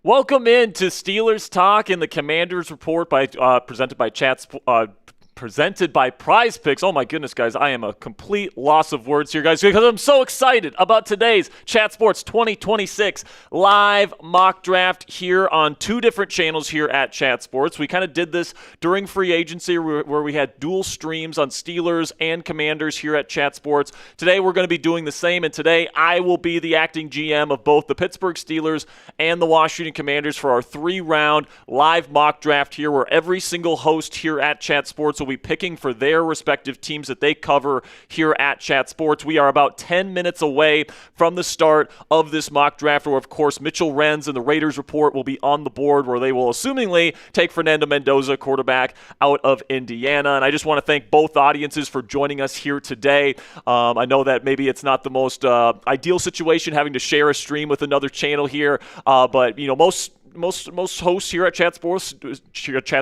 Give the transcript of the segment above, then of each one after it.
Welcome in to Steelers Talk and the Commanders Report presented by Prize Picks. Oh my goodness, guys, I am a complete loss of words here, guys, because I'm so excited about today's Chat Sports 2026 live mock draft here on two different channels here at Chat Sports. We kind of did this during free agency where we had dual streams on Steelers and Commanders here at Chat Sports. Today we're going to be doing the same, and today I will be the acting GM of both the Pittsburgh Steelers and the Washington Commanders for our 3-round live mock draft here, where every single host here at Chat Sports will be picking for their respective teams that they cover here at Chat Sports. We are about 10 minutes away from the start of this mock draft, where, of course, Mitchell Renz and the Raiders Report will be on the board, where they will assumingly take Fernando Mendoza, quarterback out of Indiana. And I just want to thank both audiences for joining us here today. I know that maybe it's not the most ideal situation having to share a stream with another channel here, but, you know, most hosts here at Chat Sports,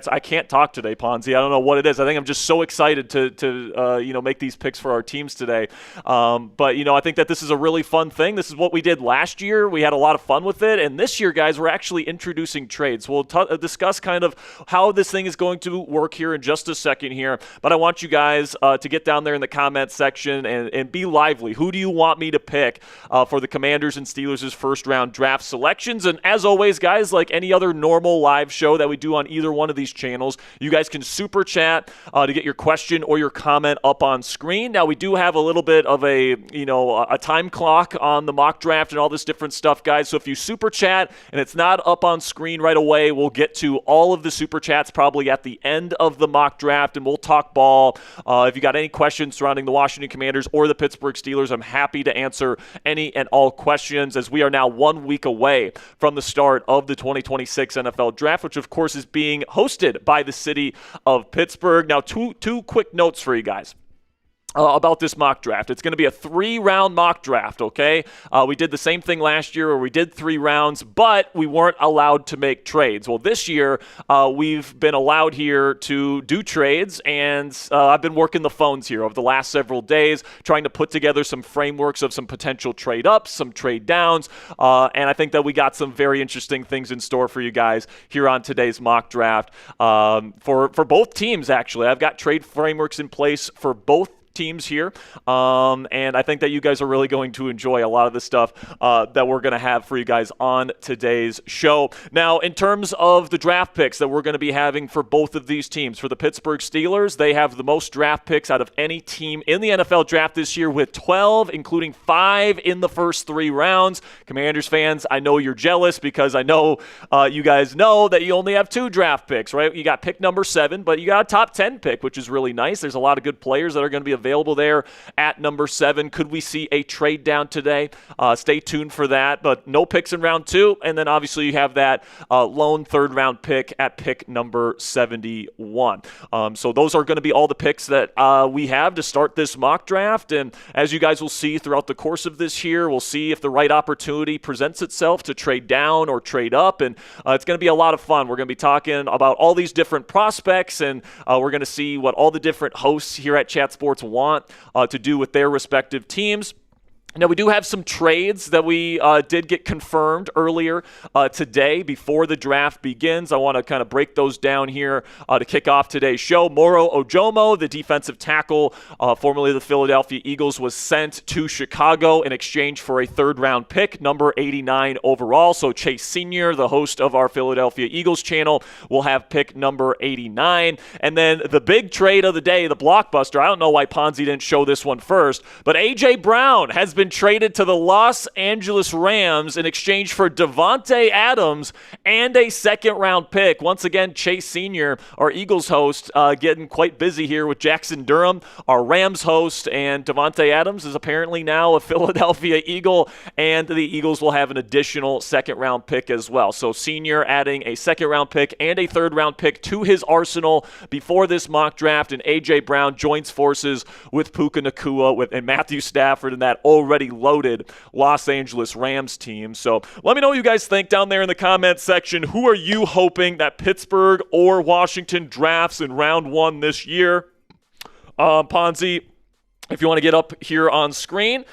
I can't talk today, Ponzi. I don't know what it is. I think I'm just so excited to make these picks for our teams today. But, you know, I think that this is a really fun thing. This is what we did last year. We had a lot of fun with it. And this year, guys, we're actually introducing trades. We'll discuss kind of how this thing is going to work here in just a second here. But I want you guys to get down there in the comments section and be lively. Who do you want me to pick for the Commanders and Steelers' first-round draft selections? And as always, guys, like any other normal live show that we do on either one of these channels, you guys can super chat to get your question or your comment up on screen. Now, we do have a little bit of a time clock on the mock draft and all this different stuff, guys. So if you super chat and it's not up on screen right away, we'll get to all of the super chats probably at the end of the mock draft, and we'll talk ball. If you got any questions surrounding the Washington Commanders or the Pittsburgh Steelers, I'm happy to answer any and all questions, as we are now 1 week away from the start of the 2026 NFL Draft, which of course is being hosted by the city of Pittsburgh. Now, two quick notes for you guys about this mock draft. It's going to be a 3-round mock draft, okay? We did the same thing last year where we did 3 rounds, but we weren't allowed to make trades. Well, this year, we've been allowed here to do trades, and I've been working the phones here over the last several days, trying to put together some frameworks of some potential trade-ups, some trade-downs, and I think that we got some very interesting things in store for you guys here on today's mock draft for both teams, actually. I've got trade frameworks in place for both teams here, and I think that you guys are really going to enjoy a lot of the stuff that we're going to have for you guys on today's show. Now, in terms of the draft picks that we're going to be having for both of these teams, for the Pittsburgh Steelers, they have the most draft picks out of any team in the NFL draft this year with 12, including 5 in the first 3 rounds. Commanders fans, I know you're jealous because I know you guys know that you only have 2 draft picks, right? You got pick number 7, but you got a top 10 pick, which is really nice. There's a lot of good players that are going to be available there at number 7. Could we see a trade down today? Stay tuned for that, but no picks in round 2. And then obviously you have that lone 3rd-round pick at pick number 71. So those are going to be all the picks that we have to start this mock draft. And as you guys will see throughout the course of this here, we'll see if the right opportunity presents itself to trade down or trade up. And it's going to be a lot of fun. We're going to be talking about all these different prospects, and we're going to see what all the different hosts here at Chat Sports want to do with their respective teams. Now, we do have some trades that we did get confirmed earlier today before the draft begins. I want to kind of break those down here to kick off today's show. Moro Ojomo, the defensive tackle, formerly of the Philadelphia Eagles, was sent to Chicago in exchange for a 3rd-round pick, number 89 overall. So Chase Sr., the host of our Philadelphia Eagles channel, will have pick number 89. And then the big trade of the day, the blockbuster, I don't know why Ponzi didn't show this one first, but A.J. Brown has been traded to the Los Angeles Rams in exchange for Davante Adams and a 2nd-round pick. Once again, Chase Sr., our Eagles host, getting quite busy here with Jackson Durham, our Rams host, and Davante Adams is apparently now a Philadelphia Eagle, and the Eagles will have an additional 2nd-round pick as well. So Sr. adding a 2nd-round pick and a 3rd-round pick to his arsenal before this mock draft, and A.J. Brown joins forces with Puka Nacua and Matthew Stafford in that already loaded Los Angeles Rams team. So let me know what you guys think down there in the comments section. Who are you hoping that Pittsburgh or Washington drafts in round 1 this year? Ponzi, if you want to get up here on screen,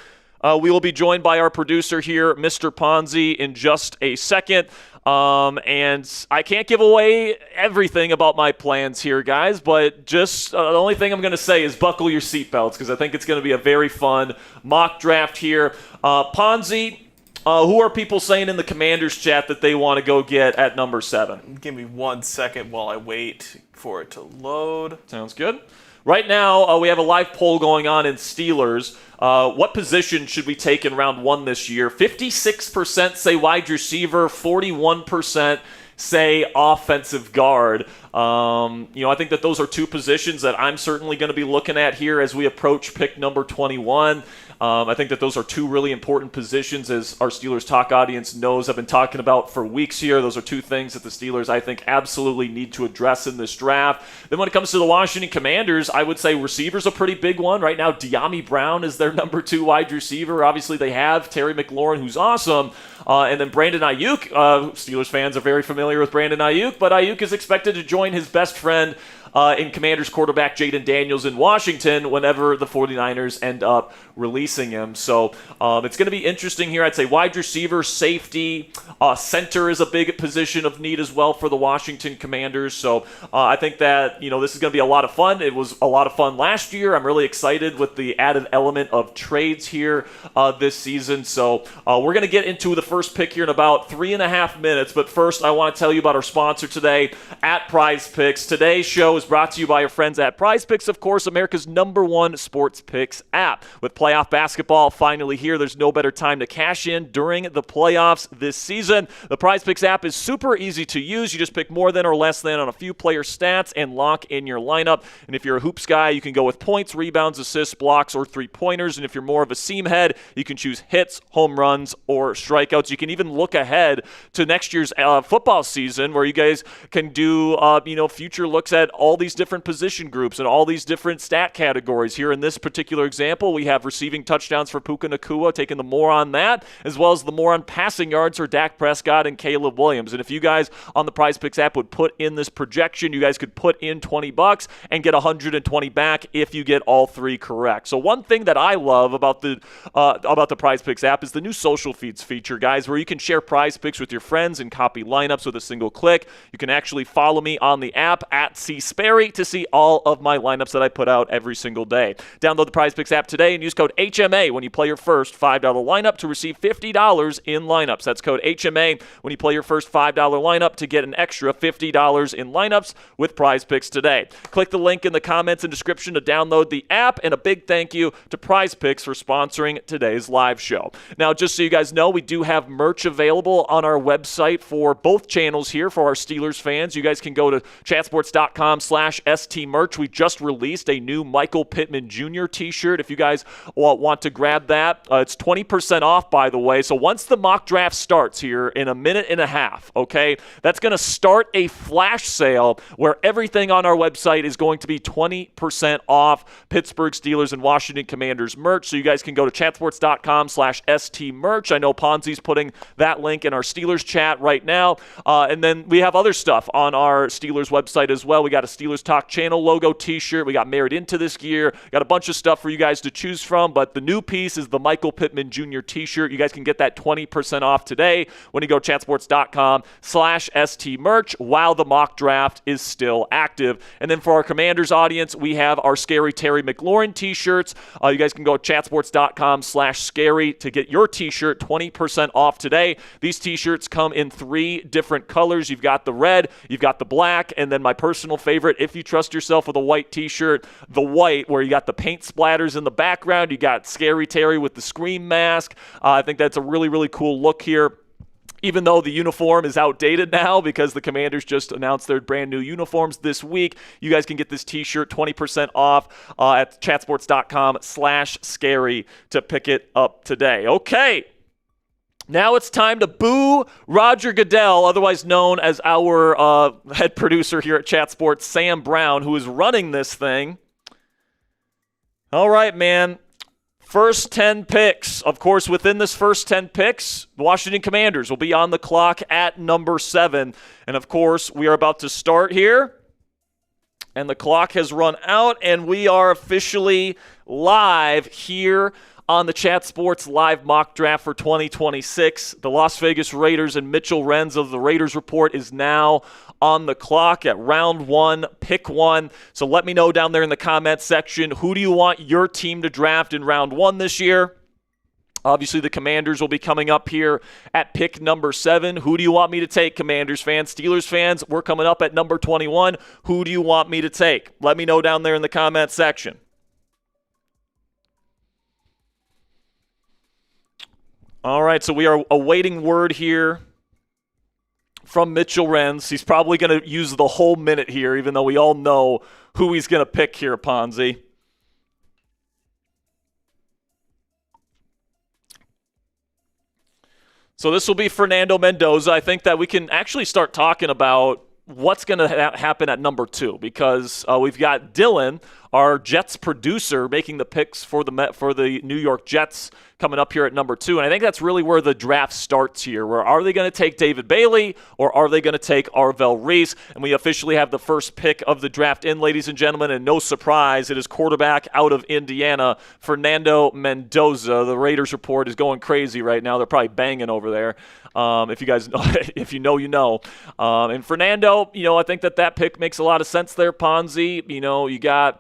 We will be joined by our producer here, Mr. Ponzi, in just a second. And I can't give away everything about my plans here, guys, but just the only thing I'm going to say is buckle your seatbelts because I think it's going to be a very fun mock draft here. Ponzi, who are people saying in the Commanders chat that they want to go get at number 7? Give me 1 second while I wait for it to load. Sounds good. Right now, we have a live poll going on in Steelers. What position should we take in round 1 this year? 56% say wide receiver, 41% say offensive guard. I think that those are two positions that I'm certainly going to be looking at here as we approach pick number 21. I think that those are two really important positions, as our Steelers Talk audience knows I've been talking about for weeks here. Those are two things that the Steelers, I think, absolutely need to address in this draft. Then when it comes to the Washington Commanders, I would say receiver's a pretty big one. Right now, De'Ami Brown is their number 2 wide receiver. Obviously, they have Terry McLaurin, who's awesome. And then Brandon Ayuk. Steelers fans are very familiar with Brandon Ayuk, but Ayuk is expected to join his best friend in Commanders quarterback Jaden Daniels in Washington whenever the 49ers end up releasing him. So it's going to be interesting here. I'd say wide receiver, safety, center is a big position of need as well for the Washington Commanders. So I think that, this is going to be a lot of fun. It was a lot of fun last year. I'm really excited with the added element of trades here this season. So we're going to get into the first pick here in about 3.5 minutes. But first, I want to tell you about our sponsor today at Prize Picks. Today's show is brought to you by our friends at Prize Picks, of course, America's #1 sports picks app. With playoff basketball finally here, there's no better time to cash in during the playoffs this season. The Prize Picks app is super easy to use. You just pick more than or less than on a few player stats and lock in your lineup. And if you're a hoops guy, you can go with points, rebounds, assists, blocks, or three-pointers. And if you're more of a seam head, you can choose hits, home runs, or strikeouts. You can even look ahead to next year's football season where you guys can do future looks at all these different position groups and all these different stat categories. Here in this particular example, we have receiving touchdowns for Puka Nacua, taking the more on that, as well as the more on passing yards for Dak Prescott and Caleb Williams. And if you guys on the Prize Picks app would put in this projection, you guys could put in $20 and get 120 back if you get all 3 correct. So one thing that I love about the Prize Picks app is the new social feeds feature, guys, where you can share Prize Picks with your friends and copy lineups with a single click. You can actually follow me on the app at CSperry to see all of my lineups that I put out every single day. Download the Prize Picks app today and use code HMA when you play your first $5 lineup to receive $50 in lineups. That's code HMA when you play your first $5 lineup to get an extra $50 in lineups with Prize Picks today. Click the link in the comments and description to download the app, and a big thank you to Prize Picks for sponsoring today's live show. Now, just so you guys know, we do have merch available on our website for both channels here for our Steelers fans. You guys can go to chatsports.com/STmerch. We just released a new Michael Pittman Jr. t-shirt. If you guys want to grab that, it's 20% off, by the way. So once the mock draft starts here in a minute and a half, okay, that's going to start a flash sale where everything on our website is going to be 20% off Pittsburgh Steelers and Washington Commanders merch. So you guys can go to chatsports.com/STmerch. I know Ponzi's putting that link in our Steelers chat right now. And then we have other stuff on our Steelers website as well. We got a Steelers Talk channel logo t-shirt. We got married into this gear. Got a bunch of stuff for you guys to choose from, but the new piece is the Michael Pittman Jr. t-shirt. You guys can get that 20% off today when you go to chatsports.com/STmerch while the mock draft is still active. And then for our Commanders audience, we have our Scary Terry McLaurin t-shirts. You guys can go to chatsports.com/scary to get your t-shirt 20% off today. These t-shirts come in 3 different colors. You've got the red, you've got the black, and then my personal favorite, if you trust yourself with a white t-shirt, the white, where you got the paint splatters in the background. You got Scary Terry with the Scream mask. I think that's a really, really cool look here. Even though the uniform is outdated now because the Commanders just announced their brand new uniforms this week, you guys can get this t-shirt 20% off at chatsports.com/scary to pick it up today. Okay. Now it's time to boo Roger Goodell, otherwise known as our head producer here at Chat Sports, Sam Brown, who is running this thing. All right, man. First 10 picks. Of course, within this first 10 picks, the Washington Commanders will be on the clock at number 7. And, of course, we are about to start here. And the clock has run out, and we are officially live here on the Chat Sports live mock draft for 2026. The Las Vegas Raiders and Mitchell Renz of the Raiders Report is now on the clock at round 1, pick 1. So let me know down there in the comments section, who do you want your team to draft in round 1 this year? Obviously, the Commanders will be coming up here at pick number 7. Who do you want me to take, Commanders fans? Steelers fans, we're coming up at number 21. Who do you want me to take? Let me know down there in the comments section. All right, so we are awaiting word here from Mitchell Renz. He's probably going to use the whole minute here, even though we all know who he's going to pick here, Ponzi. So this will be Fernando Mendoza. I think that we can actually start talking about what's going to happen at number 2, because we've got Dylan, our Jets producer, making the picks for the New York Jets coming up here at number 2. And I think that's really where the draft starts here. Where are they going to take David Bailey, or are they going to take Arvell Reese? And we officially have the first pick of the draft in, ladies and gentlemen. And no surprise, it is quarterback out of Indiana, Fernando Mendoza. The Raiders Report is going crazy right now. They're probably banging over there. If you guys know, if you know, you know. And Fernando, I think that pick makes a lot of sense there, Ponzi. You got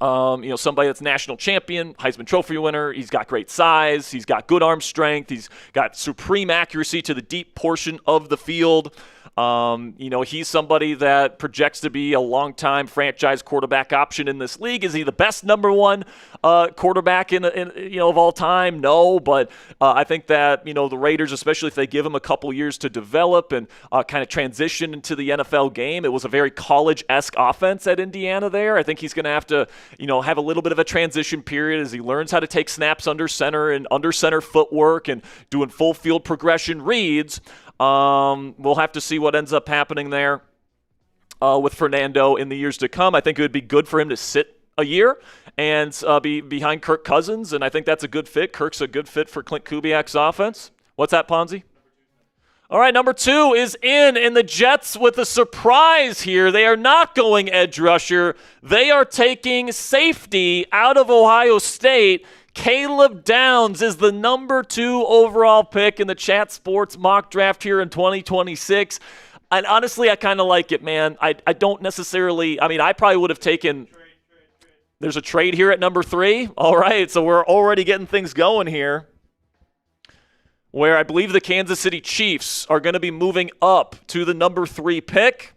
somebody that's national champion, Heisman Trophy winner. He's got great size. He's got good arm strength. He's got supreme accuracy to the deep portion of the field. He's somebody that projects to be a long-time franchise quarterback option in this league. Is he the best number 1 quarterback in of all time? No, but I think that the Raiders, especially if they give him a couple years to develop and kind of transition into the NFL game, it was a very college-esque offense at Indiana there. I think he's going to have to have a little bit of a transition period as he learns how to take snaps under center and under center footwork and doing full field progression reads. We'll have to see what ends up happening there with Fernando in the years to come. I think it would be good for him to sit a year and be behind Kirk Cousins, and I think that's a good fit. Kirk's a good fit for Clint Kubiak's offense. What's that, Ponzi? All right, number 2 is in, and the Jets with a surprise here. They are not going edge rusher. They are taking safety out of Ohio State. Caleb Downs is the number 2 overall pick in the Chat Sports mock draft here in 2026. And honestly, I kind of like it, man. I don't necessarily – I probably would have taken – There's a trade here at number 3. All right, so we're already getting things going here, where I believe the Kansas City Chiefs are going to be moving up to the number 3 pick.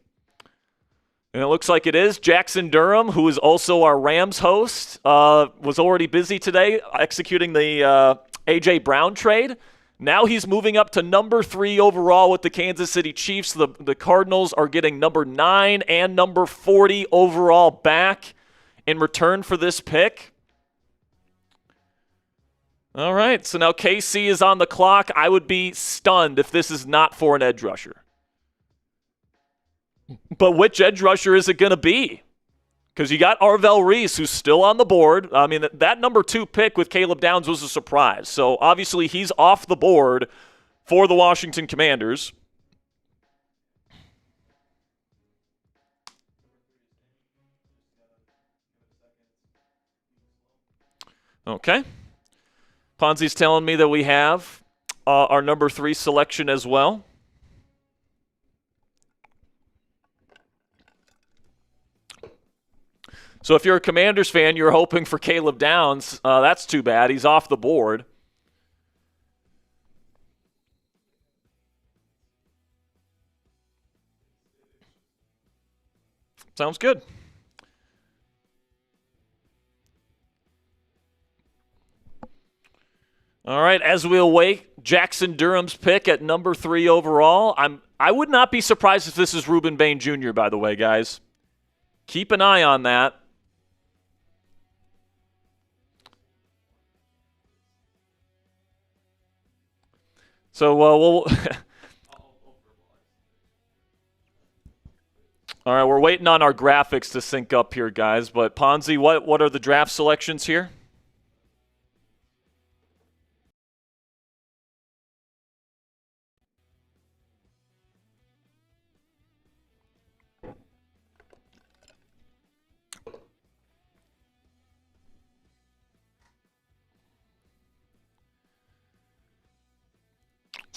And it looks like it is. Jackson Durham, who is also our Rams host, was already busy today executing the A.J. Brown trade. Now he's moving up to number 3 overall with the Kansas City Chiefs. The Cardinals are getting number 9 and number 40 overall back in return for this pick. All right, so now KC is on the clock. I would be stunned if this is not for an edge rusher. But which edge rusher is it going to be? Because you got Arvell Reese, who's still on the board. That number 2 pick with Caleb Downs was a surprise. So obviously he's off the board for the Washington Commanders. Okay. Ponzi's telling me that we have our number 3 selection as well. So if you're a Commanders fan, you're hoping for Caleb Downs. That's too bad. He's off the board. Sounds good. All right, as we await Jackson Durham's pick at number 3 overall, I would not be surprised if this is Reuben Bain Jr., by the way, guys. Keep an eye on that. So we'll all right, we're waiting on our graphics to sync up here, guys. But Ponzi, what are the draft selections here?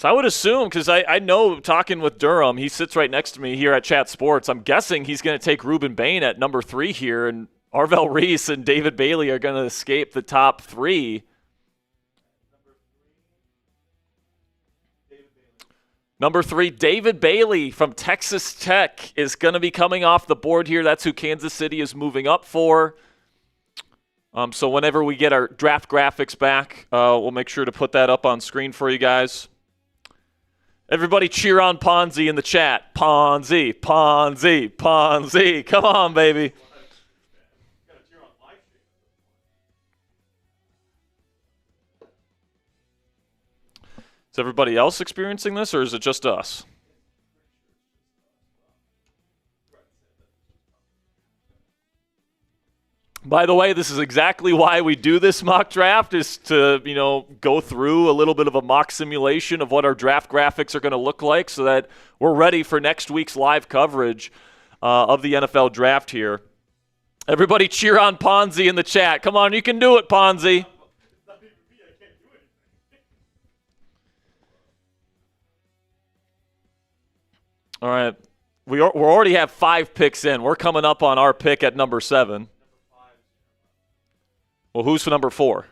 So I would assume, because I know talking with Durham, he sits right next to me here at Chat Sports. I'm guessing he's going to take Ruben Bain at number 3 here, and Arvell Reese and David Bailey are going to escape the top 3. Number 3, David Bailey from Texas Tech is going to be coming off the board here. That's who Kansas City is moving up for. So whenever we get our draft graphics back, we'll make sure to put that up on screen for you guys. Everybody cheer on Ponzi in the chat. Ponzi, Ponzi, Ponzi. Come on, baby. Is everybody else experiencing this, or is it just us? By the way, this is exactly why we do this mock draft, is to, go through a little bit of a mock simulation of what our draft graphics are going to look like so that we're ready for next week's live coverage of the NFL draft here. Everybody cheer on Ponzi in the chat. Come on, you can do it, Ponzi. All right. We already have 5 picks in. We're coming up on our pick at number 7. Well, who's for number 4?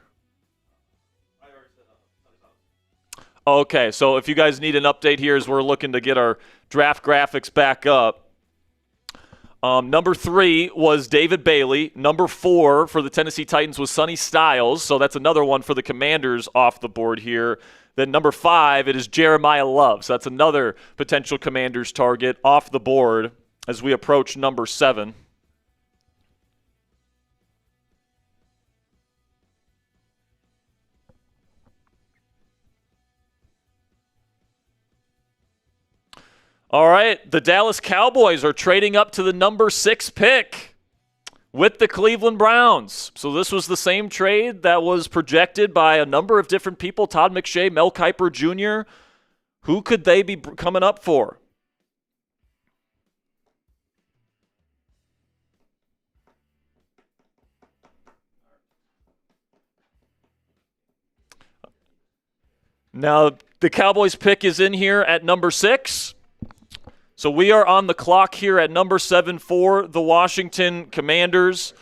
Okay, so if you guys need an update here as we're looking to get our draft graphics back up. Number 3 was David Bailey. Number 4 for the Tennessee Titans was Sonny Styles, so that's another one for the Commanders off the board here. Then number 5, it is Jeremiah Love, so that's another potential Commanders target off the board as we approach number 7. All right, the Dallas Cowboys are trading up to the number 6 pick with the Cleveland Browns. So this was the same trade that was projected by a number of different people, Todd McShay, Mel Kiper Jr. Who could they be coming up for? Now, the Cowboys pick is in here at number 6. So we are on the clock here at number 7 for the Washington Commanders.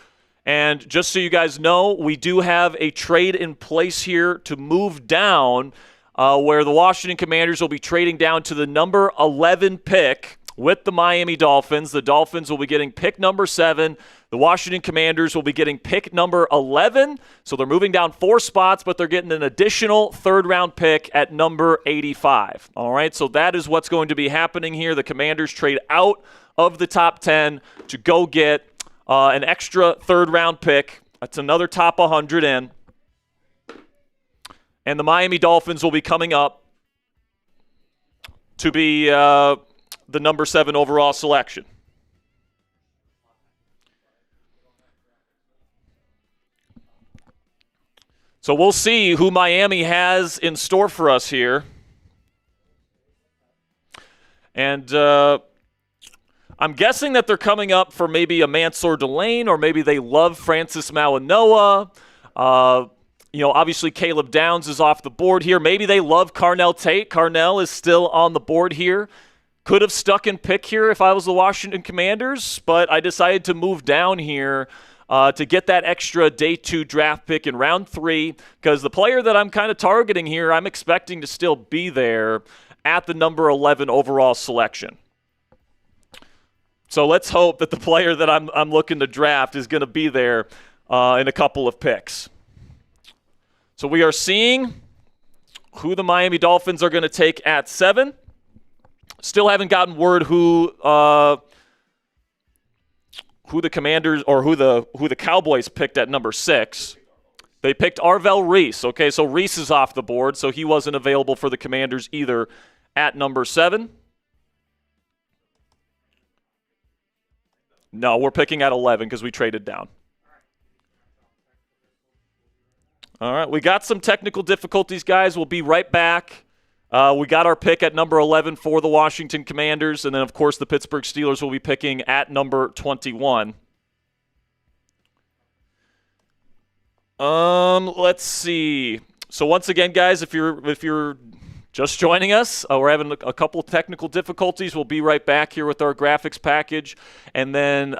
And just so you guys know, we do have a trade in place here to move down where the Washington Commanders will be trading down to the number 11 pick with the Miami Dolphins. The Dolphins will be getting pick number 7. The Washington Commanders will be getting pick number 11. So they're moving down 4 spots, but they're getting an additional 3rd-round pick at number 85. All right, so that is what's going to be happening here. The Commanders trade out of the top 10 to go get an extra 3rd-round pick. That's another top 100 in. And the Miami Dolphins will be coming up to be the number 7 overall selection. So we'll see who Miami has in store for us here. And I'm guessing that they're coming up for maybe a Mansour Delane, or maybe they love Francis Mauigoa. Obviously Caleb Downs is off the board here. Maybe they love Carnell Tate. Carnell is still on the board here. Could have stuck in pick here if I was the Washington Commanders, but I decided to move down here to get that extra day 2 draft pick in round 3, because the player that I'm kind of targeting here, I'm expecting to still be there at the number 11 overall selection. So let's hope that the player that I'm looking to draft is going to be there in a couple of picks. So we are seeing who the Miami Dolphins are going to take at 7. Still haven't gotten word who the Commanders or who the Cowboys picked at number 6. They picked Arvell Reese. Okay, so Reese is off the board, so he wasn't available for the Commanders either at number 7. No, we're picking at 11 because we traded down. All right, we got some technical difficulties, guys. We'll be right back. We got our pick at number 11 for the Washington Commanders, and then, of course, the Pittsburgh Steelers will be picking at number 21. Let's see. So once again, guys, if you're just joining us, we're having a couple of technical difficulties. We'll be right back here with our graphics package. And then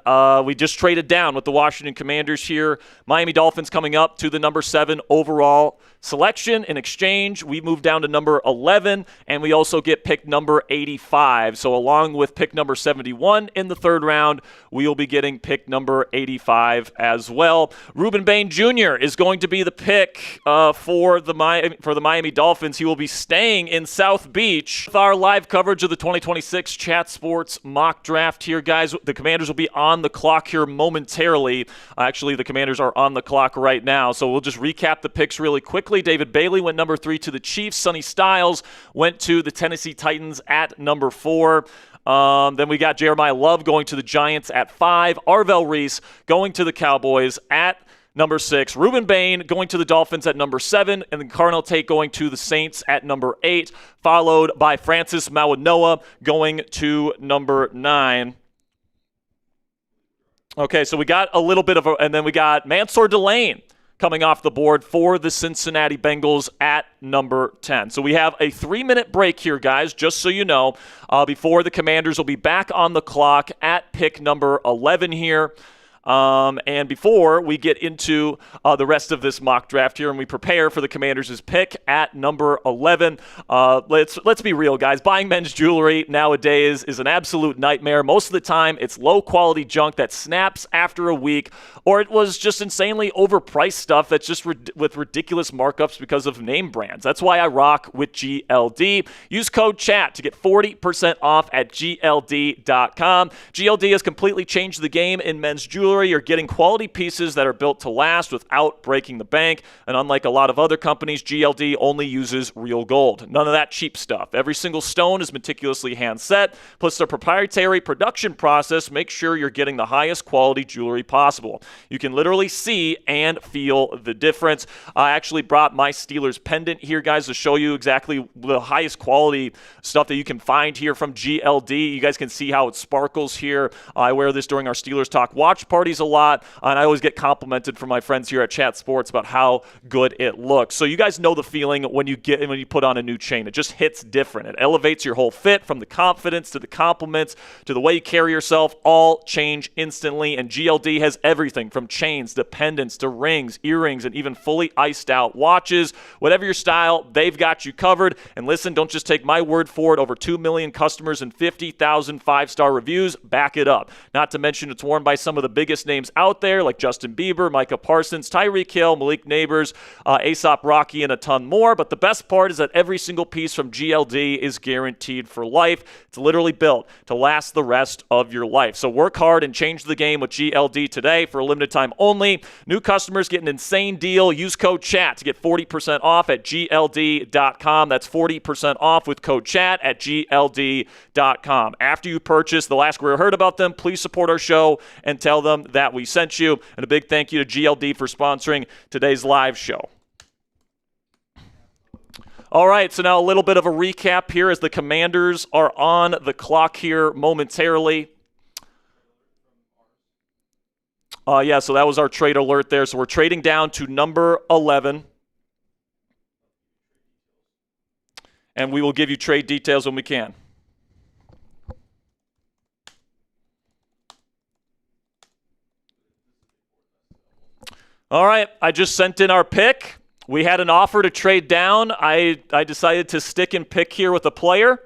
we just traded down with the Washington Commanders here. Miami Dolphins coming up to the number 7 overall selection. In exchange, we move down to number 11, and we also get pick number 85. So along with pick number 71 in the third round, we will be getting pick number 85 as well. Ruben Bain Jr. is going to be the pick for the Miami Dolphins. He will be staying in South Beach with our live coverage of the 2026 Chat Sports mock draft here, guys. The Commanders will be on the clock here momentarily. Actually, the Commanders are on the clock right now, so we'll just recap the picks really quickly. David Bailey went number 3 to the Chiefs. Sonny Styles went to the Tennessee Titans at number 4. Then we got Jeremiah Love going to the Giants at 5. Arvell Reese going to the Cowboys at number 6. Ruben Bain going to the Dolphins at number 7. And then Carnell Tate going to the Saints at number 8. Followed by Francis Mawanoa going to number 9. Okay, so we got a little bit of and then we got Mansour Delane coming off the board for the Cincinnati Bengals at number 10. So we have a 3-minute break here, guys, just so you know, before the Commanders will be back on the clock at pick number 11 here. And before we get into the rest of this mock draft here and we prepare for the Commanders' pick at number 11, let's be real, guys. Buying men's jewelry nowadays is an absolute nightmare. Most of the time, it's low-quality junk that snaps after a week, or it was just insanely overpriced stuff that's just with ridiculous markups because of name brands. That's why I rock with GLD. Use code CHAT to get 40% off at GLD.com. GLD has completely changed the game in men's jewelry. You're getting quality pieces that are built to last without breaking the bank. And unlike a lot of other companies, GLD only uses real gold. None of that cheap stuff. Every single stone is meticulously hand set. Plus their proprietary production process makes sure you're getting the highest quality jewelry possible. You can literally see and feel the difference. I actually brought my Steelers pendant here, guys, to show you exactly the highest quality stuff that you can find here from GLD. You guys can see how it sparkles here. I wear this during our Steelers Talk watch parties a lot, and I always get complimented from my friends here at Chat Sports about how good it looks. So you guys know the feeling when you put on a new chain. It just hits different. It elevates your whole fit, from the confidence to the compliments to the way you carry yourself, all change instantly. And GLD has everything from chains to pendants to rings, earrings, and even fully iced out watches. Whatever your style, they've got you covered. And listen, don't just take my word for it. Over 2 million customers and 50,000 5-star reviews back it up. Not to mention it's worn by some of the biggest names out there like Justin Bieber, Micah Parsons, Tyreek Hill, Malik Neighbors, A$AP Rocky, and a ton more. But the best part is that every single piece from GLD is guaranteed for life. It's literally built to last the rest of your life. So work hard and change the game with GLD today for a limited time only. New customers get an insane deal. Use code CHAT to get 40% off at GLD.com. That's 40% off with code CHAT at GLD.com. After you purchase, the last we heard about them, please support our show and tell them that we sent you. And a big thank you to GLD for sponsoring today's live show. All right, so now a little bit of a recap here as the Commanders are on the clock here momentarily. Yeah, so that was our trade alert there. So we're trading down to number 11. And we will give you trade details when we can. All right, I just sent in our pick. We had an offer to trade down. I decided to stick and pick here with a player.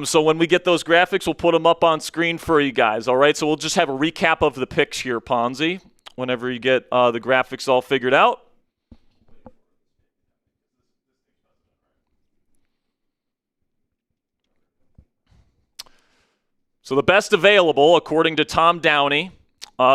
So when we get those graphics, we'll put them up on screen for you guys. All right, so we'll just have a recap of the picks here, Ponzi, whenever you get the graphics all figured out. So the best available, according to Tom Downey,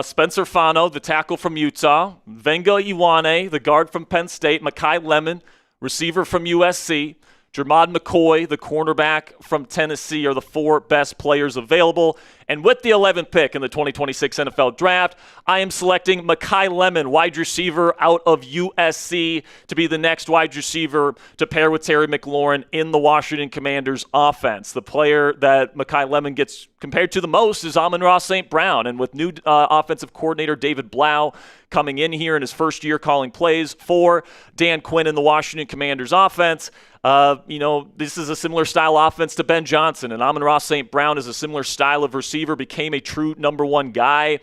Spencer Fano, the tackle from Utah, Venga Iwane, the guard from Penn State, Makai Lemon, receiver from USC, Jermod McCoy, the cornerback from Tennessee, are the 4 best players available. And with the 11th pick in the 2026 NFL Draft, I am selecting Mekhi Lemon, wide receiver out of USC, to be the next wide receiver to pair with Terry McLaurin in the Washington Commanders offense. The player that Mekhi Lemon gets compared to the most is Amon-Ra St. Brown. And with new offensive coordinator David Blau coming in here in his first year calling plays for Dan Quinn in the Washington Commanders offense, this is a similar style offense to Ben Johnson, and Amon-Ra St. Brown is a similar style of receiver, became a true number one guy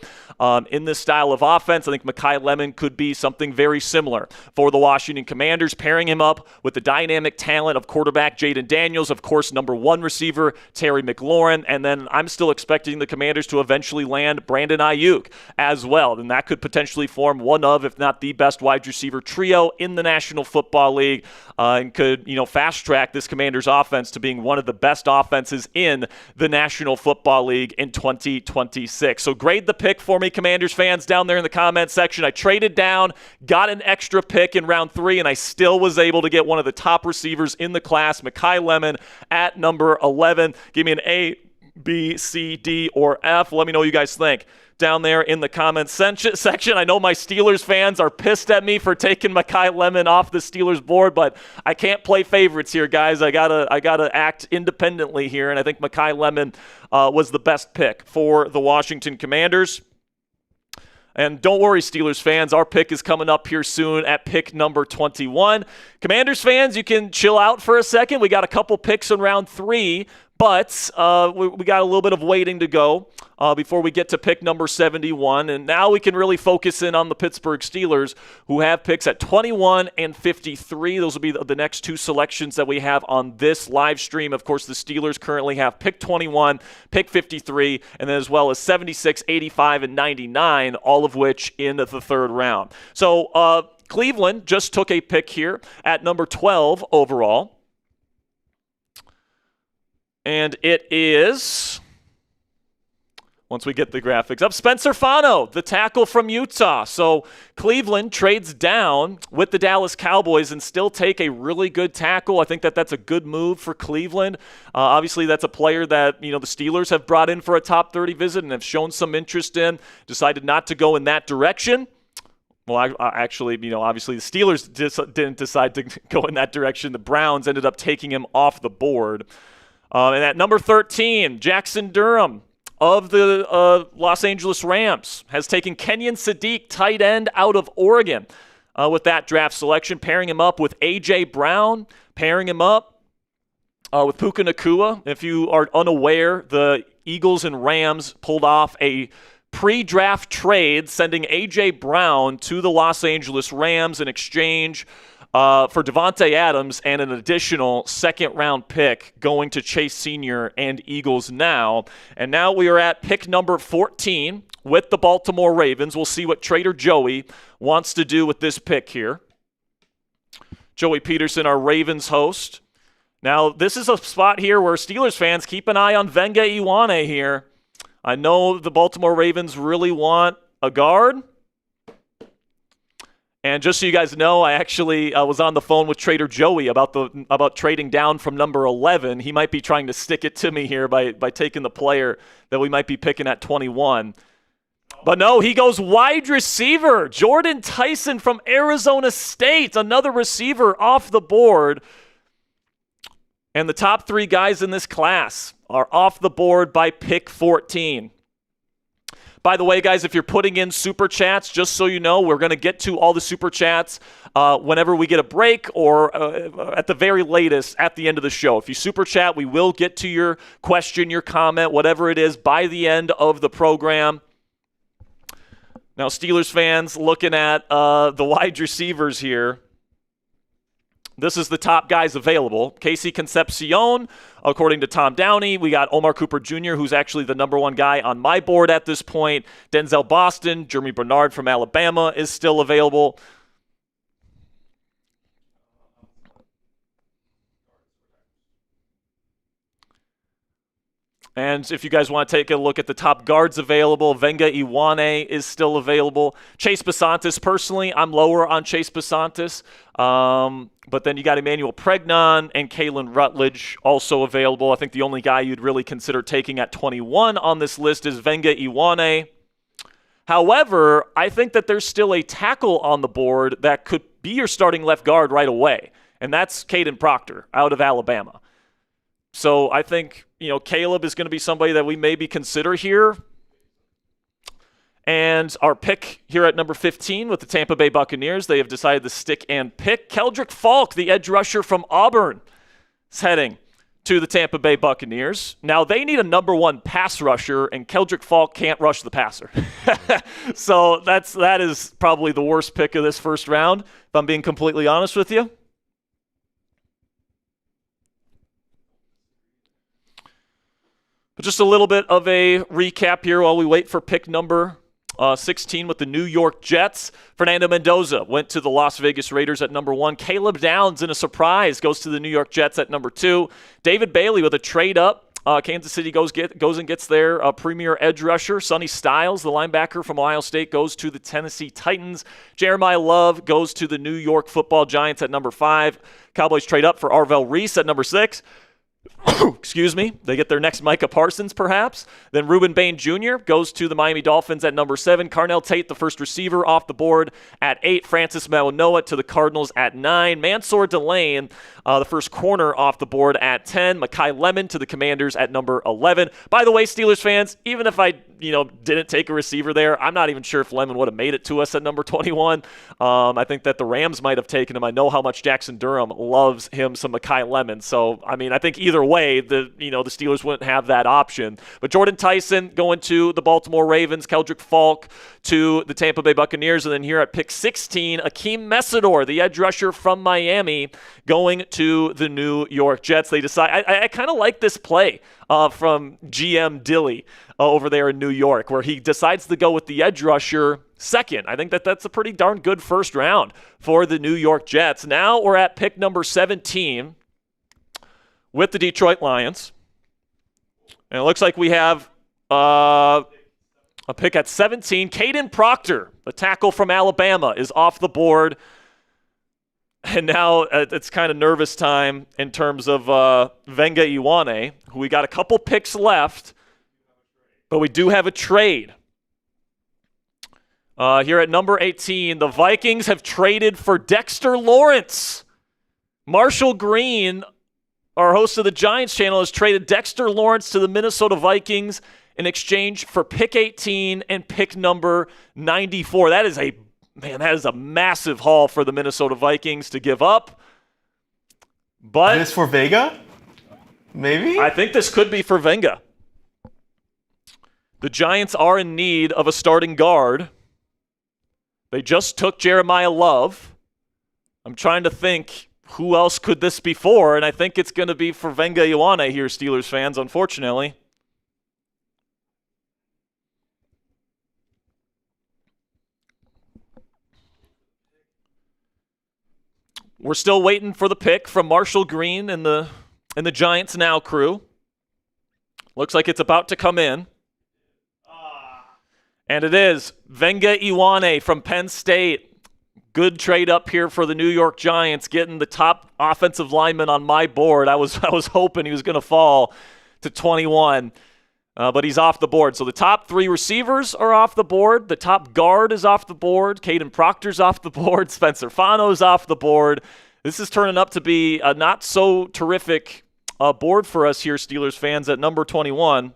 in this style of offense. I think Mekhi Lemon could be something very similar for the Washington Commanders, pairing him up with the dynamic talent of quarterback Jaden Daniels, of course, number one receiver Terry McLaurin, and then I'm still expecting the Commanders to eventually land Brandon Ayuk as well, and that could potentially form one of, if not the best wide receiver trio in the National Football League, and could, fast track this Commanders offense to being one of the best offenses in the National Football League in 2026. So grade the pick for me, Commanders fans, down there in the comment section. I traded down, got an extra pick in round 3, and I still was able to get one of the top receivers in the class, Mekhi Lemon, at number 11. Give me an A, B, C, D, or F. Let me know what you guys think down there in the comments section. I know my Steelers fans are pissed at me for taking Mekhi Lemon off the Steelers board, but I can't play favorites here, guys. I gotta act independently here, and I think Mekhi Lemon was the best pick for the Washington Commanders. And don't worry, Steelers fans, our pick is coming up here soon at pick number 21. Commanders fans, you can chill out for a second. We got a couple picks in round 3, but we got a little bit of waiting to go before we get to pick number 71. And now we can really focus in on the Pittsburgh Steelers, who have picks at 21 and 53. Those will be the next two selections that we have on this live stream. Of course, the Steelers currently have pick 21, pick 53, and then as well as 76, 85, and 99, all of which in the third round. So Cleveland just took a pick here at number 12 overall. And it is, once we get the graphics up, Spencer Fano, the tackle from Utah. So Cleveland trades down with the Dallas Cowboys and still take a really good tackle. I think that's a good move for Cleveland. Obviously, that's a player that, the Steelers have brought in for a top 30 visit and have shown some interest in, decided not to go in that direction. Well, obviously the Steelers didn't decide to go in that direction. The Browns ended up taking him off the board. And at number 13, Jackson Durham of the Los Angeles Rams has taken Kenyon Sadiq, tight end out of Oregon, with that draft selection, pairing him up with A.J. Brown, pairing him up with Puka Nacua. If you are unaware, the Eagles and Rams pulled off a pre-draft trade, sending A.J. Brown to the Los Angeles Rams in exchange for Devontae Adams and an additional second-round pick going to Chase Sr. and Eagles now. And now we are at pick number 14 with the Baltimore Ravens. We'll see what Trader Joey wants to do with this pick here. Joey Peterson, our Ravens host. Now, this is a spot here where Steelers fans keep an eye on Venga Iwane here. I know the Baltimore Ravens really want a guard. And just so you guys know, I actually was on the phone with Trader Joey about trading down from number 11. He might be trying to stick it to me here by taking the player that we might be picking at 21. But no, he goes wide receiver. Jordan Tyson from Arizona State, another receiver off the board. And the top 3 guys in this class are off the board by pick 14. By the way, guys, if you're putting in Super Chats, just so you know, we're going to get to all the Super Chats whenever we get a break or at the very latest at the end of the show. If you Super Chat, we will get to your question, your comment, whatever it is, by the end of the program. Now, Steelers fans, looking at the wide receivers here. This is the top guys available. Casey Concepcion, according to Tom Downey. We got Omar Cooper Jr., who's actually the number 1 guy on my board at this point. Denzel Boston, Jeremy Bernard from Alabama is still available. And if you guys want to take a look at the top guards available, Venga Iwane is still available. Chase Basantis, personally, I'm lower on Chase Basantis. But then you got Emmanuel Pregnon and Kalen Rutledge also available. I think the only guy you'd really consider taking at 21 on this list is Venga Iwane. However, I think that there's still a tackle on the board that could be your starting left guard right away, and that's Caden Proctor out of Alabama. So I think, Caleb is going to be somebody that we maybe consider here. And our pick here at number 15 with the Tampa Bay Buccaneers, they have decided to stick and pick. Keldrick Falk, the edge rusher from Auburn, is heading to the Tampa Bay Buccaneers. Now, they need a number one pass rusher, and Keldrick Falk can't rush the passer. So that is probably the worst pick of this first round, if I'm being completely honest with you. But just a little bit of a recap here while we wait for pick number 16 with the New York Jets. Fernando Mendoza went to the Las Vegas Raiders at number 1. Caleb Downs, in a surprise, goes to the New York Jets at number 2. David Bailey with a trade up. Kansas City goes and gets their premier edge rusher. Sonny Styles, the linebacker from Ohio State, goes to the Tennessee Titans. Jeremiah Love goes to the New York Football Giants at number 5. Cowboys trade up for Arvell Reese at number 6. Excuse me. They get their next Micah Parsons, perhaps. Then Reuben Bain Jr. goes to the Miami Dolphins at number 7. Carnell Tate, the first receiver, off the board at 8. Francis Mauanoa to the Cardinals at 9. Mansour Delane, the first corner, off the board at 10. Mekhi Lemon to the Commanders at number 11. By the way, Steelers fans, even if I didn't take a receiver there, I'm not even sure if Lemon would have made it to us at number 21. I think that the Rams might have taken him. I know how much Jackson Durham loves him some Mekhi Lemon. So, I think either way, the Steelers wouldn't have that option. But Jordan Tyson going to the Baltimore Ravens, Keldrick Falk to the Tampa Bay Buccaneers, and then here at pick 16, Akeem Messidor, the edge rusher from Miami, going to the New York Jets. They decide, I kind of like this play from GM Dilly over there in New York, where he decides to go with the edge rusher second. I think that's a pretty darn good first round for the New York Jets. Now we're at pick number 17 with the Detroit Lions. And it looks like we have a pick at 17. Caden Proctor, the tackle from Alabama, is off the board. And now it's kind of nervous time in terms of Venga Iwane, who we got a couple picks left, but we do have a trade. Here at number 18, the Vikings have traded for Dexter Lawrence. Marshall Green, our host of the Giants channel, has traded Dexter Lawrence to the Minnesota Vikings in exchange for pick 18 and pick number 94. That is a massive haul for the Minnesota Vikings to give up. But is this for Vega? Maybe? I think this could be for Venga. The Giants are in need of a starting guard. They just took Jeremiah Love. I'm trying to think who else could this be for, and I think it's going to be for Venga Iwane here, Steelers fans, unfortunately. We're still waiting for the pick from Marshall Green and the Giants Now crew. Looks like it's about to come in. And it is Venga Iwane from Penn State. Good trade up here for the New York Giants, getting the top offensive lineman on my board. I was hoping he was going to fall to 21, but he's off the board. So the top 3 receivers are off the board. The top guard is off the board. Caden Proctor's off the board. Spencer Fano's off the board. This is turning up to be a not so terrific board for us here, Steelers fans, at number 21.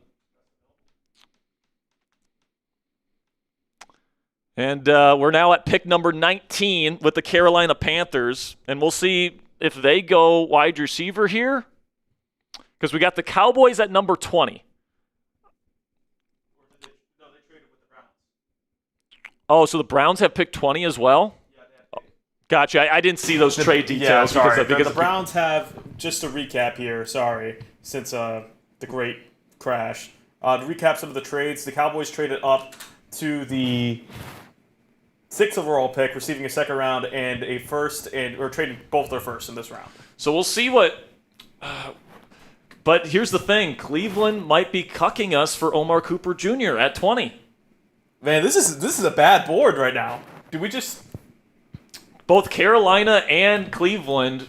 And we're now at pick number 19 with the Carolina Panthers. And we'll see if they go wide receiver here. Because we got the Cowboys at number 20. No, they traded with the Browns. Oh, so the Browns have picked 20 as well? Yeah, they have Gotcha. I didn't see those trade details. Yeah, sorry. Because the Browns have, just to recap here, since the great crash. To recap some of the trades, the Cowboys traded up to the 6th overall pick, receiving a second round and a first, or traded both their firsts in this round. So we'll see what But here's the thing. Cleveland might be cucking us for Omar Cooper Jr. at 20. Man, this is a bad board right now. Do we just Both Carolina and Cleveland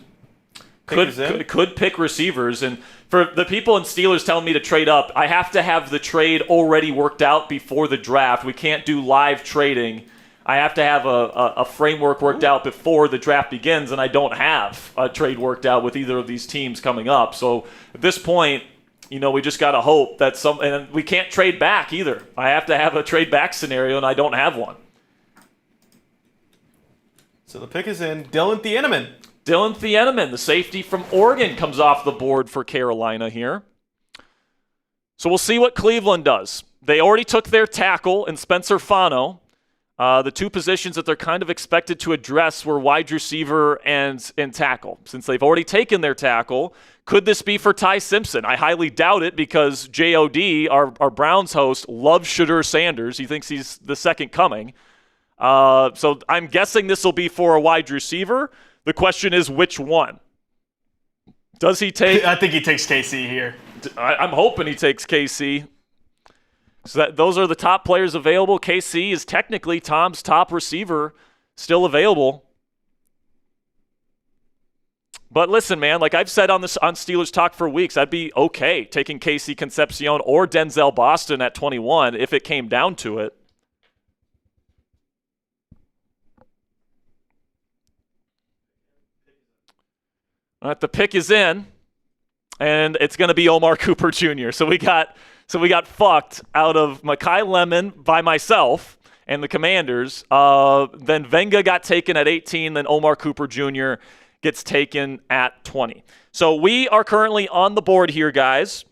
pick could pick receivers. And for the people in Steelers telling me to trade up, I have to have the trade already worked out before the draft. We can't do live trading. I have to have a framework worked out before the draft begins, and I don't have a trade worked out with either of these teams coming up. So at this point, we just got to hope that and we can't trade back either. I have to have a trade back scenario, and I don't have one. So the pick is in. Dylan Thieneman. Dylan Thieneman, the safety from Oregon, comes off the board for Carolina here. So we'll see what Cleveland does. They already took their tackle in Spencer Fano. The two positions that they're kind of expected to address were wide receiver and tackle. Since they've already taken their tackle, could this be for Ty Simpson? I highly doubt it because J.O.D., our Browns host, loves Shedeur Sanders. He thinks he's the second coming. So I'm guessing this will be for a wide receiver. The question is which one? Does he take... I think he takes KC here. I'm hoping he takes KC. So those are the top players available. KC is technically Tom's top receiver still available. But listen, man, like I've said on Steelers Talk for weeks, I'd be okay taking KC Concepcion or Denzel Boston at 21 if it came down to it. All right, the pick is in, and it's going to be Omar Cooper Jr. So we got fucked out of Mekhi Lemon by myself and the Commanders. Then Venga got taken at 18. Then Omar Cooper Jr. gets taken at 20. So we are currently on the board here, guys.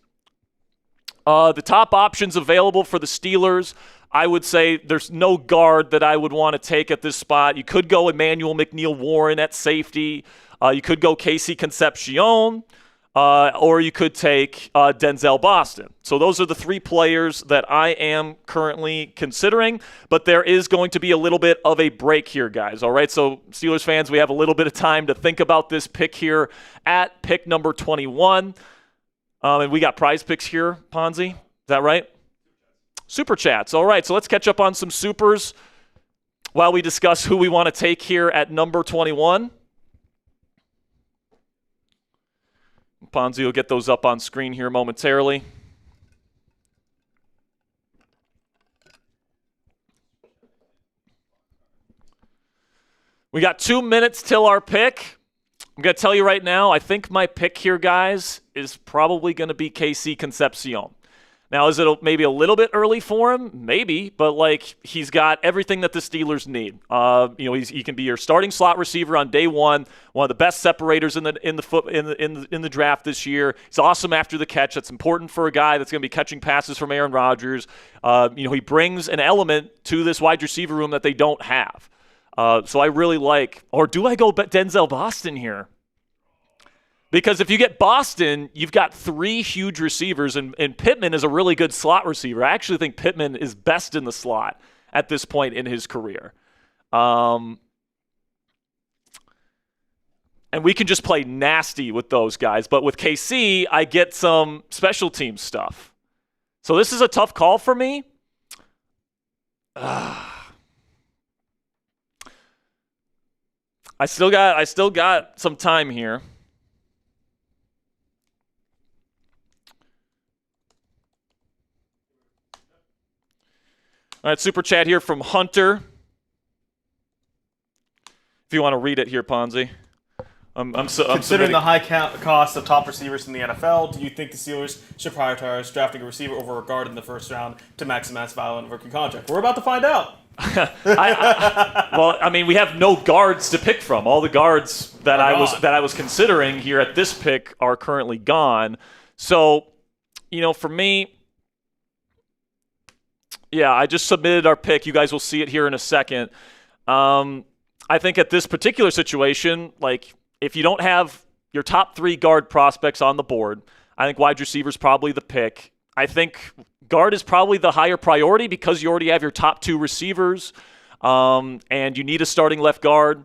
The top options available for the Steelers, I would say there's no guard that I would want to take at this spot. You could go Emmanuel McNeil-Warren at safety. You could go Casey Concepcion. Or you could take Denzel Boston. So those are the three players that I am currently considering, but there is going to be a little bit of a break here, guys. All right, so Steelers fans, we have a little bit of time to think about this pick here at pick number 21. And we got prize picks here, Ponzi. Is that right? Super chats. All right, so let's catch up on some supers while we discuss who we want to take here at number 21. Ponzi will get those up on screen here momentarily. We got 2 minutes till our pick. I'm going to tell you right now, I think my pick here, guys, is probably going to be KC Concepcion. Now, is it maybe a little bit early for him? Maybe, but like he's got everything that the Steelers need. He can be your starting slot receiver on day one of the best separators in the draft this year. He's awesome after the catch. That's important for a guy that's going to be catching passes from Aaron Rodgers. He brings an element to this wide receiver room that they don't have. So I really like. Or do I go Denzel Boston here? Because if you get Boston, you've got three huge receivers, and Pittman is a really good slot receiver. I actually think Pittman is best in the slot at this point in his career. And we can just play nasty with those guys. But with KC, I get some special team stuff. So this is a tough call for me. I still got some time here. All right, super chat here from Hunter. If you want to read it here, Ponzi. Considering the high cost of top receivers in the NFL, do you think the Steelers should prioritize drafting a receiver over a guard in the first round to maximize value in a rookie contract? We're about to find out. We have no guards to pick from. All the guards that I was considering here at this pick are currently gone. So, for me, yeah, I just submitted our pick. You guys will see it here in a second. I think at this particular situation, like if you don't have your top three guard prospects on the board, I think wide receiver is probably the pick. I think guard is probably the higher priority because you already have your top two receivers, and you need a starting left guard.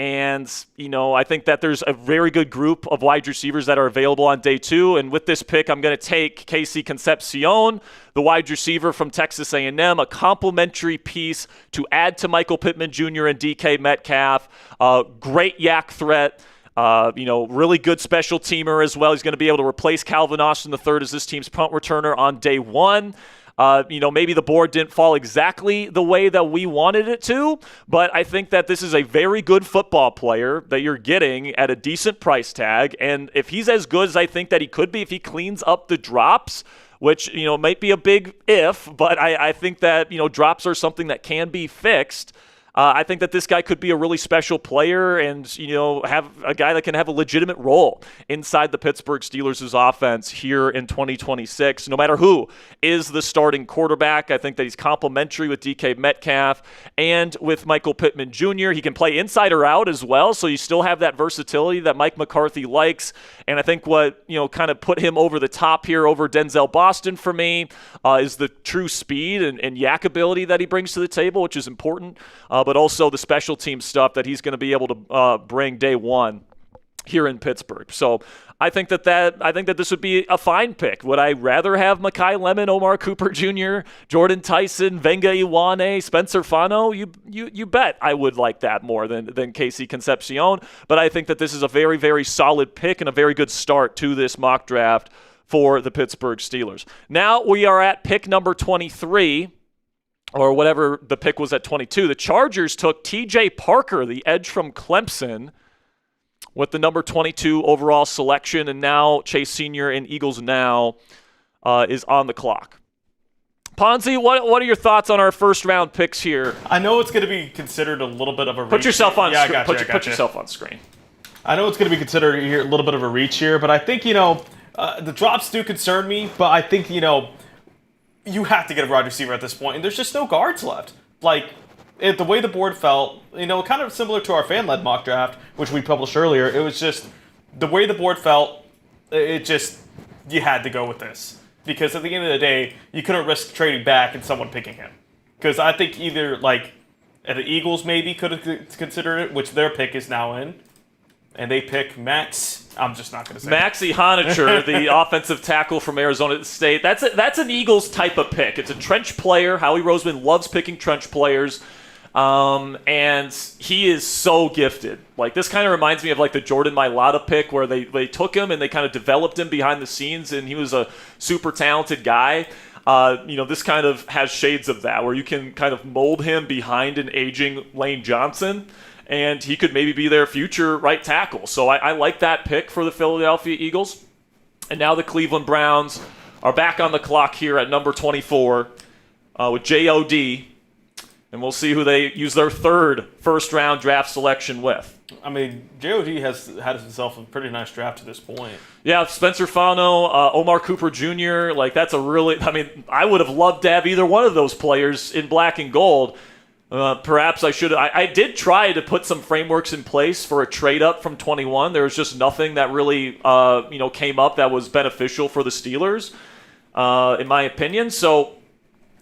And, I think that there's a very good group of wide receivers that are available on day 2. And with this pick, I'm going to take Casey Concepcion, the wide receiver from Texas A&M, a complimentary piece to add to Michael Pittman Jr. and DK Metcalf. Great yak threat. Really good special teamer as well. He's going to be able to replace Calvin Austin III as this team's punt returner on day 1. Maybe the board didn't fall exactly the way that we wanted it to, but I think that this is a very good football player that you're getting at a decent price tag. And if he's as good as I think that he could be, if he cleans up the drops, which, might be a big if, but I think that, drops are something that can be fixed. I think that this guy could be a really special player and, have a guy that can have a legitimate role inside the Pittsburgh Steelers' offense here in 2026, no matter who is the starting quarterback. I think that he's complementary with DK Metcalf and with Michael Pittman Jr. He can play inside or out as well, so you still have that versatility that Mike McCarthy likes. And I think what, kind of put him over the top here over Denzel Boston for me is the true speed and yak ability that he brings to the table, which is important. But also the special team stuff that he's going to be able to bring day 1 here in Pittsburgh. So I think that this would be a fine pick. Would I rather have Mekhi Lemon, Omar Cooper Jr., Jordan Tyson, Venga Iwane, Spencer Fano? You bet I would like that more than Casey Concepcion. But I think that this is a very, very solid pick and a very good start to this mock draft for the Pittsburgh Steelers. Now we are at pick number 23. Or whatever the pick was at 22. The Chargers took T.J. Parker, the edge from Clemson, with the number 22 overall selection, and now Chase Sr. and Eagles Now is on the clock. Ponzi, what are your thoughts on our first-round picks here? I know it's going to be considered a little bit of a reach. Put yourself on screen. Put yourself on screen. I know it's going to be considered here a little bit of a reach here, but I think, the drops do concern me, but I think, you have to get a wide receiver at this point, and there's just no guards left. The way the board felt, kind of similar to our fan-led mock draft, which we published earlier, it was just the way the board felt, you had to go with this. Because at the end of the day, you couldn't risk trading back and someone picking him. Because I think either, the Eagles maybe could have considered it, which their pick is now in, and they pick Max. I'm just not going to say Maxie Honiger, the offensive tackle from Arizona State. That's an Eagles type of pick. It's a trench player. Howie Roseman loves picking trench players, and he is so gifted. This kind of reminds me of the Jordan Mailata pick, where they took him and they kind of developed him behind the scenes, and he was a super talented guy. This kind of has shades of that, where you can kind of mold him behind an aging Lane Johnson, and he could maybe be their future right tackle. So I like that pick for the Philadelphia Eagles. And now the Cleveland Browns are back on the clock here at number 24 with J.O.D., and we'll see who they use their third first-round draft selection with. I mean, J.O.D. has had himself a pretty nice draft to this point. Yeah, Spencer Fano, Omar Cooper Jr., that's a really – I would have loved to have either one of those players in black and gold. Perhaps I should. I did try to put some frameworks in place for a trade up from 21. There was just nothing that really, came up that was beneficial for the Steelers, in my opinion. So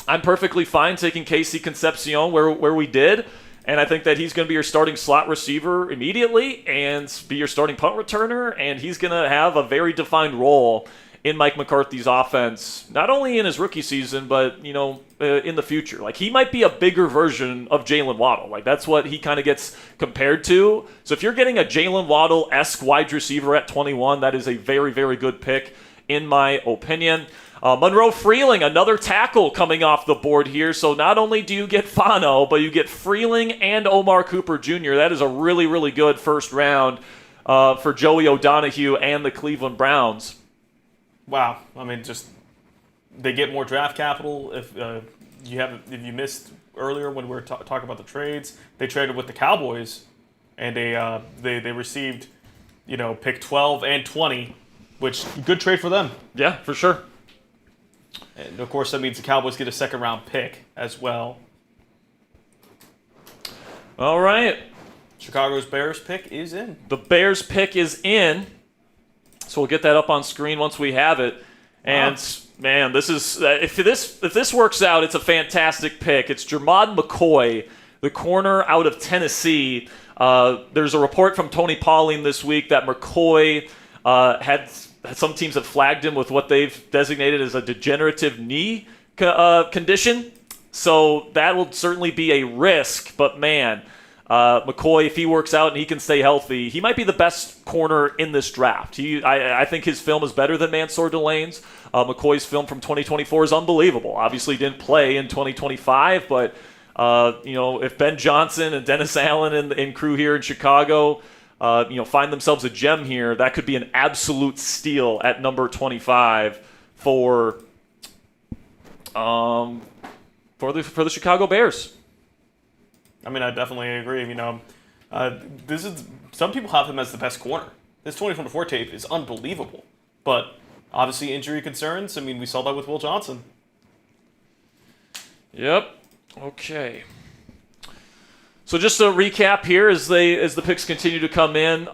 I'm perfectly fine taking Casey Concepcion where we did, and I think that he's going to be your starting slot receiver immediately and be your starting punt returner, and he's going to have a very defined role in Mike McCarthy's offense, not only in his rookie season, but, in the future. He might be a bigger version of Jalen Waddle. That's what he kind of gets compared to. So if you're getting a Jalen Waddle-esque wide receiver at 21, that is a very, very good pick, in my opinion. Monroe Freeling, another tackle coming off the board here. So not only do you get Fano, but you get Freeling and Omar Cooper Jr. That is a really, really good first round for Joey O'Donohue and the Cleveland Browns. Wow, they get more draft capital. If you missed earlier when we were talking about the trades, they traded with the Cowboys, and they received, pick 12 and 20, which good trade for them. Yeah, for sure. And of course, that means the Cowboys get a second round pick as well. All right, Chicago's Bears pick is in. The Bears pick is in. So we'll get that up on screen once we have it. And, man, this is if this works out, it's a fantastic pick. It's Jermod McCoy, the corner out of Tennessee. There's a report from Tony Pauling this week that McCoy had some teams have flagged him with what they've designated as a degenerative knee condition. So that will certainly be a risk. But man, McCoy, if he works out and he can stay healthy, he might be the best corner in this draft. I think his film is better than Mansour Delane's. McCoy's film from 2024 is unbelievable. Obviously didn't play in 2025, but if Ben Johnson and Dennis Allen and crew here in Chicago, find themselves a gem here, that could be an absolute steal at number 25 for the Chicago Bears. I mean, I definitely agree. Some people have him as the best corner. This 2024 tape is unbelievable, but obviously injury concerns. I mean, we saw that with Will Johnson. Yep. Okay. So just a recap here as the picks continue to come in.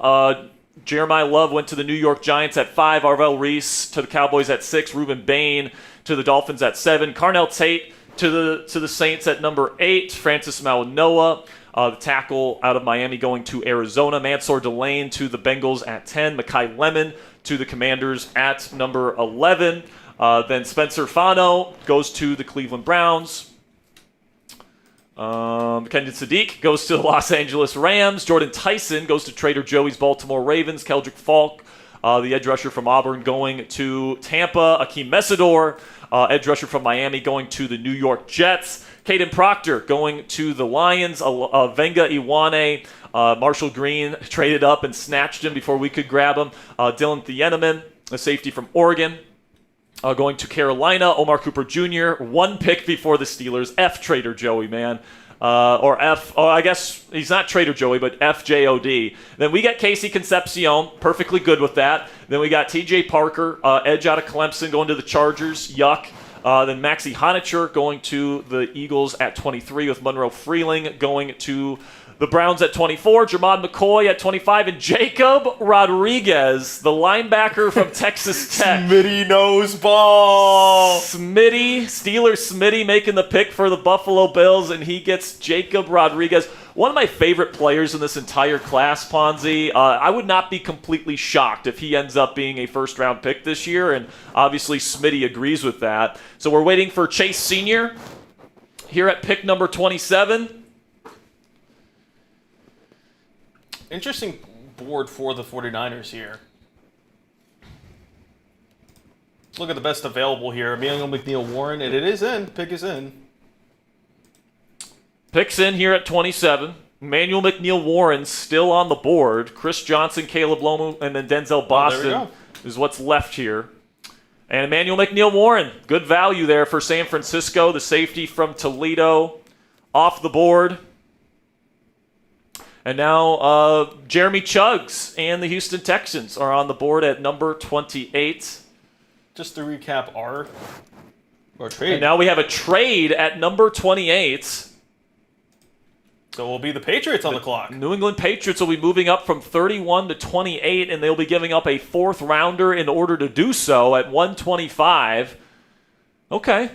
Jeremiah Love went to the New York Giants at 5. Arvell Reese to the Cowboys at 6. Ruben Bain to the Dolphins at 7. Carnell Tate to the Saints at number 8. Francis Mauanoa, the tackle out of Miami, going to Arizona. Mansour Delane to the Bengals at 10. Mekhi Lemon to the Commanders at number 11. Then Spencer Fano goes to the Cleveland Browns. Kendon Sadiq goes to the Los Angeles Rams. Jordan Tyson goes to Trader Joey's Baltimore Ravens. Keldrick Falk, the edge rusher from Auburn, going to Tampa. Akeem Mesidor, edge rusher from Miami, going to the New York Jets. Caden Proctor going to the Lions. Venga Iwane, Marshall Green traded up and snatched him before we could grab him. Dylan Thieneman, a safety from Oregon, going to Carolina. Omar Cooper Jr., one pick before the Steelers. F Trader Joey, man. Or F, I guess he's not Trader Joey, but FJOD. Then we get Casey Concepcion, perfectly good with that. Then we got TJ Parker, edge out of Clemson, going to the Chargers. Yuck. Then Maxie Honitcher going to the Eagles at 23, with Monroe Freeling going to the Browns at 24, Jermod McCoy at 25, and Jacob Rodriguez, the linebacker from Texas Tech. Smitty knows ball. Steelers Smitty making the pick for the Buffalo Bills, and he gets Jacob Rodriguez. One of my favorite players in this entire class, Ponzi. I would not be completely shocked if he ends up being a first-round pick this year, and obviously Smitty agrees with that. So we're waiting for Chase Sr. here at pick number 27. Interesting board for the 49ers here. Look at the best available here. Emmanuel McNeil Warren, and it is in. Pick is in. Picks in here at 27. Emmanuel McNeil Warren still on the board. Chris Johnson, Caleb Lomu, and then Denzel Boston is what's left here. And Emmanuel McNeil Warren, good value there for San Francisco. The safety from Toledo off the board. And now Jeremy Chuggs and the Houston Texans are on the board at number 28. Just to recap our trade. And now we have a trade at number 28. So we'll be the Patriots on the clock. New England Patriots will be moving up from 31 to 28, and they'll be giving up a fourth rounder in order to do so at 125. Okay.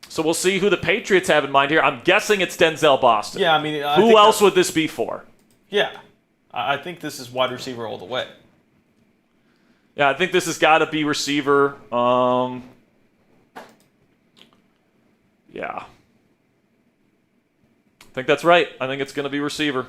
So we'll see who the Patriots have in mind here. I'm guessing it's Denzel Boston. Yeah, I mean, who else would this be for? Yeah, I think this is wide receiver all the way. Yeah, I think this has got to be receiver. Yeah. I think that's right. I think it's going to be receiver.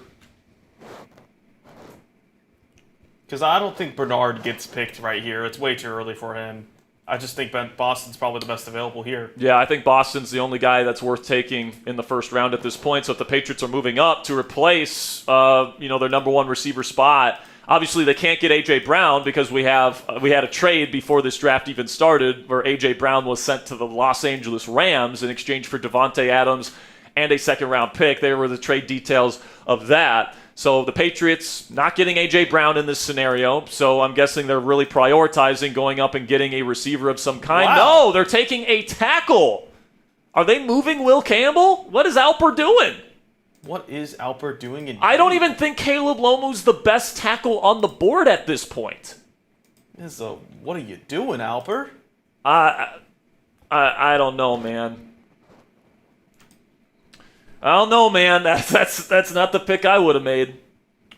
Because I don't think Bernard gets picked right here. It's way too early for him. I just think Boston's probably the best available here. Yeah, I think Boston's the only guy that's worth taking in the first round at this point. So if the Patriots are moving up to replace, their number one receiver spot, obviously they can't get A.J. Brown because we had a trade before this draft even started where A.J. Brown was sent to the Los Angeles Rams in exchange for Devontae Adams and a second-round pick. There were the trade details of that. So the Patriots not getting A.J. Brown in this scenario, so I'm guessing they're really prioritizing going up and getting a receiver of some kind. Wow. No, they're taking a tackle. Are they moving Will Campbell? What is Alper doing? What is Alper doing? I don't even think Caleb Lomu's the best tackle on the board at this point. What are you doing, Alper? I don't know, man. I don't know, man. That's not the pick I would have made.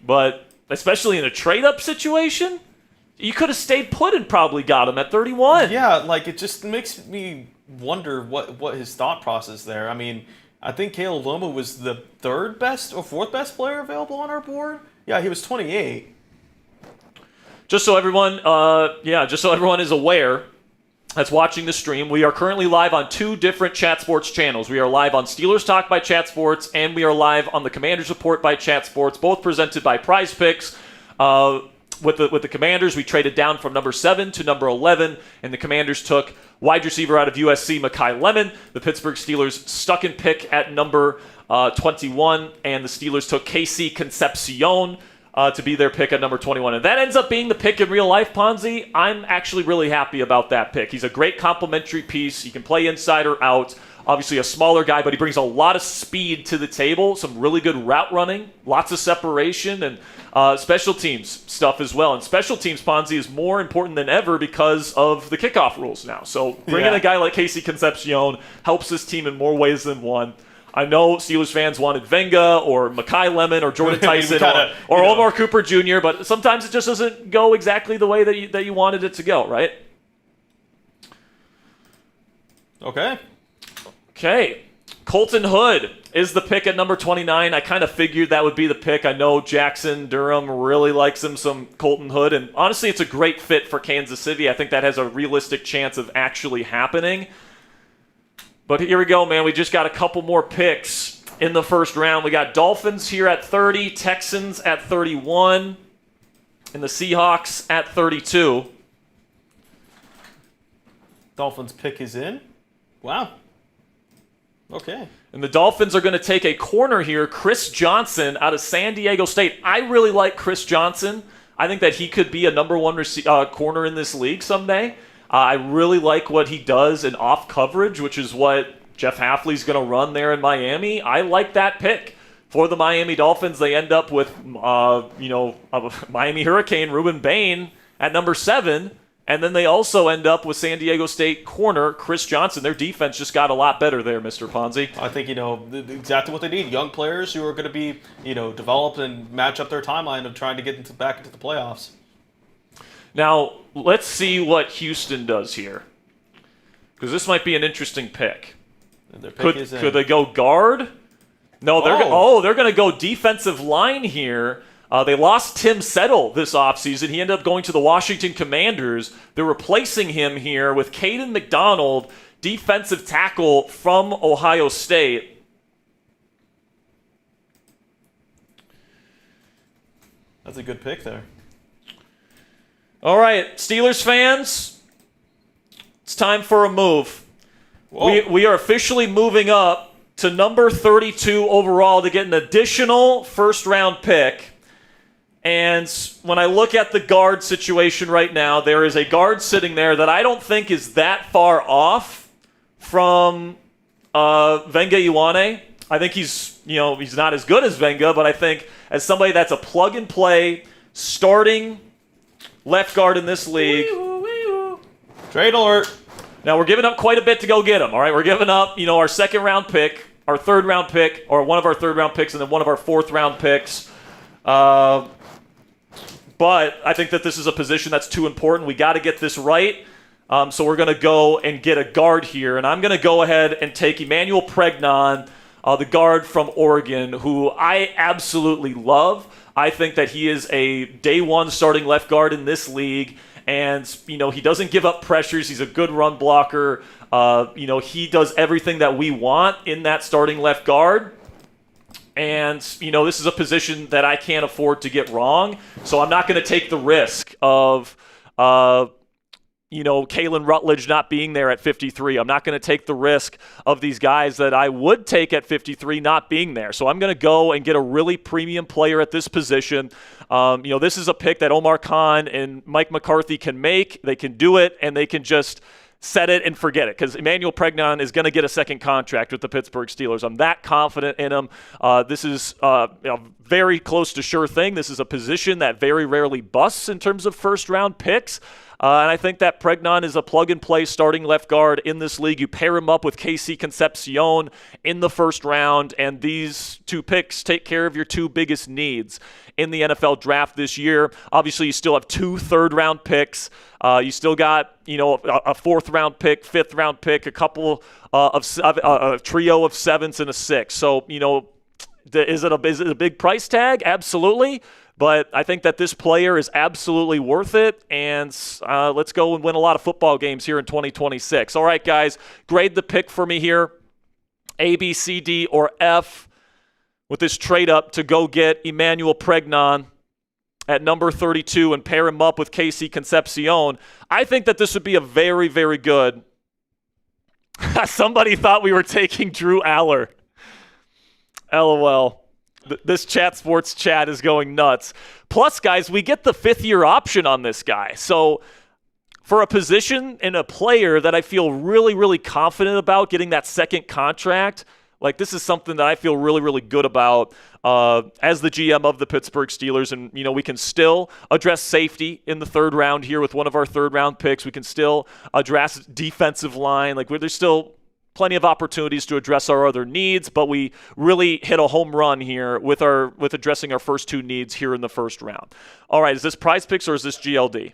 But especially in a trade-up situation, you could have stayed put and probably got him at 31. Yeah, like it just makes me wonder what his thought process there. I mean, I think Caleb Loma was the third best or fourth best player available on our board. Yeah, he was 28. Just so everyone is aware that's watching the stream, we are currently live on 2 different Chat Sports channels. We are live on Steelers Talk by Chat Sports, and we are live on the Commanders Report by Chat Sports, both presented by Prize Picks. With the Commanders, we traded down from number 7 to number 11, and the Commanders took wide receiver out of USC, Mekhi Lemon. The Pittsburgh Steelers stuck in pick at number 21, and the Steelers took KC Concepcion to be their pick at number 21. And that ends up being the pick in real life, Ponzi. I'm actually really happy about that pick. He's a great complementary piece. He can play inside or out. Obviously a smaller guy, but he brings a lot of speed to the table, some really good route running, lots of separation, and special teams stuff as well. And special teams, Ponzi, is more important than ever because of the kickoff rules now. So bringing a guy like Casey Concepcion helps this team in more ways than one. I know Steelers fans wanted Venga or Mekhi Lemon or Jordan Tyson or Omar Cooper Jr., but sometimes it just doesn't go exactly the way that you wanted it to go, right? Okay. Colton Hood is the pick at number 29. I kind of figured that would be the pick. I know Jackson Durham really likes him some Colton Hood, and honestly, it's a great fit for Kansas City. I think that has a realistic chance of actually happening. But here we go, man. We just got a couple more picks in the first round. We got Dolphins here at 30, Texans at 31, and the Seahawks at 32. Dolphins pick is in. Wow. Okay. And the Dolphins are going to take a corner here, Chris Johnson out of San Diego State. I really like Chris Johnson. I think that he could be a number 1 corner in this league someday. I really like what he does in off coverage, which is what Jeff Hafley's going to run there in Miami. I like that pick for the Miami Dolphins. They end up with, Miami Hurricane Ruben Bain at number 7. And then they also end up with San Diego State corner Chris Johnson. Their defense just got a lot better there, Mr. Ponzi. I think, exactly what they need. Young players who are going to be, developed and match up their timeline of trying to get back into the playoffs. Now, let's see what Houston does here. Because this might be an interesting pick. Their pick is in. Could they go guard? No, they're going to go defensive line here. They lost Tim Settle this offseason. He ended up going to the Washington Commanders. They're replacing him here with Caden McDonald, defensive tackle from Ohio State. That's a good pick there. All right, Steelers fans, it's time for a move. We are officially moving up to number 32 overall to get an additional first-round pick. And when I look at the guard situation right now, there is a guard sitting there that I don't think is that far off from Venga Ioane. I think he's not as good as Venga, but I think as somebody that's a plug-and-play starting left guard in this league. Trade alert. Now, we're giving up quite a bit to go get him, all right? We're giving up, our second-round pick, our third-round pick, or one of our third-round picks, and then one of our fourth-round picks. But I think that this is a position that's too important. We got to get this right. So we're going to go and get a guard here. And I'm going to go ahead and take Emmanuel Pregnon, the guard from Oregon, who I absolutely love. I think that he is a day one starting left guard in this league. And, he doesn't give up pressures. He's a good run blocker. He does everything that we want in that starting left guard. And, this is a position that I can't afford to get wrong. So I'm not going to take the risk of, Kalen Rutledge not being there at 53. I'm not going to take the risk of these guys that I would take at 53 not being there. So I'm going to go and get a really premium player at this position. This is a pick that Omar Khan and Mike McCarthy can make. They can do it, and they can just set it and forget it, because Emmanuel Pregnon is going to get a second contract with the Pittsburgh Steelers. I'm that confident in him. This is very close to sure thing. This is a position that very rarely busts in terms of first-round picks. And I think that Pregnon is a plug-and-play starting left guard in this league. You pair him up with KC Concepcion in the first round, and these two picks take care of your two biggest needs in the NFL draft this year. Obviously, you still have 2 third-round picks. You still got, a 4th-round pick, 5th-round pick, a couple a trio of 7s and a 6. So, is it a big price tag? Absolutely. But I think that this player is absolutely worth it, and let's go and win a lot of football games here in 2026. All right, guys, grade the pick for me here, A, B, C, D, or F, with this trade up to go get Emmanuel Pregnon at number 32 and pair him up with KC Concepcion. I think that this would be a very, very good. Somebody thought we were taking Drew Aller. LOL. This Chat Sports chat is going nuts. Plus, guys, we get the 5th-year option on this guy. So for a position and a player that I feel really, really confident about getting that second contract, like this is something that I feel really, really good about as the GM of the Pittsburgh Steelers. And, we can still address safety in the 3rd round here with one of our 3rd-round picks. We can still address defensive line. There's still plenty of opportunities to address our other needs, but we really hit a home run here with addressing our first 2 needs here in the 1st round. All right, is this Prize Picks or is this GLD?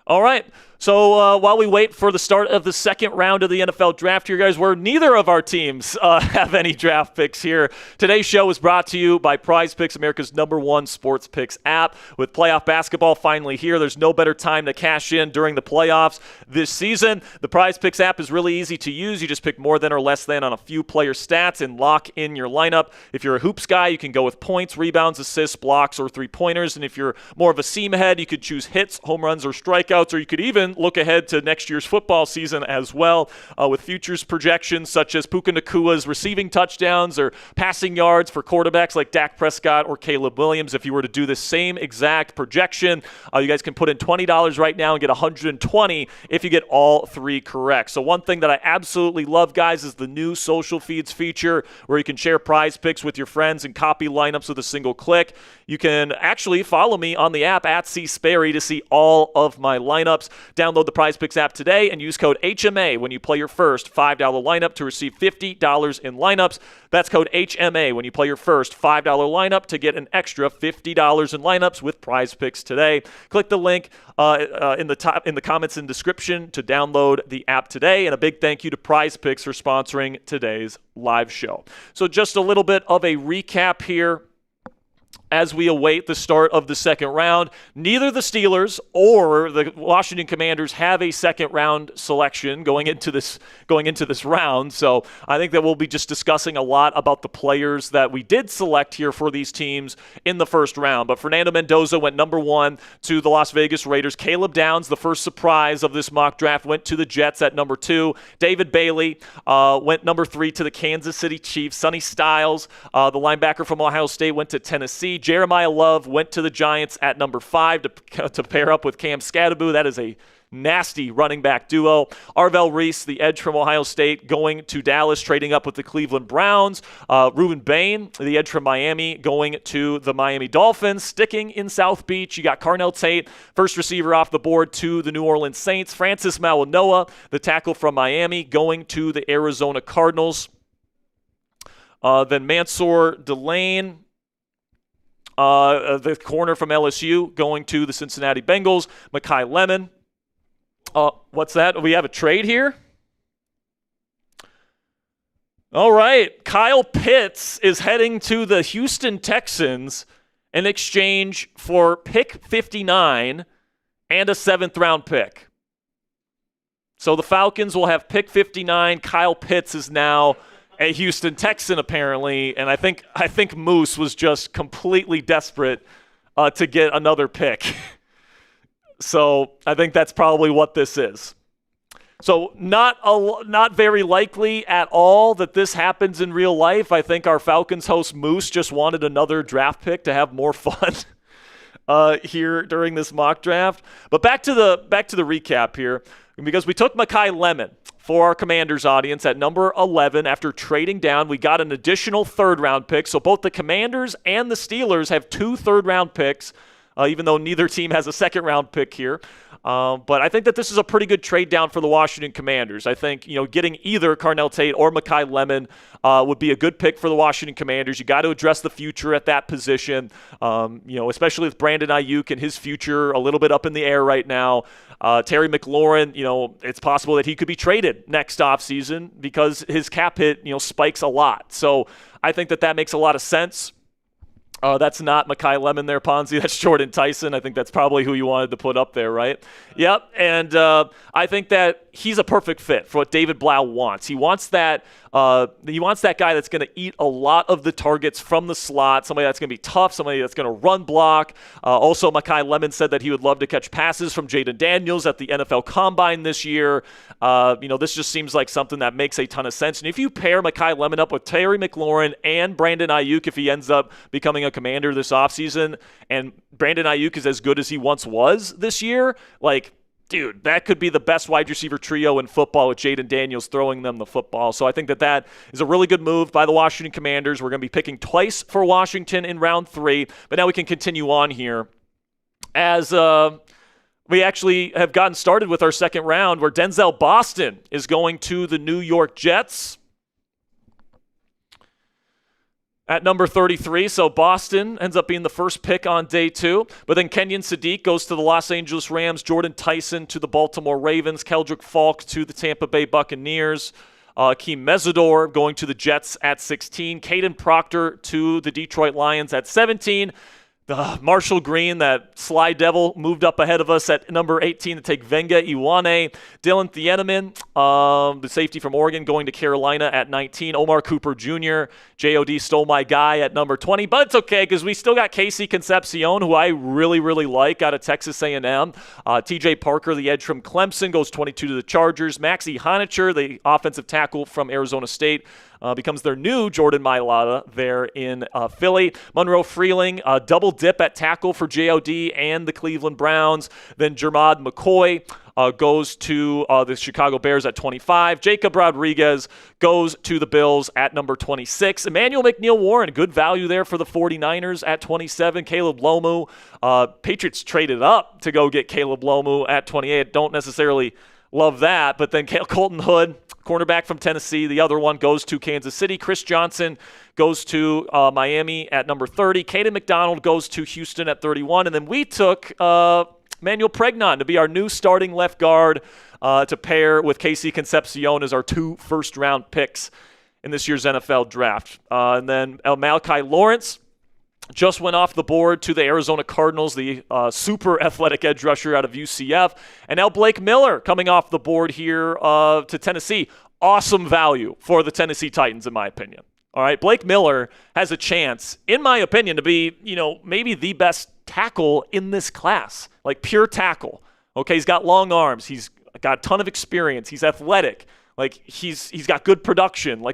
All right. So while we wait for the start of the 2nd round of the NFL draft here, guys, where neither of our teams have any draft picks here, today's show is brought to you by Prize Picks, America's #1 sports picks app. With playoff basketball finally here, there's no better time to cash in during the playoffs this season. The Prize Picks app is really easy to use. You just pick more than or less than on a few player stats and lock in your lineup. If you're a hoops guy, you can go with points, rebounds, assists, blocks, or 3-pointers. And if you're more of a seam head, you could choose hits, home runs, or strikeouts, or you could even look ahead to next year's football season as well with futures projections such as Puka Nakua's receiving touchdowns or passing yards for quarterbacks like Dak Prescott or Caleb Williams. If you were to do the same exact projection, you guys can put in $20 right now and get $120 if you get all 3 correct. So one thing that I absolutely love, guys, is the new social feeds feature where you can share prize picks with your friends and copy lineups with a single click. You can actually follow me on the app at @CSperry to see all of my lineups. Download the Prize Picks app today and use code HMA when you play your first $5 lineup to receive $50 in lineups. That's code HMA when you play your first $5 lineup to get an extra $50 in lineups with Prize Picks today. Click the link in the comments and description to download the app today. And a big thank you to Prize Picks for sponsoring today's live show. So just a little bit of a recap here. As we await the start of the 2nd round, neither the Steelers or the Washington Commanders have a 2nd round selection going into this round. So I think that we'll be just discussing a lot about the players that we did select here for these teams in the 1st round. But Fernando Mendoza went number 1 to the Las Vegas Raiders. Caleb Downs, the first surprise of this mock draft, went to the Jets at number 2. David Bailey went number 3 to the Kansas City Chiefs. Sonny Styles, the linebacker from Ohio State, went to Tennessee. Jeremiah Love went to the Giants at number 5 to pair up with Cam Scadaboo. That is a nasty running back duo. Arvell Reese, the edge from Ohio State, going to Dallas, trading up with the Cleveland Browns. Reuben Bain, the edge from Miami, going to the Miami Dolphins. Sticking in South Beach, you got Carnell Tate, first receiver off the board to the New Orleans Saints. Francis Mawanoa, the tackle from Miami, going to the Arizona Cardinals. Then Mansour Delane, the corner from LSU, going to the Cincinnati Bengals. Mekhi Lemon. What's that? We have a trade here? All right. Kyle Pitts is heading to the Houston Texans in exchange for pick 59 and a 7th round pick. So the Falcons will have pick 59. Kyle Pitts is now a Houston Texan, apparently, and I think Moose was just completely desperate to get another pick. So I think that's probably what this is. So not very likely at all that this happens in real life. I think our Falcons host Moose just wanted another draft pick to have more fun. here during this mock draft. But back to the recap here, because we took Mekhi Lemon for our Commanders audience at number 11 after trading down. We got an additional third-round pick. So both the Commanders and the Steelers have 2 third-round picks, even though neither team has a second-round pick here. But I think that this is a pretty good trade down for the Washington Commanders. I think, getting either Carnell Tate or Mekhi Lemon would be a good pick for the Washington Commanders. You got to address the future at that position, especially with Brandon Ayuk and his future a little bit up in the air right now. Terry McLaurin, it's possible that he could be traded next offseason because his cap hit, spikes a lot. So I think that makes a lot of sense. That's not Mekhi Lemon there, Ponzi. That's Jordan Tyson. I think that's probably who you wanted to put up there, right? Yep. And I think that he's a perfect fit for what David Blau wants. He wants that guy that's going to eat a lot of the targets from the slot, somebody that's going to be tough, somebody that's going to run block. Also, Mekhi Lemon said that he would love to catch passes from Jaden Daniels at the NFL Combine this year. This just seems like something that makes a ton of sense. And if you pair Mekhi Lemon up with Terry McLaurin and Brandon Ayuk, if he ends up becoming a Commander this offseason, and Brandon Ayuk is as good as he once was this year, dude, that could be the best wide receiver trio in football with Jaden Daniels throwing them the football. So I think that is a really good move by the Washington Commanders. We're going to be picking twice for Washington in round 3, but now we can continue on here as we actually have gotten started with our second round where Denzel Boston is going to the New York Jets at number 33. So Boston ends up being the first pick on day 2. But then Kenyon Sadiq goes to the Los Angeles Rams, Jordan Tyson to the Baltimore Ravens, Keldrick Falk to the Tampa Bay Buccaneers, Akeem Mesidor going to the Jets at 16, Caden Proctor to the Detroit Lions at 17. Marshall Green, that sly devil, moved up ahead of us at number 18 to take Venga Iwane. Dylan Thieneman, the safety from Oregon, going to Carolina at 19. Omar Cooper Jr., J.O.D. stole my guy at number 20. But it's okay because we still got Casey Concepcion, who I really, really like, out of Texas A&M. T.J. Parker, the edge from Clemson, goes 22 to the Chargers. Maxie Honicher, the offensive tackle from Arizona State, becomes their new Jordan Mailata there in Philly. Monroe Freeling, double dip at tackle for J.O.D. and the Cleveland Browns. Then Jermad McCoy goes to the Chicago Bears at 25. Jacob Rodriguez goes to the Bills at number 26. Emmanuel McNeil-Warren, good value there for the 49ers at 27. Caleb Lomu, Patriots traded up to go get Caleb Lomu at 28. Don't necessarily love that, but then Colton Hood, cornerback from Tennessee, the other one goes to Kansas City. Chris Johnson goes to Miami at number 30. Caden McDonald goes to Houston at 31. And then we took Manuel Pregnon to be our new starting left guard to pair with Casey Concepcion as our 2 first-round picks in this year's NFL draft. And then Malachi Lawrence just went off the board to the Arizona Cardinals, the super athletic edge rusher out of UCF. And now Blake Miller coming off the board here to Tennessee. Awesome value for the Tennessee Titans, in my opinion. All right, Blake Miller has a chance, in my opinion, to be, maybe the best tackle in this class, like pure tackle. Okay, he's got long arms. He's got a ton of experience. He's athletic. He's got good production.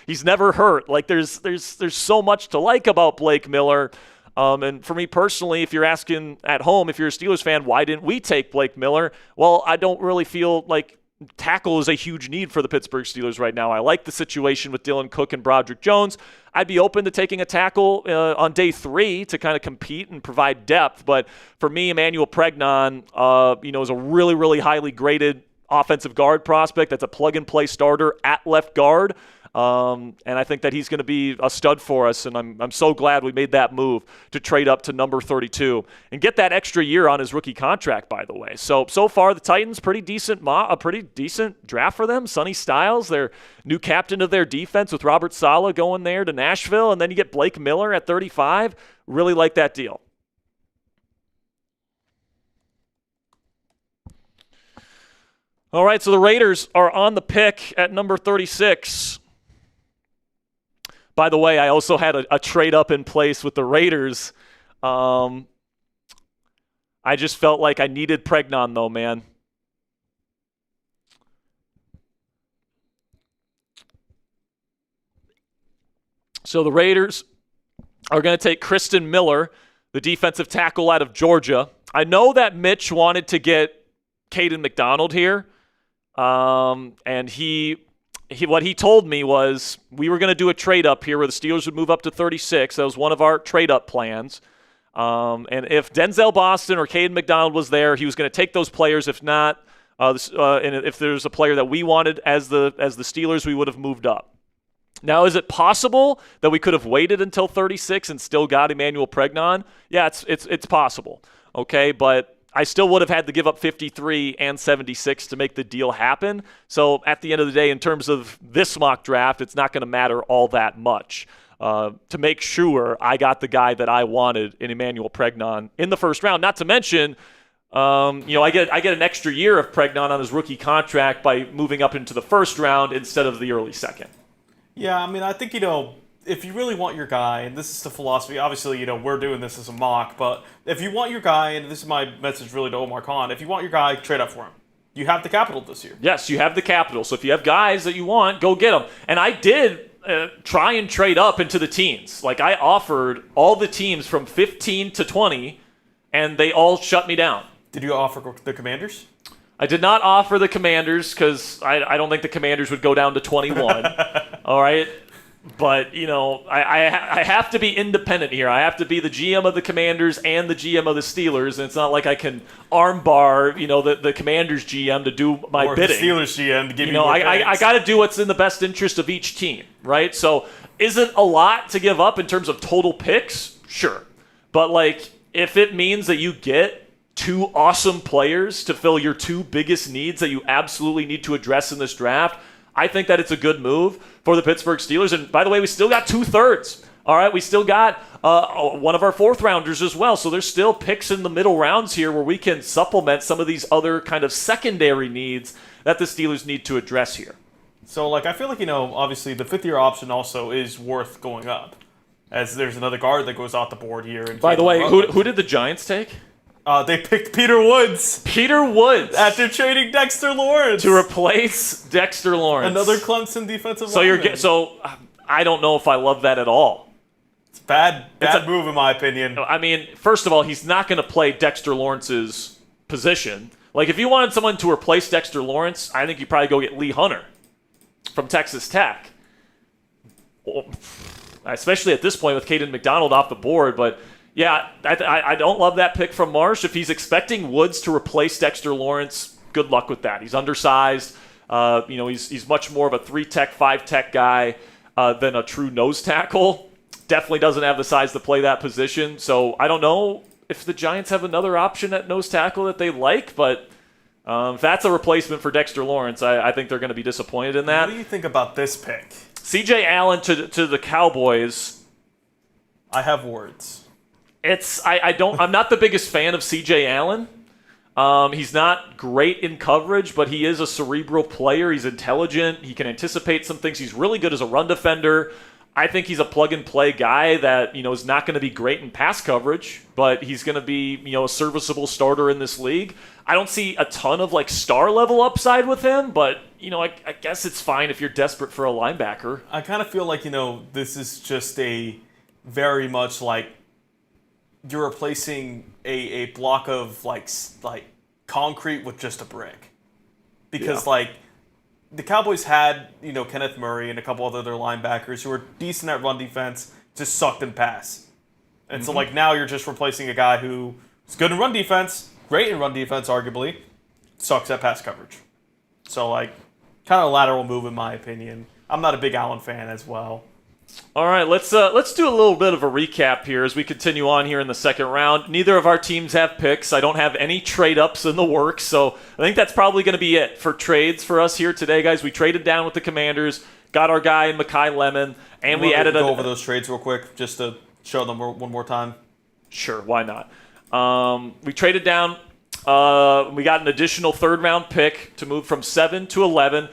He's never hurt. There's so much to like about Blake Miller. And for me personally, if you're asking at home, if you're a Steelers fan, why didn't we take Blake Miller? Well, I don't really feel like tackle is a huge need for the Pittsburgh Steelers right now. I like the situation with Dylan Cook and Broderick Jones. I'd be open to taking a tackle on day 3 to kind of compete and provide depth. But for me, Emmanuel Pregnon, is a really, really highly graded offensive guard prospect. That's a plug-and-play starter at left guard. And I think that he's going to be a stud for us, and I'm so glad we made that move to trade up to number 32 and get that extra year on his rookie contract, by the way. So far, the Titans, pretty decent draft for them. Sonny Styles, their new captain of their defense, with Robert Saleh going there to Nashville, and then you get Blake Miller at 35. Really like that deal. All right, so the Raiders are on the pick at number 36. By the way, I also had a trade up in place with the Raiders. I just felt like I needed Pregnon, though, man. So the Raiders are going to take Kristen Miller, the defensive tackle out of Georgia. I know that Mitch wanted to get Caden McDonald here, and what he told me was we were going to do a trade-up here where the Steelers would move up to 36. That was one of our trade-up plans. And if Denzel Boston or Caden McDonald was there, he was going to take those players. If not, and if there's a player that we wanted as the Steelers, we would have moved up. Now, is it possible that we could have waited until 36 and still got Emmanuel Pregnon? Yeah, it's possible. Okay, but I still would have had to give up 53 and 76 to make the deal happen. So at the end of the day, in terms of this mock draft, it's not going to matter all that much to make sure I got the guy that I wanted in Emmanuel Pregnon in the first round. Not to mention, I get an extra year of Pregnon on his rookie contract by moving up into the first round instead of the early second. Yeah, I mean, I think, if you really want your guy, and this is the philosophy, obviously, we're doing this as a mock, but if you want your guy, and this is my message really to Omar Khan, if you want your guy, trade up for him. You have the capital this year. Yes, you have the capital. So if you have guys that you want, go get them. And I did try and trade up into the teens. Like, I offered all the teams from 15 to 20, and they all shut me down. Did you offer the Commanders? I did not offer the Commanders because I don't think the Commanders would go down to 21. All right? But, I have to be independent here. I have to be the GM of the Commanders and the GM of the Steelers, and it's not like I can armbar, the Commanders GM to do my bidding. Or the Steelers GM to give you more I got to do what's in the best interest of each team, right? So is it a lot to give up in terms of total picks? Sure. But, if it means that you get two awesome players to fill your two biggest needs that you absolutely need to address in this draft, I think that it's a good move for the Pittsburgh Steelers. And by the way, we still got 2/3. All right, we still got one of our fourth rounders as well. So there's still picks in the middle rounds here where we can supplement some of these other kind of secondary needs that the Steelers need to address here. So, I feel like, obviously the fifth-year option also is worth going up, as there's another guard that goes off the board here. And by the way, who did the Giants take? They picked Peter Woods. Peter Woods. After trading Dexter Lawrence. To replace Dexter Lawrence. Another Clemson defensive lineman. So I don't know if I love that at all. It's bad move in my opinion. I mean, first of all, he's not going to play Dexter Lawrence's position. If you wanted someone to replace Dexter Lawrence, I think you probably go get Lee Hunter from Texas Tech. Especially at this point with Caden McDonald off the board, but yeah, I don't love that pick from Marsh. If he's expecting Woods to replace Dexter Lawrence, good luck with that. He's undersized. He's much more of a 3-tech, 5-tech guy than a true nose tackle. Definitely doesn't have the size to play that position. So I don't know if the Giants have another option at nose tackle that they like, but if that's a replacement for Dexter Lawrence, I think they're going to be disappointed in that. What do you think about this pick? C.J. Allen to the Cowboys. I have words. I'm not the biggest fan of C.J. Allen. He's not great in coverage, but he is a cerebral player. He's intelligent. He can anticipate some things. He's really good as a run defender. I think he's a plug-and-play guy that, is not going to be great in pass coverage, but he's going to be, a serviceable starter in this league. I don't see a ton of, star-level upside with him, but, I guess it's fine if you're desperate for a linebacker. I kind of feel like, this is just a very much you're replacing a block of concrete with just a brick, because the Cowboys had Kenneth Murray and a couple other linebackers who were decent at run defense, just sucked in pass, and so now you're just replacing a guy who is good in run defense, great in run defense, arguably, sucks at pass coverage. So kind of a lateral move in my opinion. I'm not a big Allen fan as well. All right, let's do a little bit of a recap here as we continue on here in the second round. Neither of our teams have picks. I don't have any trade-ups in the works, so I think that's probably going to be it for trades for us here today, guys. We traded down with the Commanders, got our guy in Mekhi Lemon, and we added go over those trades real quick just to show them one more time. Sure, why not? We traded down. We got an additional third-round pick to move from 7 to 11.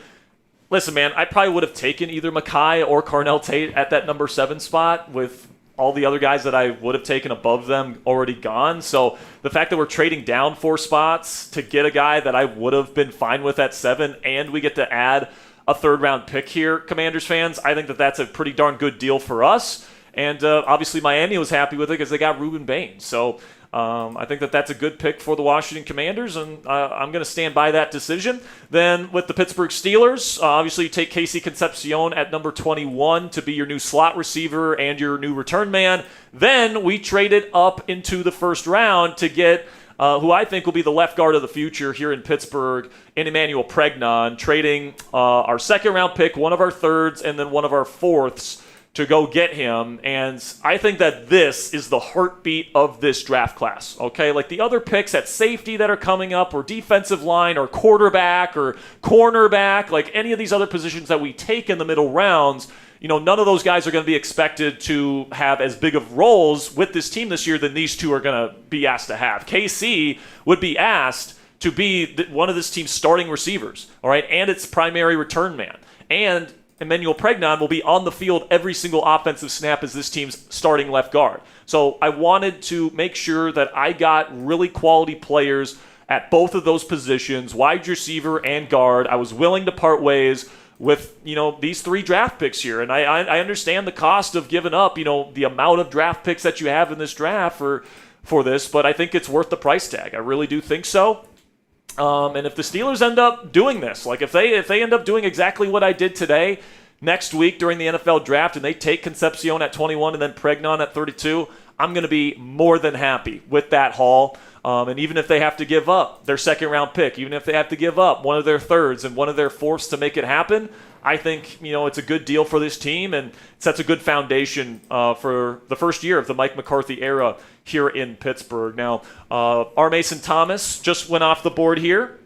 Listen, man, I probably would have taken either Mekhi or Carnell Tate at that number 7 spot with all the other guys that I would have taken above them already gone. So the fact that we're trading down 4 spots to get a guy that I would have been fine with at 7, and we get to add a third-round pick here, Commanders fans, I think that that's a pretty darn good deal for us. And obviously Miami was happy with it because they got Ruben Bain. So I think that's a good pick for the Washington Commanders, and I'm going to stand by that decision. Then with the Pittsburgh Steelers, obviously you take Casey Concepcion at number 21 to be your new slot receiver and your new return man. Then we traded up into the first round to get who I think will be the left guard of the future here in Pittsburgh, in Emmanuel Pregnon, trading our second-round pick, one of our thirds, and then one of our fourths to go get him. And I think that this is the heartbeat of this draft class, okay? Like the other picks at safety that are coming up, or defensive line, or quarterback, or cornerback, like any of these other positions that we take in the middle rounds, none of those guys are going to be expected to have as big of roles with this team this year than these two are going to be asked to have. KC would be asked to be one of this team's starting receivers, all right, and its primary return man. And Emmanuel Pregnon will be on the field every single offensive snap as this team's starting left guard. So I wanted to make sure that I got really quality players at both of those positions, wide receiver and guard. I was willing to part ways with, these 3 draft picks here. And I understand the cost of giving up, the amount of draft picks that you have in this draft for this, but I think it's worth the price tag. I really do think so. And if the Steelers end up doing this, like if they end up doing exactly what I did today, next week during the NFL draft, and they take Concepcion at 21 and then Pregnon at 32, I'm going to be more than happy with that haul. And even if they have to give up their second-round pick, even if they have to give up one of their thirds and one of their fourths to make it happen, I think it's a good deal for this team and sets a good foundation for the first year of the Mike McCarthy era here in Pittsburgh. Now, R. Mason Thomas just went off the board here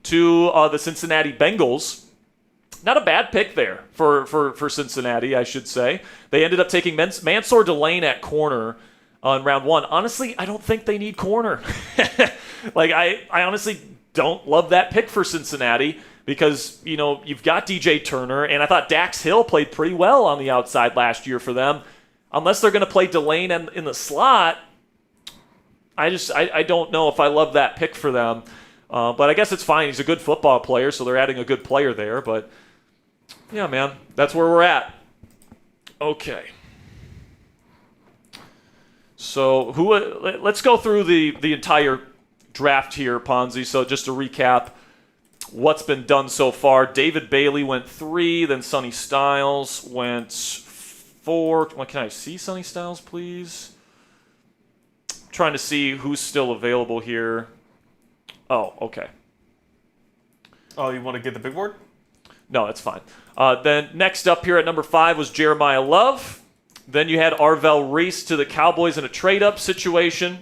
to the Cincinnati Bengals. Not a bad pick there for Cincinnati, I should say. They ended up taking Mansour Delane at corner on round 1. Honestly, I don't think they need corner. I honestly don't love that pick for Cincinnati because, you've got DJ Turner, and I thought Dax Hill played pretty well on the outside last year for them. Unless they're going to play Delane in the slot, I don't know if I love that pick for them. But I guess it's fine. He's a good football player, so they're adding a good player there. But, yeah, man, that's where we're at. Okay. So let's go through the entire draft here, Ponzi. So just to recap what's been done so far. David Bailey went 3, then Sonny Styles went 4. Can I see Sonny Styles, please? I'm trying to see who's still available here. Oh, okay. Oh, you want to get the big board? No, that's fine. Then next up here at number 5 was Jeremiah Love. Then you had Arvell Reese to the Cowboys in a trade-up situation.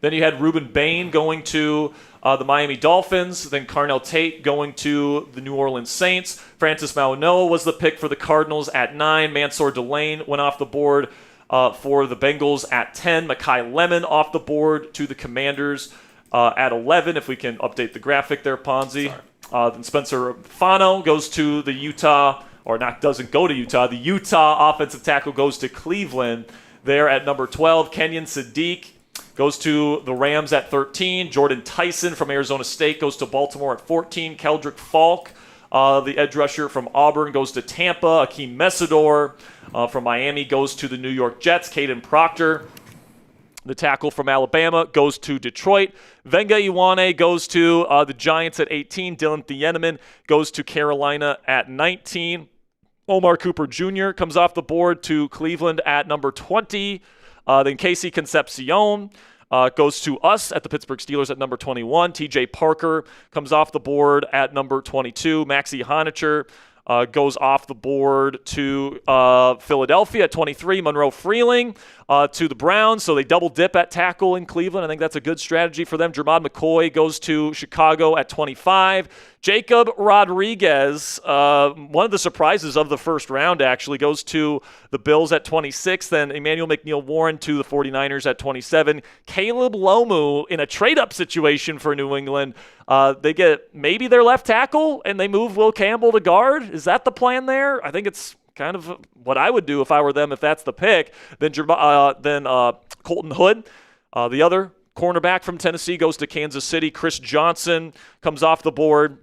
Then you had Ruben Bain going to the Miami Dolphins. Then Carnell Tate going to the New Orleans Saints. Francis Mauigoa was the pick for the Cardinals at 9. Mansour Delane went off the board for the Bengals at 10. Mekhi Lemon off the board to the Commanders at 11, if we can update the graphic there, Ponzi. Then Spencer Fano goes to the Utah, or not, doesn't go to Utah. The Utah offensive tackle goes to Cleveland there at number 12. Kenyon Sadiq goes to the Rams at 13. Jordan Tyson from Arizona State goes to Baltimore at 14. Keldrick Falk, the edge rusher from Auburn, goes to Tampa. Akeem Mesidor from Miami goes to the New York Jets. Caden Proctor, the tackle from Alabama, goes to Detroit. Venga Iwane goes to the Giants at 18. Dylan Thieneman goes to Carolina at 19. Omar Cooper Jr. comes off the board to Cleveland at number 20. Then Casey Concepcion goes to us at the Pittsburgh Steelers at number 21. TJ Parker comes off the board at number 22. Maxie Honicher goes off the board to Philadelphia at 23. Monroe Freeling to the Browns. So they double dip at tackle in Cleveland. I think that's a good strategy for them. Jermod McCoy goes to Chicago at 25. Jacob Rodriguez, one of the surprises of the first round, actually, goes to the Bills at 26. Then Emmanuel McNeil-Warren to the 49ers at 27. Caleb Lomu in a trade-up situation for New England. They get maybe their left tackle, and they move Will Campbell to guard. Is that the plan there? I think it's kind of what I would do if I were them, if that's the pick. Then Colton Hood, the other cornerback from Tennessee, goes to Kansas City. Chris Johnson comes off the board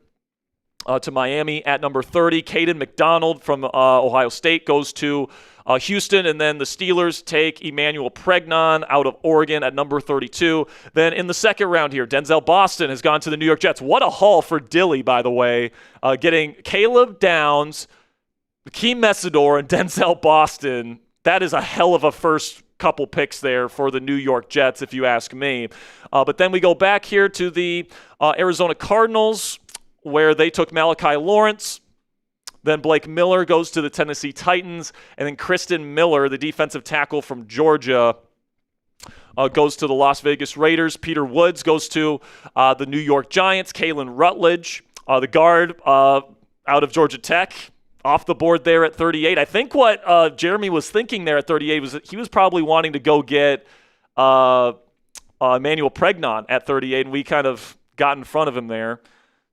to Miami at number 30. Caden McDonald from Ohio State goes to Houston, and then the Steelers take Emmanuel Pregnon out of Oregon at number 32. Then in the second round here, Denzel Boston has gone to the New York Jets. What a haul for Dilly, by the way, getting Caleb Downs, Akeem Messidor, and Denzel Boston. That is a hell of a first couple picks there for the New York Jets, if you ask me. But then we go back here to the Arizona Cardinals, where they took Malachi Lawrence. Then Blake Miller goes to the Tennessee Titans. And then Kristen Miller, the defensive tackle from Georgia, goes to the Las Vegas Raiders. Peter Woods goes to the New York Giants. Kalen Rutledge, the guard out of Georgia Tech, off the board there at 38. I think what Jeremy was thinking there at 38 was that he was probably wanting to go get Emmanuel Pregnon at 38, and we kind of got in front of him there.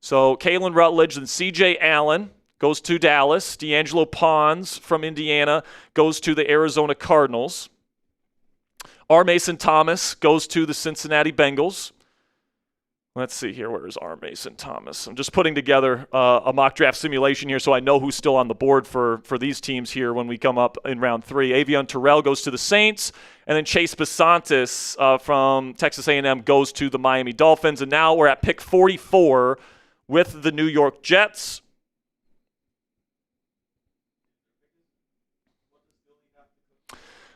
So Kalen Rutledge and C.J. Allen goes to Dallas. D'Angelo Pons from Indiana goes to the Arizona Cardinals. R. Mason Thomas goes to the Cincinnati Bengals. Let's see here. Where is R. Mason Thomas? I'm just putting together a mock draft simulation here so I know who's still on the board for these teams here when we come up in round 3. Avion Terrell goes to the Saints, and then Chase Basantis from Texas A&M goes to the Miami Dolphins. And now we're at pick 44 with the New York Jets.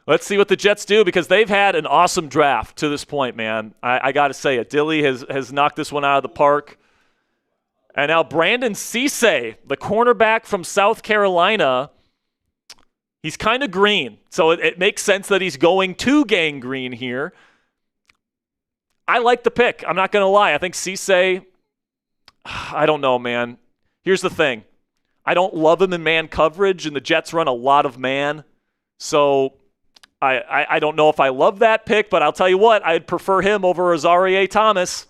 Let's see what the Jets do, because they've had an awesome draft to this point, man. I got to say it. Dilly has knocked this one out of the park. And now Brandon Cisse, the cornerback from South Carolina, he's kind of green. So it makes sense that he's going to gang green here. I like the pick. I'm not going to lie. I think Cisse, I don't know, man. Here's the thing. I don't love him in man coverage, and the Jets run a lot of man. So I don't know if I love that pick, but I'll tell you what, I'd prefer him over Azareye'h Thomas.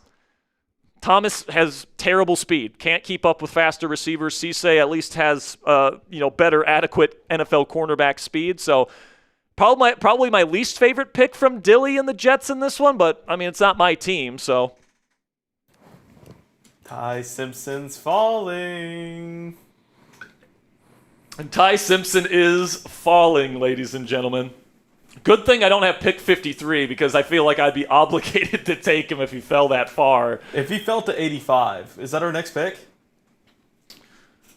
Thomas has terrible speed, can't keep up with faster receivers. Cisse at least has better, adequate NFL cornerback speed. So probably my least favorite pick from Dilly and the Jets in this one, but I mean, it's not my team, so. Ty Simpson's falling. And Ty Simpson is falling, ladies and gentlemen. Good thing I don't have pick 53, because I feel like I'd be obligated to take him if he fell that far. If he fell to 85, is that our next pick?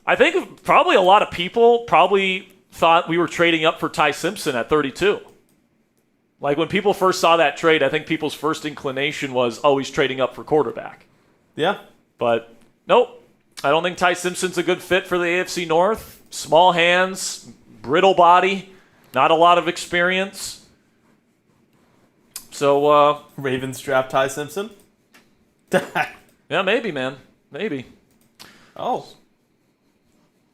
I think probably a lot of people probably thought we were trading up for Ty Simpson at 32. Like when people first saw that trade, I think people's first inclination was, oh, he's trading up for quarterback. Yeah. But nope. I don't think Ty Simpson's a good fit for the AFC North. Small hands, brittle body. Not a lot of experience. So, Ravens draft Ty Simpson? yeah, maybe, man. Maybe. Oh.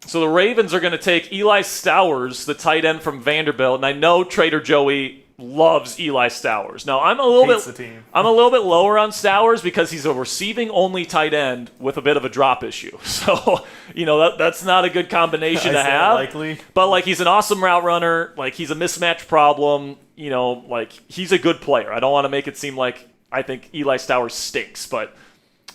So the Ravens are going to take Eli Stowers, the tight end from Vanderbilt, and I know Trader Joey loves Eli Stowers. Now, I'm a little bit lower on Stowers because he's a receiving-only tight end with a bit of a drop issue. So, that's not a good combination to have. Likely. But, he's an awesome route runner. He's a mismatch problem. He's a good player. I don't want to make it seem like I think Eli Stowers stinks. But,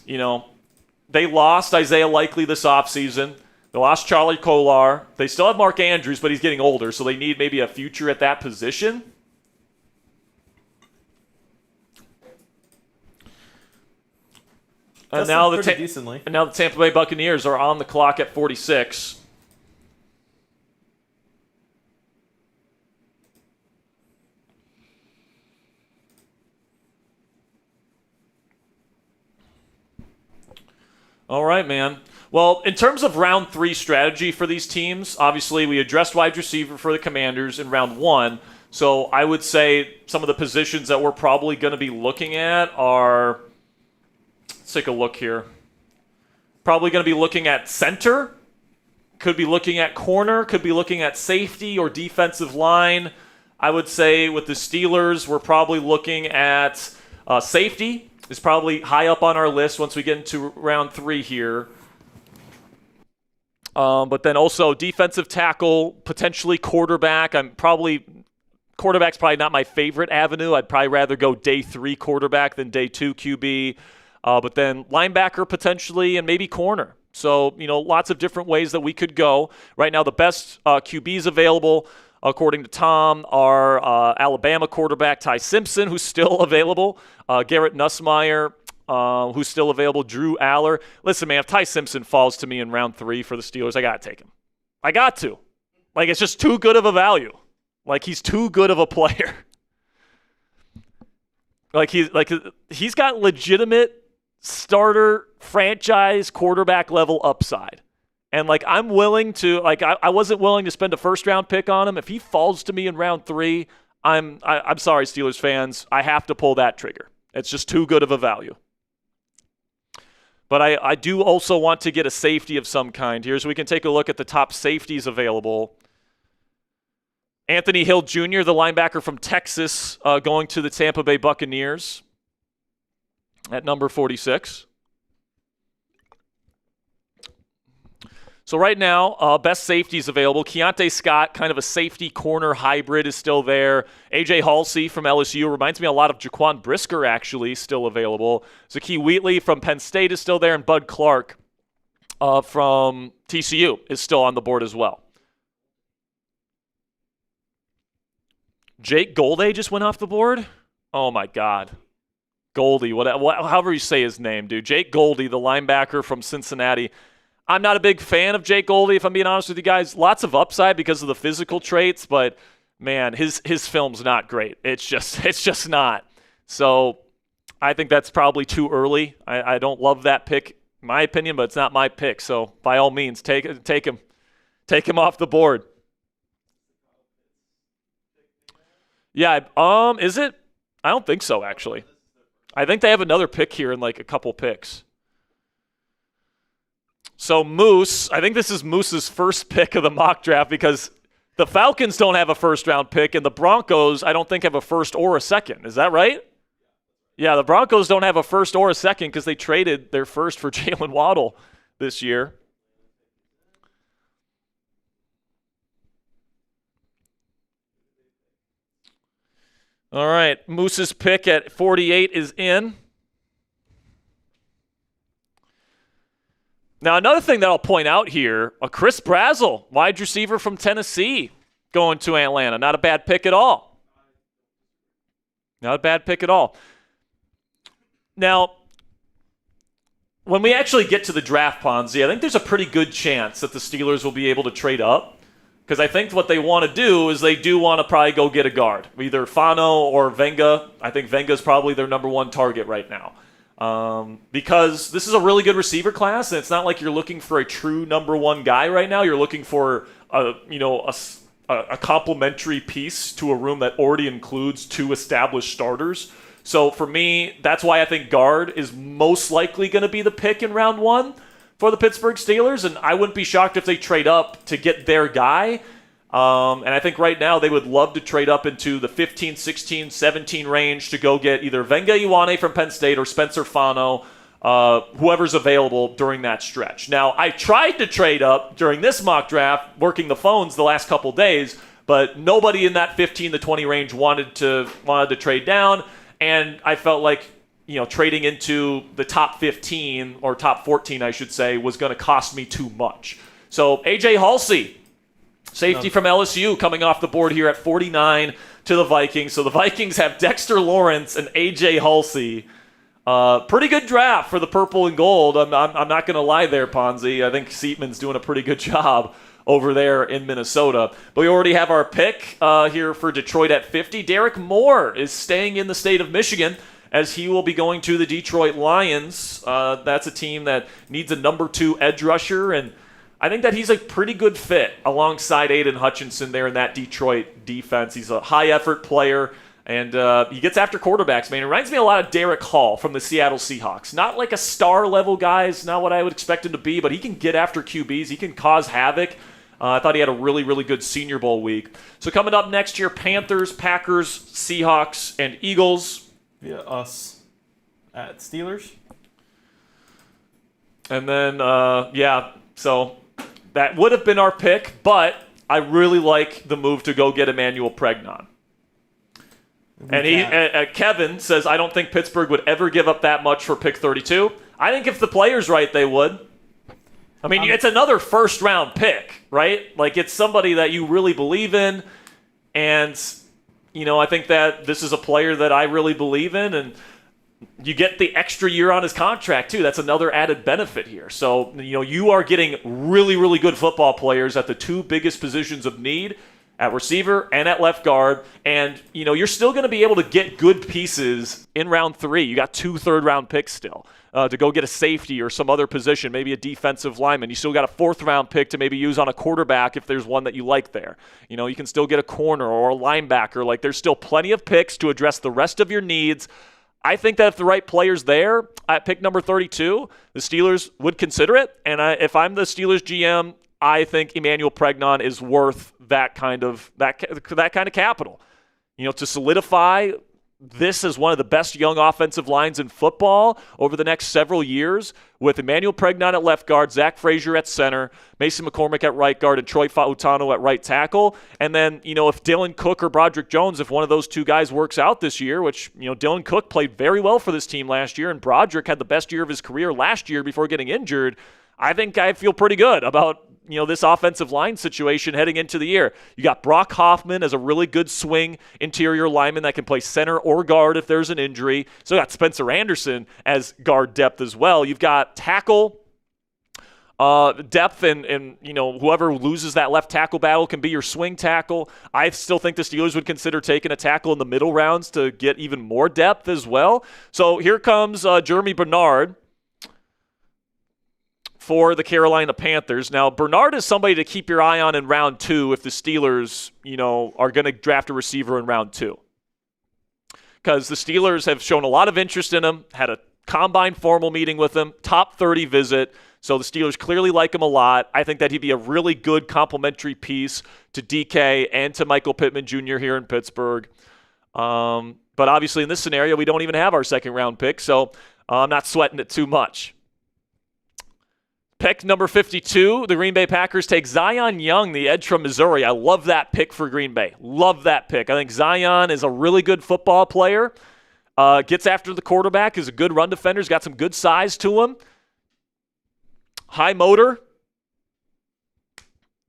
they lost Isaiah Likely this offseason. They lost Charlie Kolar. They still have Mark Andrews, but he's getting older, so they need maybe a future at that position. And now the Tampa Bay Buccaneers are on the clock at 46. All right, man. Well, in terms of round 3 strategy for these teams, obviously we addressed wide receiver for the Commanders in round 1. So I would say some of the positions that we're probably going to be looking at are... Let's take a look here. Probably going to be looking at center. Could be looking at corner. Could be looking at safety or defensive line. I would say with the Steelers, we're probably looking at safety. Is probably high up on our list once we get into round 3 here. But then also defensive tackle, potentially quarterback. Quarterback's probably not my favorite avenue. I'd probably rather go day 3 quarterback than day 2 QB. But then linebacker potentially, and maybe corner. So, lots of different ways that we could go. Right now, the best QBs available according to Tom, are Alabama quarterback Ty Simpson, who's still available, Garrett Nussmeier, who's still available, Drew Aller. Listen, man, if Ty Simpson falls to me in round 3 for the Steelers, I got to take him. I got to. Like, it's just too good of a value. Like, he's too good of a player. He's got legitimate starter franchise quarterback level upside. And I'm willing to, I wasn't willing to spend a first round pick on him. If he falls to me in round 3, I'm sorry, Steelers fans, I have to pull that trigger. It's just too good of a value. But I do also want to get a safety of some kind here, so we can take a look at the top safeties available. Anthony Hill Jr., the linebacker from Texas, going to the Tampa Bay Buccaneers at number 46. So right now, best safeties available. Keontae Scott, kind of a safety corner hybrid, is still there. A.J. Halsey from LSU reminds me a lot of Jaquan Brisker, actually, still available. Zakee Wheatley from Penn State is still there, and Bud Clark from TCU is still on the board as well. Jake Goldie just went off the board? Oh, my God. Goldie, however you say his name, dude. Jake Goldie, the linebacker from Cincinnati. I'm not a big fan of Jake Goldie, if I'm being honest with you guys. Lots of upside because of the physical traits, but, man, his film's not great. It's just not. So I think that's probably too early. I don't love that pick, in my opinion, but it's not my pick. So by all means, take him. Take him off the board. Yeah, is it? I don't think so, actually. I think they have another pick here in a couple picks. So Moose, I think this is Moose's first pick of the mock draft because the Falcons don't have a first-round pick, and the Broncos, I don't think, have a first or a second. Is that right? Yeah, the Broncos don't have a first or a second because they traded their first for Jalen Waddle this year. All right, Moose's pick at 48 is in. Now, another thing that I'll point out here, a Chris Brazzell, wide receiver from Tennessee, going to Atlanta. Not a bad pick at all. Not a bad pick at all. Now, when we actually get to the draft, Ponzi, I think there's a pretty good chance that the Steelers will be able to trade up. Because I think what they want to do is they do want to probably go get a guard, either Fano or Venga. I think Venga's probably their number one target right now. Because this is a really good receiver class, and it's not like you're looking for a true number one guy right now. You're looking for a complementary piece to a room that already includes 2 established starters. So for me, that's why I think guard is most likely going to be the pick in round 1 for the Pittsburgh Steelers, and I wouldn't be shocked if they trade up to get their guy. And I think right now they would love to trade up into the 15, 16, 17 range to go get either Venga Ioane from Penn State or Spencer Fano, whoever's available during that stretch. Now, I tried to trade up during this mock draft, working the phones the last couple days, but nobody in that 15 to 20 range wanted to trade down, and I felt like trading into the top 15 or top 14, I should say, was going to cost me too much. So A.J. Halsey, safety from LSU, coming off the board here at 49 to the Vikings. So the Vikings have Dexter Lawrence and A.J. Halsey. Pretty good draft for the purple and gold. I'm not going to lie there, Ponzi. I think Seatman's doing a pretty good job over there in Minnesota. But we already have our pick here for Detroit at 50. Derek Moore is staying in the state of Michigan, as he will be going to the Detroit Lions. That's a team that needs a number 2 edge rusher, and I think that he's a pretty good fit alongside Aiden Hutchinson there in that Detroit defense. He's a high-effort player, and he gets after quarterbacks, man. It reminds me a lot of Derek Hall from the Seattle Seahawks. Not like a star-level guy, is not what I would expect him to be, but he can get after QBs. He can cause havoc. I thought he had a really, really good Senior Bowl week. So coming up next year, Panthers, Packers, Seahawks, and Eagles. Yeah, us at Steelers. And then, so that would have been our pick, but I really like the move to go get Emmanuel Pregnon. And Kevin says, I don't think Pittsburgh would ever give up that much for pick 32. I think if the player's right, they would. I mean, it's another first-round pick, right? Like, it's somebody that you really believe in. And, I think that this is a player that I really believe in, and you get the extra year on his contract, too. That's another added benefit here. So, you are getting really, really good football players at the two biggest positions of need, at receiver and at left guard. And, you're still going to be able to get good pieces in round 3. You got 2 third-round picks still to go get a safety or some other position, maybe a defensive lineman. You still got a 4th-round pick to maybe use on a quarterback if there's one that you like there. You can still get a corner or a linebacker. Like, there's still plenty of picks to address the rest of your needs. I think that if the right player's there at pick number 32, the Steelers would consider it. And if I'm the Steelers GM, I think Emmanuel Pregnon is worth that kind of capital. To solidify this as one of the best young offensive lines in football over the next several years, with Emmanuel Pregnon at left guard, Zach Frazier at center, Mason McCormick at right guard, and Troy Fautano at right tackle. And then, if Dylan Cook or Broderick Jones, if one of those two guys works out this year, which, Dylan Cook played very well for this team last year, and Broderick had the best year of his career last year before getting injured, I think I feel pretty good about this offensive line situation heading into the year. You got Brock Hoffman as a really good swing interior lineman that can play center or guard if there's an injury. So you got Spencer Anderson as guard depth as well. You've got tackle depth, and whoever loses that left tackle battle can be your swing tackle. I still think the Steelers would consider taking a tackle in the middle rounds to get even more depth as well. So here comes Jeremy Bernard for the Carolina Panthers. Now, Bernard is somebody to keep your eye on in round 2 if the Steelers, are going to draft a receiver in round 2. Because the Steelers have shown a lot of interest in him, had a combine formal meeting with him, top 30 visit. So the Steelers clearly like him a lot. I think that he'd be a really good complementary piece to DK and to Michael Pittman Jr. here in Pittsburgh. But obviously in this scenario, we don't even have our 2nd-round pick, so I'm not sweating it too much. Pick number 52, the Green Bay Packers take Zion Young, the edge from Missouri. I love that pick for Green Bay. Love that pick. I think Zion is a really good football player. Gets after the quarterback, is a good run defender. He's got some good size to him. High motor.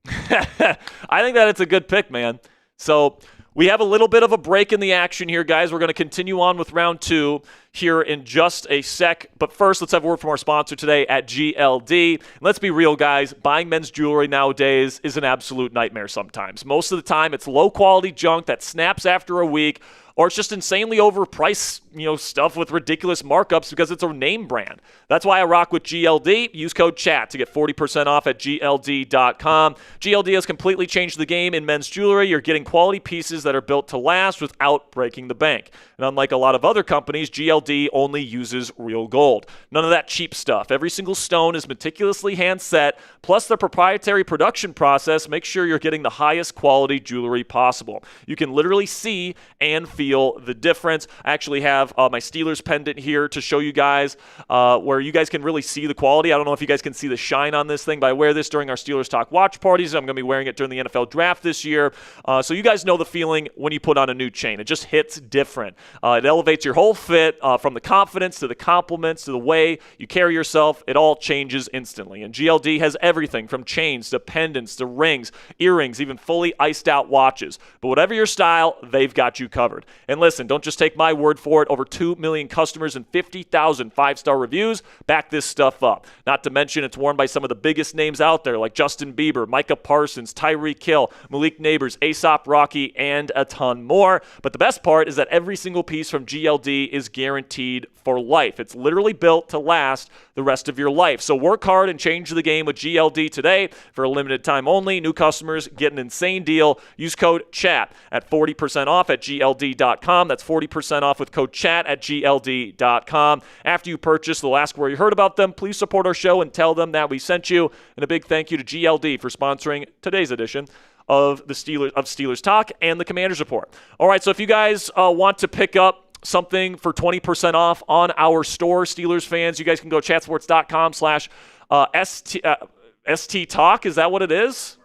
I think that it's a good pick, man. So we have a little bit of a break in the action here, guys. We're going to continue on with round 2 here in just a sec. But first, let's have a word from our sponsor today at GLD. Let's be real, guys. Buying men's jewelry nowadays is an absolute nightmare sometimes. Most of the time, it's low-quality junk that snaps after a week, or it's just insanely overpriced, stuff with ridiculous markups because it's a name brand. That's why I rock with GLD. Use code CHAT to get 40% off at GLD.com. GLD has completely changed the game in men's jewelry. You're getting quality pieces that are built to last without breaking the bank. And unlike a lot of other companies, GLD only uses real gold. None of that cheap stuff. Every single stone is meticulously hand set, plus their proprietary production process makes sure you're getting the highest quality jewelry possible. You can literally see and feel the difference. I actually have my Steelers pendant here to show you guys where you guys can really see the quality. I don't know if you guys can see the shine on this thing, but I wear this during our Steelers Talk watch parties. I'm going to be wearing it during the NFL draft this year. So you guys know the feeling when you put on a new chain. It just hits different. It elevates your whole fit from the confidence to the compliments to the way you carry yourself. It all changes instantly. And GLD has everything from chains to pendants to rings, earrings, even fully iced out watches. But whatever your style, they've got you covered. And listen, don't just take my word for it. Over 2 million customers and 50,000 five-star reviews back this stuff up. Not to mention it's worn by some of the biggest names out there like Justin Bieber, Micah Parsons, Tyreek Hill, Malik Neighbors, A$AP Rocky, and a ton more. But the best part is that every single piece from GLD is guaranteed for life. It's literally built to last the rest of your life. So work hard and change the game with GLD today. For a limited time only, new customers get an insane deal. Use code CHAT at 40% off at GLD.com. That's 40% off with code CHAT at GLD.com. After you purchase, they'll ask where you heard about them. Please support our show and tell them that we sent you. And a big thank you to GLD for sponsoring today's edition of Steelers Talk and the Commanders Report. All right, so if you guys want to pick up something for 20% off on our store, Steelers fans, you guys can go chatsports.com/ST Talk. Is that what it is?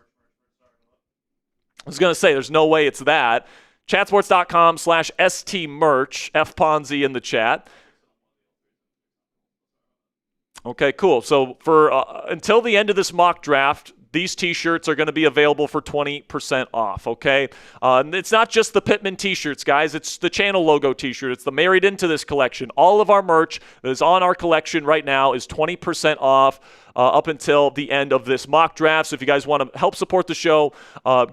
I was going to say, there's no way it's that. Chatsports.com/ST merch, F Ponzi in the chat. Okay, cool. So for until the end of this mock draft, these t-shirts are going to be available for 20% off, okay? And it's not just the Pittman t-shirts, guys. It's the channel logo t-shirt. It's the Married Into This collection. All of our merch that is on our collection right now is 20% off up until the end of this mock draft. So if you guys want to help support the show,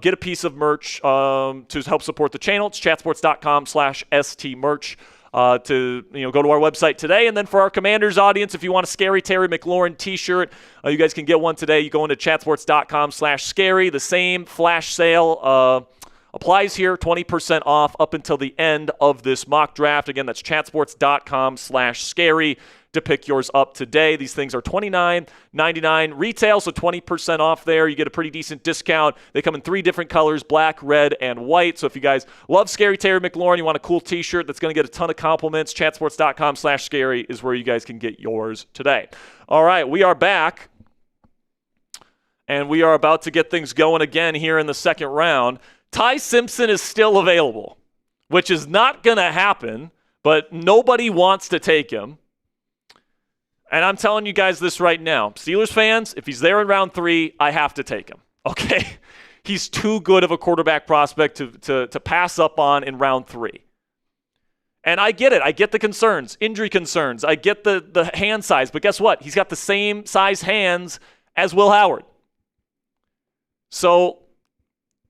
get a piece of merch to help support the channel. It's chatsports.com/stmerch. To go to our website today. And then for our Commanders audience, if you want a Scary Terry McLaurin t-shirt, you guys can get one today. You go into chatsports.com/scary. The same flash sale applies here, 20% off up until the end of this mock draft. Again, that's chatsports.com/scary to pick yours up today. These things are $29.99 retail, so 20% off there. You get a pretty decent discount. They come in 3 different colors, black, red, and white. So if you guys love Scary Terry McLaurin, you want a cool t-shirt that's going to get a ton of compliments, chatsports.com/scary is where you guys can get yours today. All right, we are back, and we are about to get things going again here in the second round. Ty Simpson is still available, which is not going to happen, but nobody wants to take him. And I'm telling you guys this right now. Steelers fans, if he's there in round 3, I have to take him. Okay? He's too good of a quarterback prospect to pass up on in round 3. And I get it. I get the concerns, injury concerns. I get the hand size. But guess what? He's got the same size hands as Will Howard. So,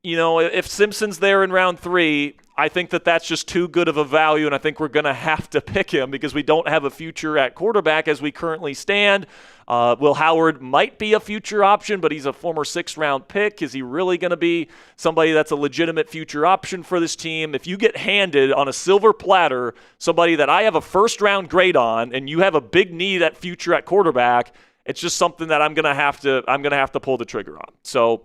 if Simpson's there in round 3, I think that's just too good of a value, and I think we're going to have to pick him because we don't have a future at quarterback as we currently stand. Will Howard might be a future option, but he's a former 6th-round pick. Is he really going to be somebody that's a legitimate future option for this team? If you get handed on a silver platter somebody that I have a first-round grade on, and you have a big need at future at quarterback, it's just something that I'm going to have to pull the trigger on. So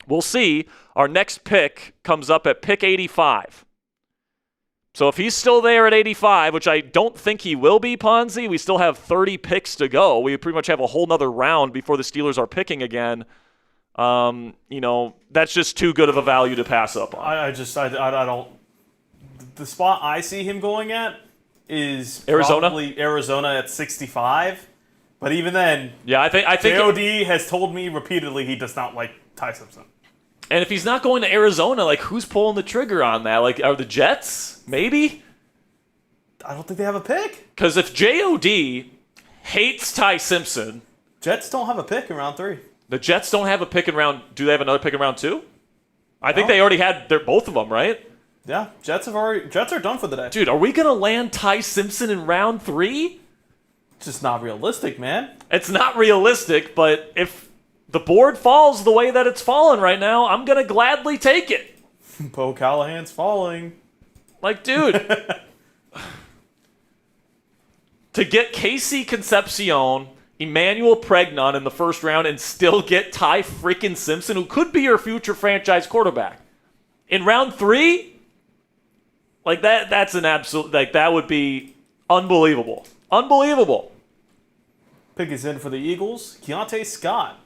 we'll see. Our next pick comes up at pick 85. So if he's still there at 85, which I don't think he will be, Ponzi, we still have 30 picks to go. We pretty much have a whole nother round before the Steelers are picking again. That's just too good of a value to pass up on. I don't. The spot I see him going at is Arizona? Probably Arizona at 65. But even then, yeah, I think JOD has told me repeatedly he does not like Ty Simpson. And if he's not going to Arizona, who's pulling the trigger on that? Are the Jets? Maybe? I don't think they have a pick. Because if JOD hates Ty Simpson... Jets don't have a pick in round 3. The Jets don't have a pick in round... Do they have another pick in round 2? I think they already had both of them, right? Yeah, Jets are done for the day. Dude, are we going to land Ty Simpson in round 3? It's just not realistic, man. It's not realistic, but if the board falls the way that it's fallen right now, I'm going to gladly take it. Bo Callahan's falling. Dude. To get Casey Concepcion, Emmanuel Pregnon in the first round and still get Ty freaking Simpson, who could be your future franchise quarterback. In round 3? That's an absolute... that would be unbelievable. Unbelievable. Pick is in for the Eagles. Keontae Scott.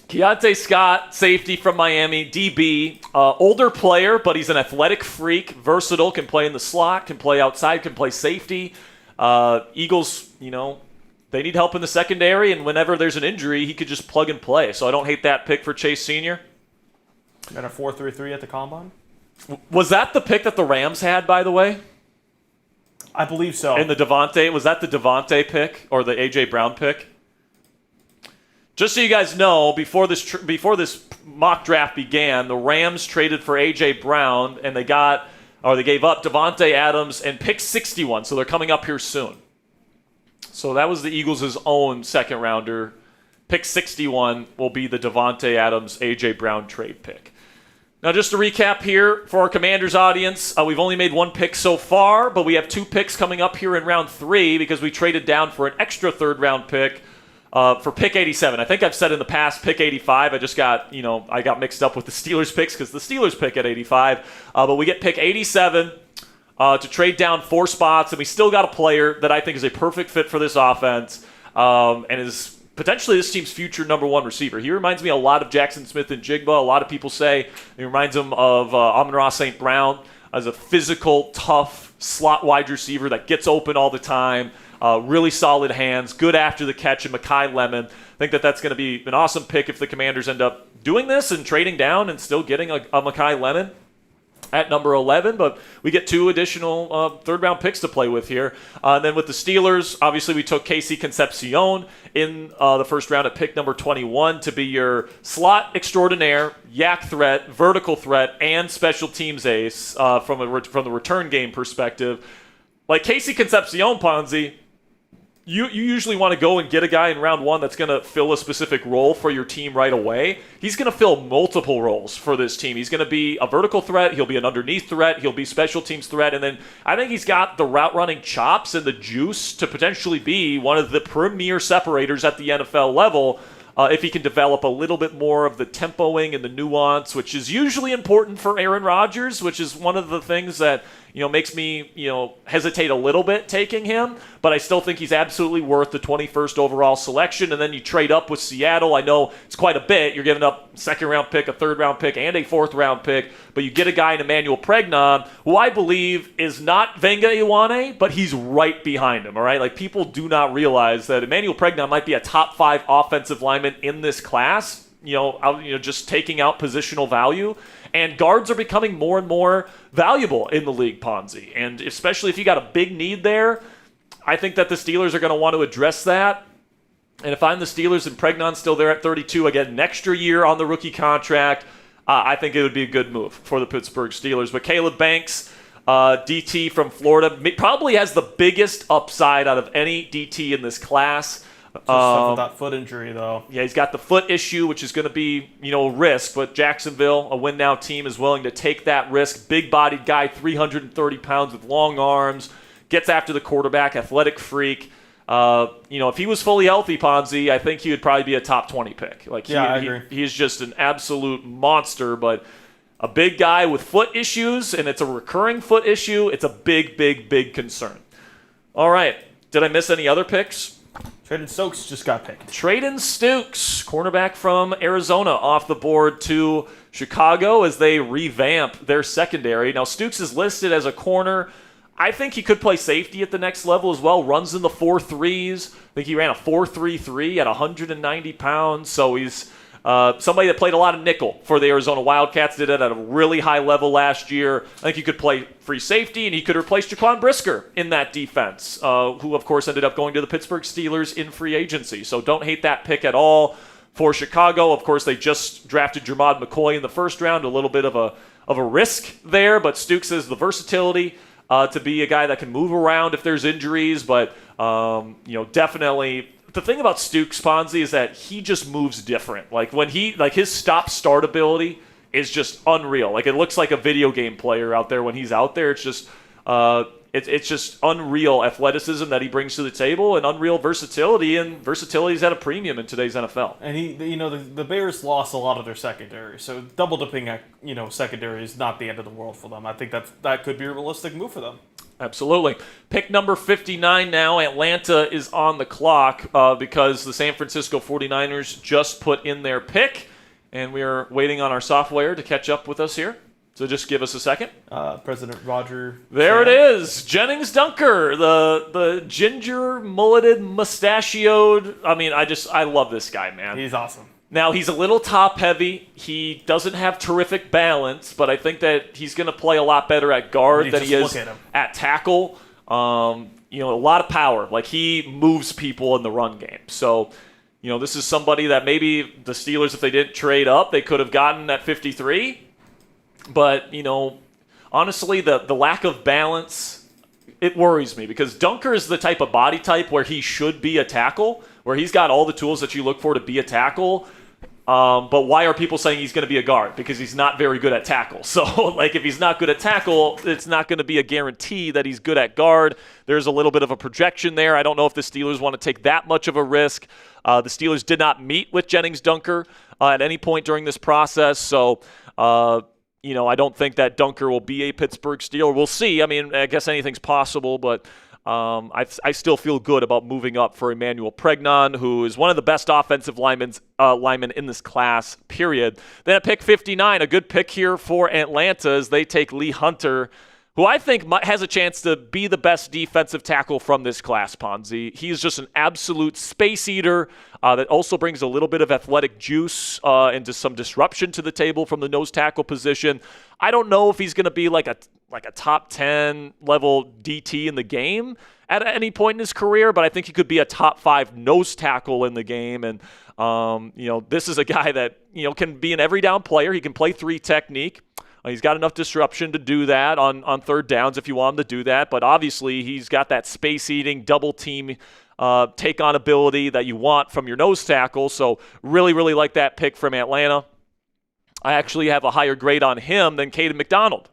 Keontae Scott, safety from Miami, DB. Older player, but he's an athletic freak, versatile, can play in the slot, can play outside, can play safety. Eagles, they need help in the secondary, and whenever there's an injury, he could just plug and play. So I don't hate that pick for Chase Sr. And a 4.33 at the combine. Was that the pick that the Rams had, by the way? I believe so. And was that the Devontae pick or the A.J. Brown pick? Just so you guys know, before this mock draft began, the Rams traded for A.J. Brown, and they gave up Devontae Adams and pick 61, so they're coming up here soon. So that was the Eagles' own second rounder. Pick 61 will be the Devontae Adams, A.J. Brown trade pick. Now, just to recap here for our Commanders audience, we've only made 1 pick so far, but we have 2 picks coming up here in round 3 because we traded down for an extra third-round pick for pick 87. I think I've said in the past pick 85. I just got, I got mixed up with the Steelers picks because the Steelers pick at 85. But we get pick 87 to trade down 4 spots, and we still got a player that I think is a perfect fit for this offense and is potentially this team's future number 1 receiver. He reminds me a lot of Jackson Smith and Jigba. A lot of people say he reminds them of Amon-Ra St. Brown as a physical, tough slot wide receiver that gets open all the time. Really solid hands, good after the catch, and Mekhi Lemon. I think that that's going to be an awesome pick if the Commanders end up doing this and trading down and still getting a Mekhi Lemon at number 11, but we get 2 additional third-round picks to play with here. And then with the Steelers, obviously we took Casey Concepcion in the first round at pick number 21 to be your slot extraordinaire, yak threat, vertical threat, and special teams ace from the return game perspective. Like Casey Concepcion, Ponzi, you usually want to go and get a guy in round 1 that's going to fill a specific role for your team right away. He's going to fill multiple roles for this team. He's going to be a vertical threat. He'll be an underneath threat. He'll be special teams threat. And then I think he's got the route running chops and the juice to potentially be one of the premier separators at the NFL level if he can develop a little bit more of the tempoing and the nuance, which is usually important for Aaron Rodgers, which is one of the things that makes me hesitate a little bit taking him, but I still think he's absolutely worth the 21st overall selection. And then you trade up with Seattle. I know it's quite a bit. You're giving up a second-round pick, a third-round pick, and a fourth-round pick, but you get a guy in Emmanuel Pregnon, who I believe is not Venga Iwane, but he's right behind him. All right, like people do not realize that Emmanuel Pregnon might be a top 5 offensive lineman in this class. Just taking out positional value. And guards are becoming more and more valuable in the league, Ponzi. And especially if you got a big need there, I think that the Steelers are going to want to address that. And if I'm the Steelers and Pregnon's still there at 32, I get an extra year on the rookie contract. I think it would be a good move for the Pittsburgh Steelers. But Caleb Banks, DT from Florida, probably has the biggest upside out of any DT in this class. Just with that foot injury, though. Yeah, he's got the foot issue, which is going to be, a risk. But Jacksonville, a win-now team, is willing to take that risk. Big-bodied guy, 330 pounds with long arms, gets after the quarterback, athletic freak. If he was fully healthy, Ponzi, I think he would probably be a top 20 pick. I agree. He is just an absolute monster, but a big guy with foot issues, and it's a recurring foot issue. It's a big, big, big concern. All right. Did I miss any other picks? Traden Stokes just got picked. Traden Stokes, cornerback from Arizona, off the board to Chicago as they revamp their secondary. Now, Stokes is listed as a corner. I think he could play safety at the next level as well. Runs in the 4.3s. I think he ran a 4.33 at 190 pounds. So he's somebody that played a lot of nickel for the Arizona Wildcats. Did it at a really high level last year. I think he could play free safety, and he could replace Jaquan Brisker in that defense, who, of course, ended up going to the Pittsburgh Steelers in free agency. So don't hate that pick at all for Chicago. Of course, they just drafted Jermod McCoy in the first round, a little bit of a risk there, but Stokes has the versatility to be a guy that can move around if there's injuries, but definitely. The thing about Stokes, Ponzi, is that he just moves different. His stop-start ability is just unreal. Like, it looks like a video game player out there when he's out there. It's just it's just unreal athleticism that he brings to the table and unreal versatility, and versatility is at a premium in today's NFL. And the Bears lost a lot of their secondary, so double dipping at secondary is not the end of the world for them. I think that could be a realistic move for them. Absolutely. Pick number 59 now. Atlanta is on the clock because the San Francisco 49ers just put in their pick, and we are waiting on our software to catch up with us here. So just give us a second. President Roger. There it is. Jennings Dunker, the ginger, mulleted, mustachioed. I love this guy, man. He's awesome. Now, he's a little top-heavy. He doesn't have terrific balance, but I think that he's going to play a lot better at guard than he is at tackle. A lot of power. Like, he moves people in the run game. So, this is somebody that maybe the Steelers, if they didn't trade up, they could have gotten at 53. But, honestly, the lack of balance, it worries me because Dunker is the type of body type where he should be a tackle, where he's got all the tools that you look for to be a tackle. But why are people saying he's going to be a guard? Because he's not very good at tackle. So, if he's not good at tackle, it's not going to be a guarantee that he's good at guard. There's a little bit of a projection there. I don't know if the Steelers want to take that much of a risk. The Steelers did not meet with Jennings Dunker at any point during this process. So, I don't think that Dunker will be a Pittsburgh Steeler. We'll see. I guess anything's possible, but I still feel good about moving up for Emmanuel Pregnon, who is one of the best offensive linemen in this class, period. Then at pick 59, a good pick here for Atlanta as they take Lee Hunter, who I think has a chance to be the best defensive tackle from this class, Ponzi. He's just an absolute space eater that also brings a little bit of athletic juice into some disruption to the table from the nose tackle position. I don't know if he's going to be like a top 10 level DT in the game at any point in his career, but I think he could be a top 5 nose tackle in the game. And, this is a guy that, can be an every down player. He can play 3 technique. He's got enough disruption to do that on third downs if you want him to do that. But obviously, he's got that space-eating, double-team take-on ability that you want from your nose tackle. So really, really like that pick from Atlanta. I actually have a higher grade on him than Caden McDonald,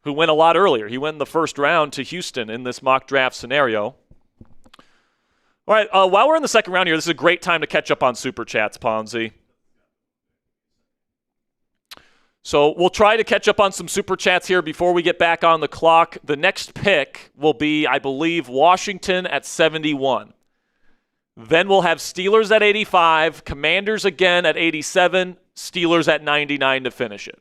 who went a lot earlier. He went in the first round to Houston in this mock draft scenario. All right, while we're in the second round here, this is a great time to catch up on Super Chats, Ponzi. So we'll try to catch up on some Super Chats here before we get back on the clock. The next pick will be, I believe, Washington at 71. Then we'll have Steelers at 85, Commanders again at 87, Steelers at 99 to finish it.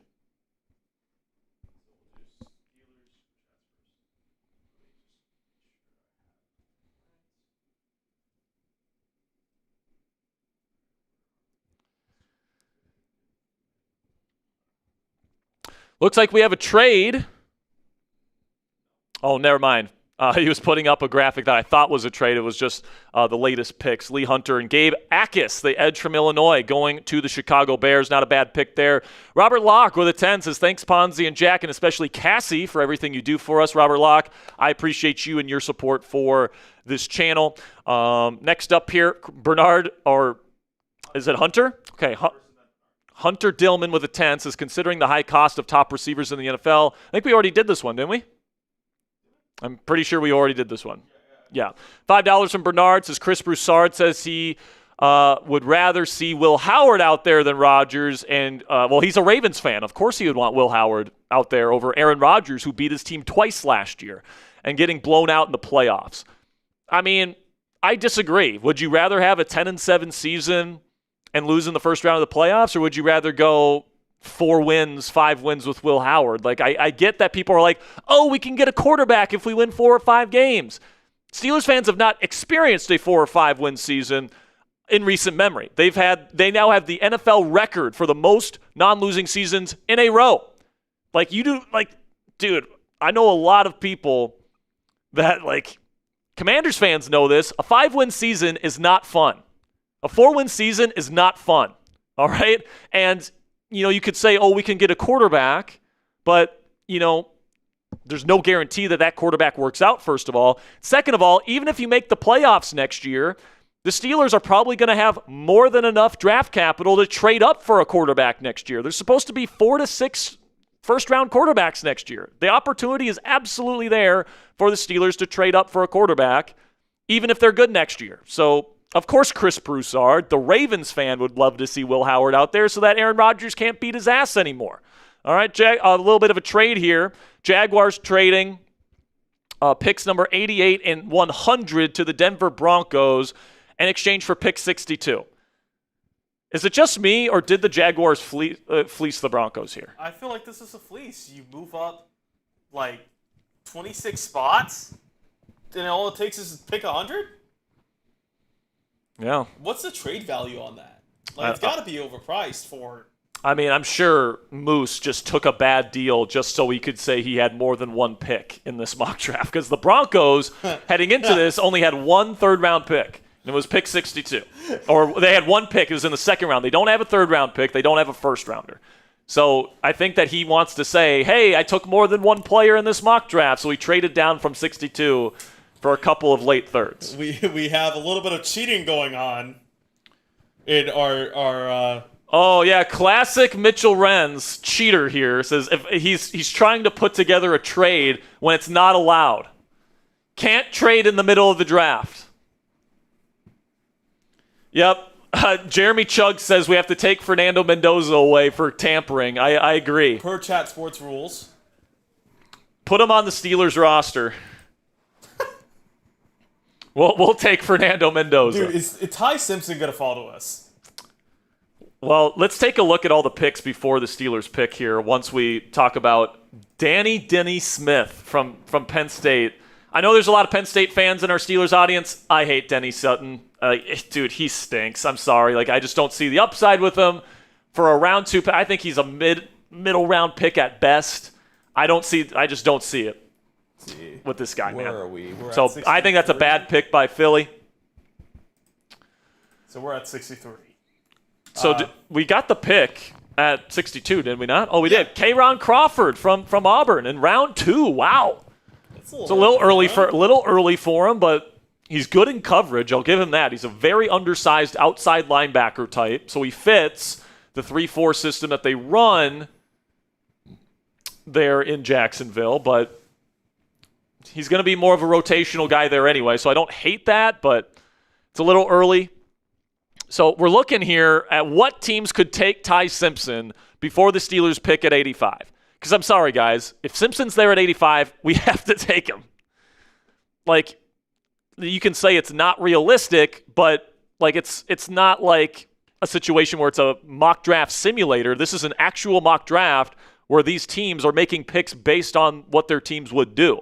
Looks like we have a trade. Oh, never mind. He was putting up a graphic that I thought was a trade. It was just the latest picks. Lee Hunter and Gabe Akis, the edge from Illinois, going to the Chicago Bears. Not a bad pick there. Robert Locke with a 10 says, thanks, Ponzi and Jack, and especially Cassie for everything you do for us. Robert Locke, I appreciate you and your support for this channel. Next up here, Bernard, or is it Hunter? Okay, Hunter Dillman with a 10 says, considering the high cost of top receivers in the NFL, I think we already did this one, didn't we? I'm pretty sure we already did this one. Yeah. $5 from Bernard says, Chris Broussard says he would rather see Will Howard out there than Rodgers. And, he's a Ravens fan. Of course he would want Will Howard out there over Aaron Rodgers, who beat his team twice last year and getting blown out in the playoffs. I mean, I disagree. Would you rather have a 10-7 season and lose in the first round of the playoffs, or would you rather go 4 wins, 5 wins with Will Howard? Like, I get that people are like, oh, we can get a quarterback if we win 4 or 5 games. Steelers fans have not experienced a 4 or 5 win season in recent memory. They now have the NFL record for the most non-losing seasons in a row. Dude, I know a lot of people that, Commanders fans know this. A 5-win season is not fun. A 4-win season is not fun, all right? And, you could say, oh, we can get a quarterback, but, there's no guarantee that quarterback works out, first of all. Second of all, even if you make the playoffs next year, the Steelers are probably going to have more than enough draft capital to trade up for a quarterback next year. There's supposed to be 4 to 6 first-round quarterbacks next year. The opportunity is absolutely there for the Steelers to trade up for a quarterback, even if they're good next year. So, of course, Chris Broussard, the Ravens fan, would love to see Will Howard out there so that Aaron Rodgers can't beat his ass anymore. All right, a little bit of a trade here. Jaguars trading picks number 88 and 100 to the Denver Broncos in exchange for pick 62. Is it just me, or did the Jaguars fleece the Broncos here? I feel like this is a fleece. You move up, 26 spots, and all it takes is pick 100? Yeah. What's the trade value on that? It's got to be overpriced for... I mean, I'm sure Moose just took a bad deal just so he could say he had more than 1 pick in this mock draft, because the Broncos, heading into this, only had 1 third-round pick, and it was pick 62. Or they had 1 pick. It was in the second round. They don't have a third-round pick. They don't have a first-rounder. So I think that he wants to say, hey, I took more than 1 player in this mock draft, so he traded down from 62 for a couple of late thirds. We have a little bit of cheating going on in our Oh yeah, classic Mitchell Renz cheater here says if he's trying to put together a trade when it's not allowed. Can't trade in the middle of the draft. Yep. Jeremy Chugg says we have to take Fernando Mendoza away for tampering. I agree. Per Chat Sports rules. Put him on the Steelers roster. We'll take Fernando Mendoza. Dude, is Ty Simpson going to follow us? Well, let's take a look at all the picks before the Steelers pick here once we talk about Danny Denny Smith from Penn State. I know there's a lot of Penn State fans in our Steelers audience. I hate Denny Sutton. Dude, he stinks. I'm sorry. I just don't see the upside with him. For a round 2 pick, I think he's a middle round pick at best. I just don't see it with this guy, man. Where are we? So I think that's a bad pick by Philly. So we're at 63. So we got the pick at 62, did we not? Oh, we did. K'Ron Crawford from Auburn in round 2. Wow. It's a little early for him, but he's good in coverage. I'll give him that. He's a very undersized outside linebacker type, so he fits the 3-4 system that they run there in Jacksonville, but he's going to be more of a rotational guy there anyway, so I don't hate that, but it's a little early. So we're looking here at what teams could take Ty Simpson before the Steelers pick at 85. Because I'm sorry, guys, if Simpson's there at 85, we have to take him. You can say it's not realistic, but it's not like a situation where it's a mock draft simulator. This is an actual mock draft where these teams are making picks based on what their teams would do.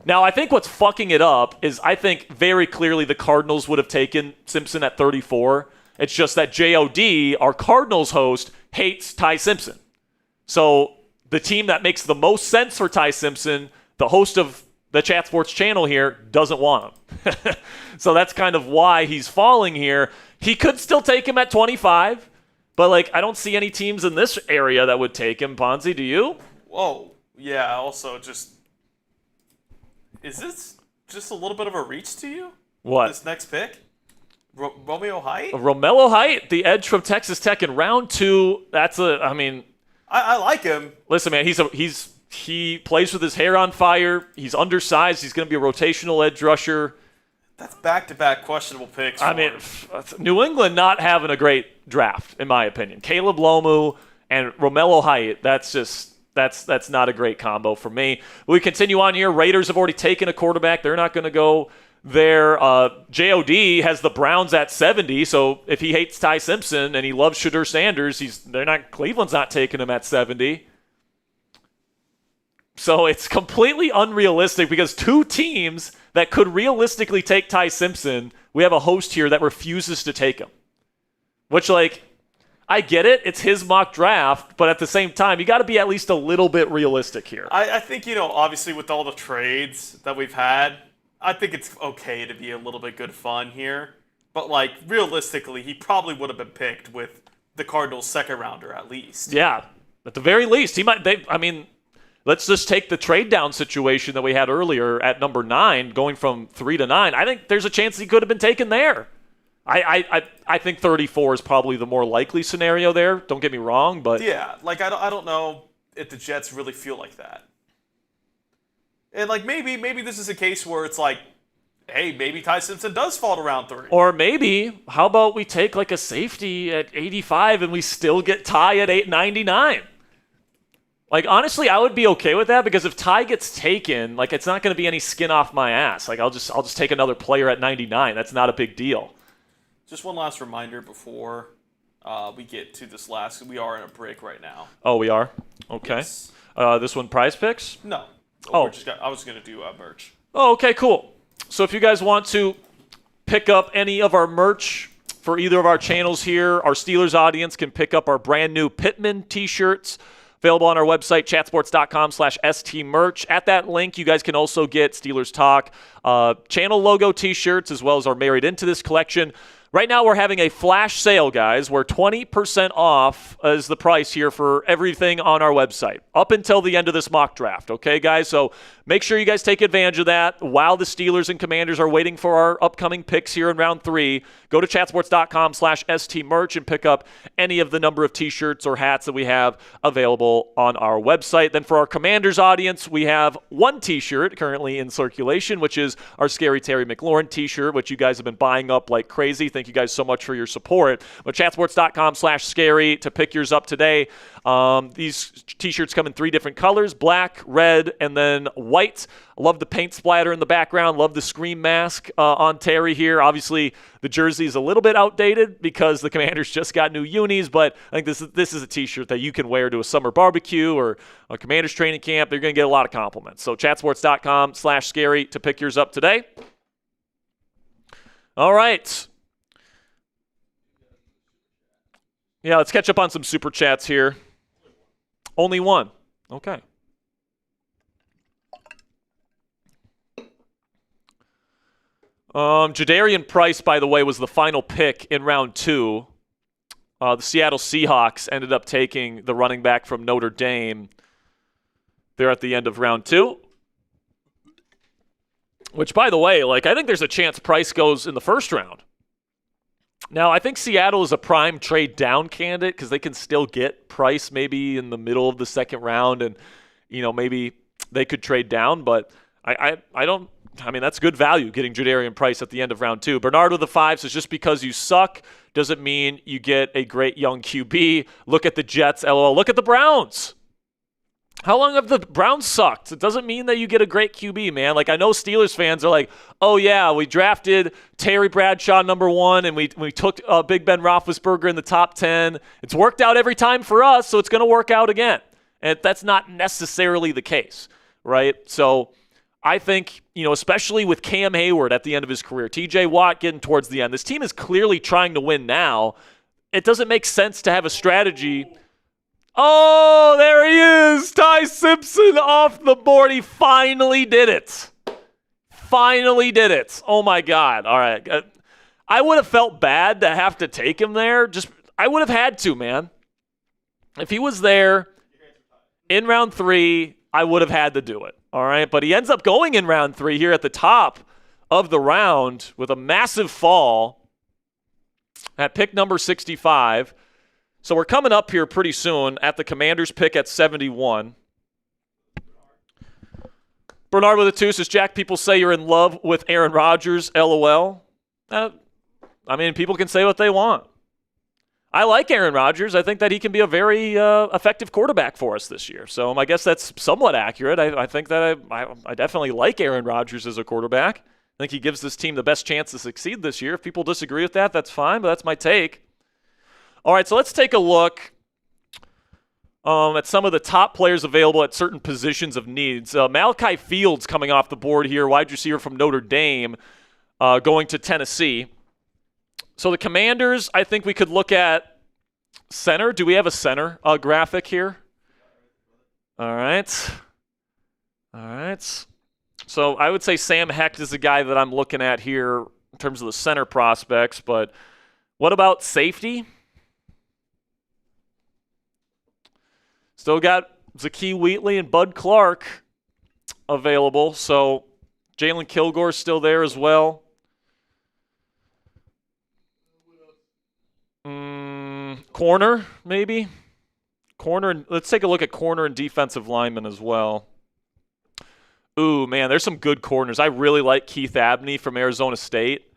Now, I think what's fucking it up is I think very clearly the Cardinals would have taken Simpson at 34. It's just that JOD, our Cardinals host, hates Ty Simpson. So the team that makes the most sense for Ty Simpson, the host of the Chat Sports channel here, doesn't want him. So that's kind of why he's falling here. He could still take him at 25, but I don't see any teams in this area that would take him. Ponzi, do you? Whoa. Yeah, also is this just a little bit of a reach to you? What? This next pick? Romeo Height? Romello Height, the edge from Texas Tech in round 2. I like him. Listen, man, he plays with his hair on fire. He's undersized. He's going to be a rotational edge rusher. That's back-to-back questionable picks. New England not having a great draft, in my opinion. Caleb Lomu and Romello Height, that's not a great combo for me. We continue on here. Raiders have already taken a quarterback. They're not going to go there. JOD has the Browns at 70, so if he hates Ty Simpson and he loves Shadur Sanders, Cleveland's not taking him at 70. So it's completely unrealistic because two teams that could realistically take Ty Simpson, we have a host here that refuses to take him. Which, I get it. It's his mock draft, but at the same time, you got to be at least a little bit realistic here. I think, obviously with all the trades that we've had, I think it's okay to be a little bit good fun here. But, realistically, he probably would have been picked with the Cardinals' second rounder at least. Yeah, at the very least. Let's just take the trade down situation that we had earlier at number 9, going from 3 to 9. I think there's a chance he could have been taken there. I think 34 is probably the more likely scenario there. Don't get me wrong, but yeah, I don't know if the Jets really feel like that. And maybe this is a case where it's hey, maybe Ty Simpson does fall to round 3. Or maybe how about we take a safety at 85 and we still get Ty at 899? Honestly, I would be okay with that because if Ty gets taken, it's not going to be any skin off my ass. I'll just take another player at 99. That's not a big deal. Just one last reminder before we get to this last. We are in a break right now. Oh, we are? Okay. Yes. This one, Prize Picks? No. Oh. I was going to do merch. Oh, okay, cool. So if you guys want to pick up any of our merch for either of our channels here, our Steelers audience can pick up our brand new Pittman t-shirts. Available on our website, chatsports.com/stmerch. At that link, you guys can also get Steelers Talk channel logo t-shirts as well as our Married Into This collection. Right now, we're having a flash sale, guys, where 20% off is the price here for everything on our website up until the end of this mock draft. Okay, guys? So make sure you guys take advantage of that while the Steelers and Commanders are waiting for our upcoming picks here in round 3. Go to chatsports.com/stmerch and pick up any of the number of t-shirts or hats that we have available on our website. Then for our Commanders audience, we have one t-shirt currently in circulation, which is our Scary Terry McLaurin t-shirt, which you guys have been buying up like crazy. Thank thank you guys so much for your support. But chatsports.com/scary to pick yours up today. These t-shirts come in 3 different colors, black, red, and then white. I love the paint splatter in the background. Love the Scream mask on Terry here. Obviously, the jersey is a little bit outdated because the Commanders just got new unis, but I think this is a t-shirt that you can wear to a summer barbecue or a Commanders training camp. They're going to get a lot of compliments. So chatsports.com/scary to pick yours up today. All right. Yeah, let's catch up on some super chats here. Only one. Okay. Jadarian Price, by the way, was the final pick in round 2. The Seattle Seahawks ended up taking the running back from Notre Dame there at the end of round 2. Which, by the way, I think there's a chance Price goes in the first round. Now, I think Seattle is a prime trade down candidate because they can still get Price maybe in the middle of the second round, and maybe they could trade down. But I mean, that's good value getting Jadarian Price at the end of round 2. Bernard with the 5 says just because you suck doesn't mean you get a great young QB. Look at the Jets, LOL. Look at the Browns. How long have the Browns sucked? It doesn't mean that you get a great QB, man. I know Steelers fans are like, oh, yeah, we drafted Terry Bradshaw number 1, and we took Big Ben Roethlisberger in the top 10. It's worked out every time for us, so it's going to work out again. And that's not necessarily the case, right? So I think, especially with Cam Hayward at the end of his career, TJ Watt getting towards the end, this team is clearly trying to win now. It doesn't make sense to have a strategy. Oh, there he is. Ty Simpson off the board. He finally did it. Finally did it. Oh, my God. All right. I would have felt bad to have to take him there. I would have had to, man. If he was there in round 3, I would have had to do it. All right. But he ends up going in round 3 here at the top of the round with a massive fall at pick number 65. So we're coming up here pretty soon at the Commanders pick at 71. Bernard with a 2 says, Jack, people say you're in love with Aaron Rodgers, LOL. I mean, people can say what they want. I like Aaron Rodgers. I think that he can be a very effective quarterback for us this year. So I guess that's somewhat accurate. I think that I definitely like Aaron Rodgers as a quarterback. I think he gives this team the best chance to succeed this year. If people disagree with that, that's fine, but that's my take. All right, so let's take a look at some of the top players available at certain positions of needs. Malachi Fields coming off the board here, wide receiver from Notre Dame, going to Tennessee. So the Commanders, I think we could look at center. Do we have a center graphic here? All right. So I would say Sam Hecht is the guy that I'm looking at here in terms of the center prospects, but what about safety? Still got Zakee Wheatley and Bud Clark available, so Jalen Kilgore's still there as well. Corner, maybe? Corner. Let's take a look at corner and defensive lineman as well. Ooh, man, there's some good corners. I really like Keith Abney from Arizona State.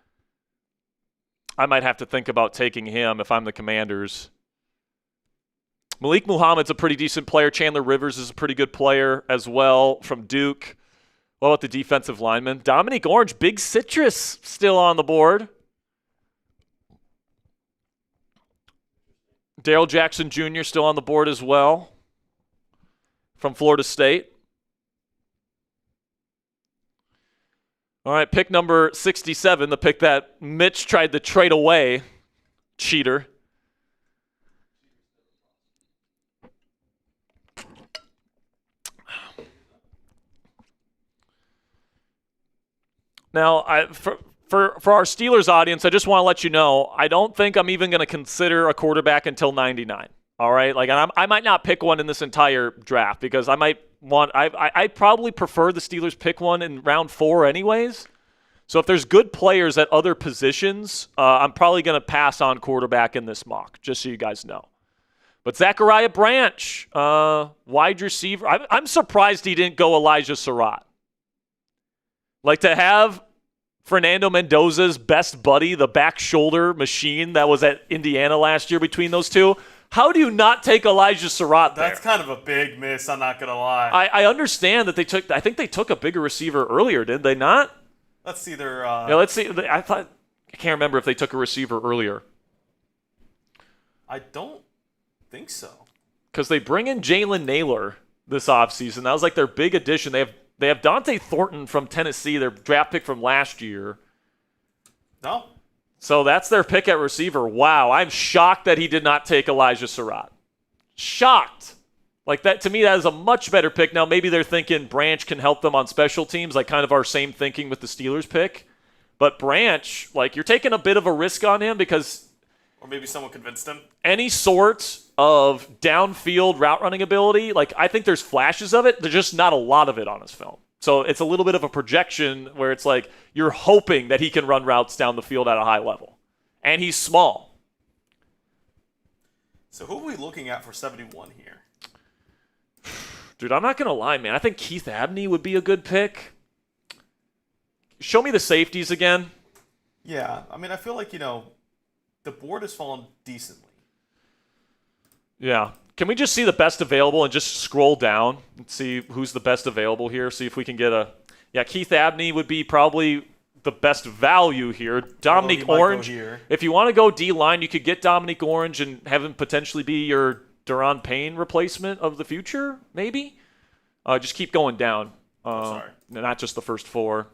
I might have to think about taking him if I'm the Commanders. Malik Muhammad's a pretty decent player. Chandler Rivers is a pretty good player as well from Duke. What about the defensive lineman? Dominique Orange, Big Citrus still on the board. Darrell Jackson Jr. still on the board as well from Florida State. All right, pick number 67, the pick that Mitch tried to trade away. Cheater. Now, for our Steelers audience, I just want to let you know, I don't think I'm even going to consider a quarterback until 99. All right, I might not pick one in this entire draft because I probably prefer the Steelers pick one in round 4 anyways. So if there's good players at other positions, I'm probably going to pass on quarterback in this mock, just so you guys know. But Zachariah Branch, wide receiver, I'm surprised he didn't go Elijah Surratt. Like to have Fernando Mendoza's best buddy, the back shoulder machine that was at Indiana last year between those two. How do you not take Elijah Surratt there? That's kind of a big miss, I'm not going to lie. I understand that I think they took a bigger receiver earlier, did they not? Let's see their... Yeah, let's see. I can't remember if they took a receiver earlier. I don't think so. Because they bring in Jalen Naylor this offseason. That was like their big addition. They have Dante Thornton from Tennessee, their draft pick from last year. No. So that's their pick at receiver. Wow, I'm shocked that he did not take Elijah Surratt. Shocked. Like that, to me, that is a much better pick. Now, maybe they're thinking Branch can help them on special teams, like kind of our same thinking with the Steelers pick. But Branch, like you're taking a bit of a risk on him because... Or maybe someone convinced him. Any sort of downfield route running ability, like I think there's flashes of it. There's just not a lot of it on his film. So it's a little bit of a projection where it's like you're hoping that he can run routes down the field at a high level. And he's small. So who are we looking at for 71 here? Dude, I'm not going to lie, man. I think Keith Abney would be a good pick. Show me the safeties again. Yeah, I mean, I feel like, the board has fallen decently. Yeah. Can we just see the best available and just scroll down and see who's the best available here? See if we can get a... Yeah, Keith Abney would be probably the best value here. Dominique Orange. If you want to go D-line, you could get Dominique Orange and have him potentially be your Daron Payne replacement of the future, maybe? Just keep going down. Sorry. Not just the first four.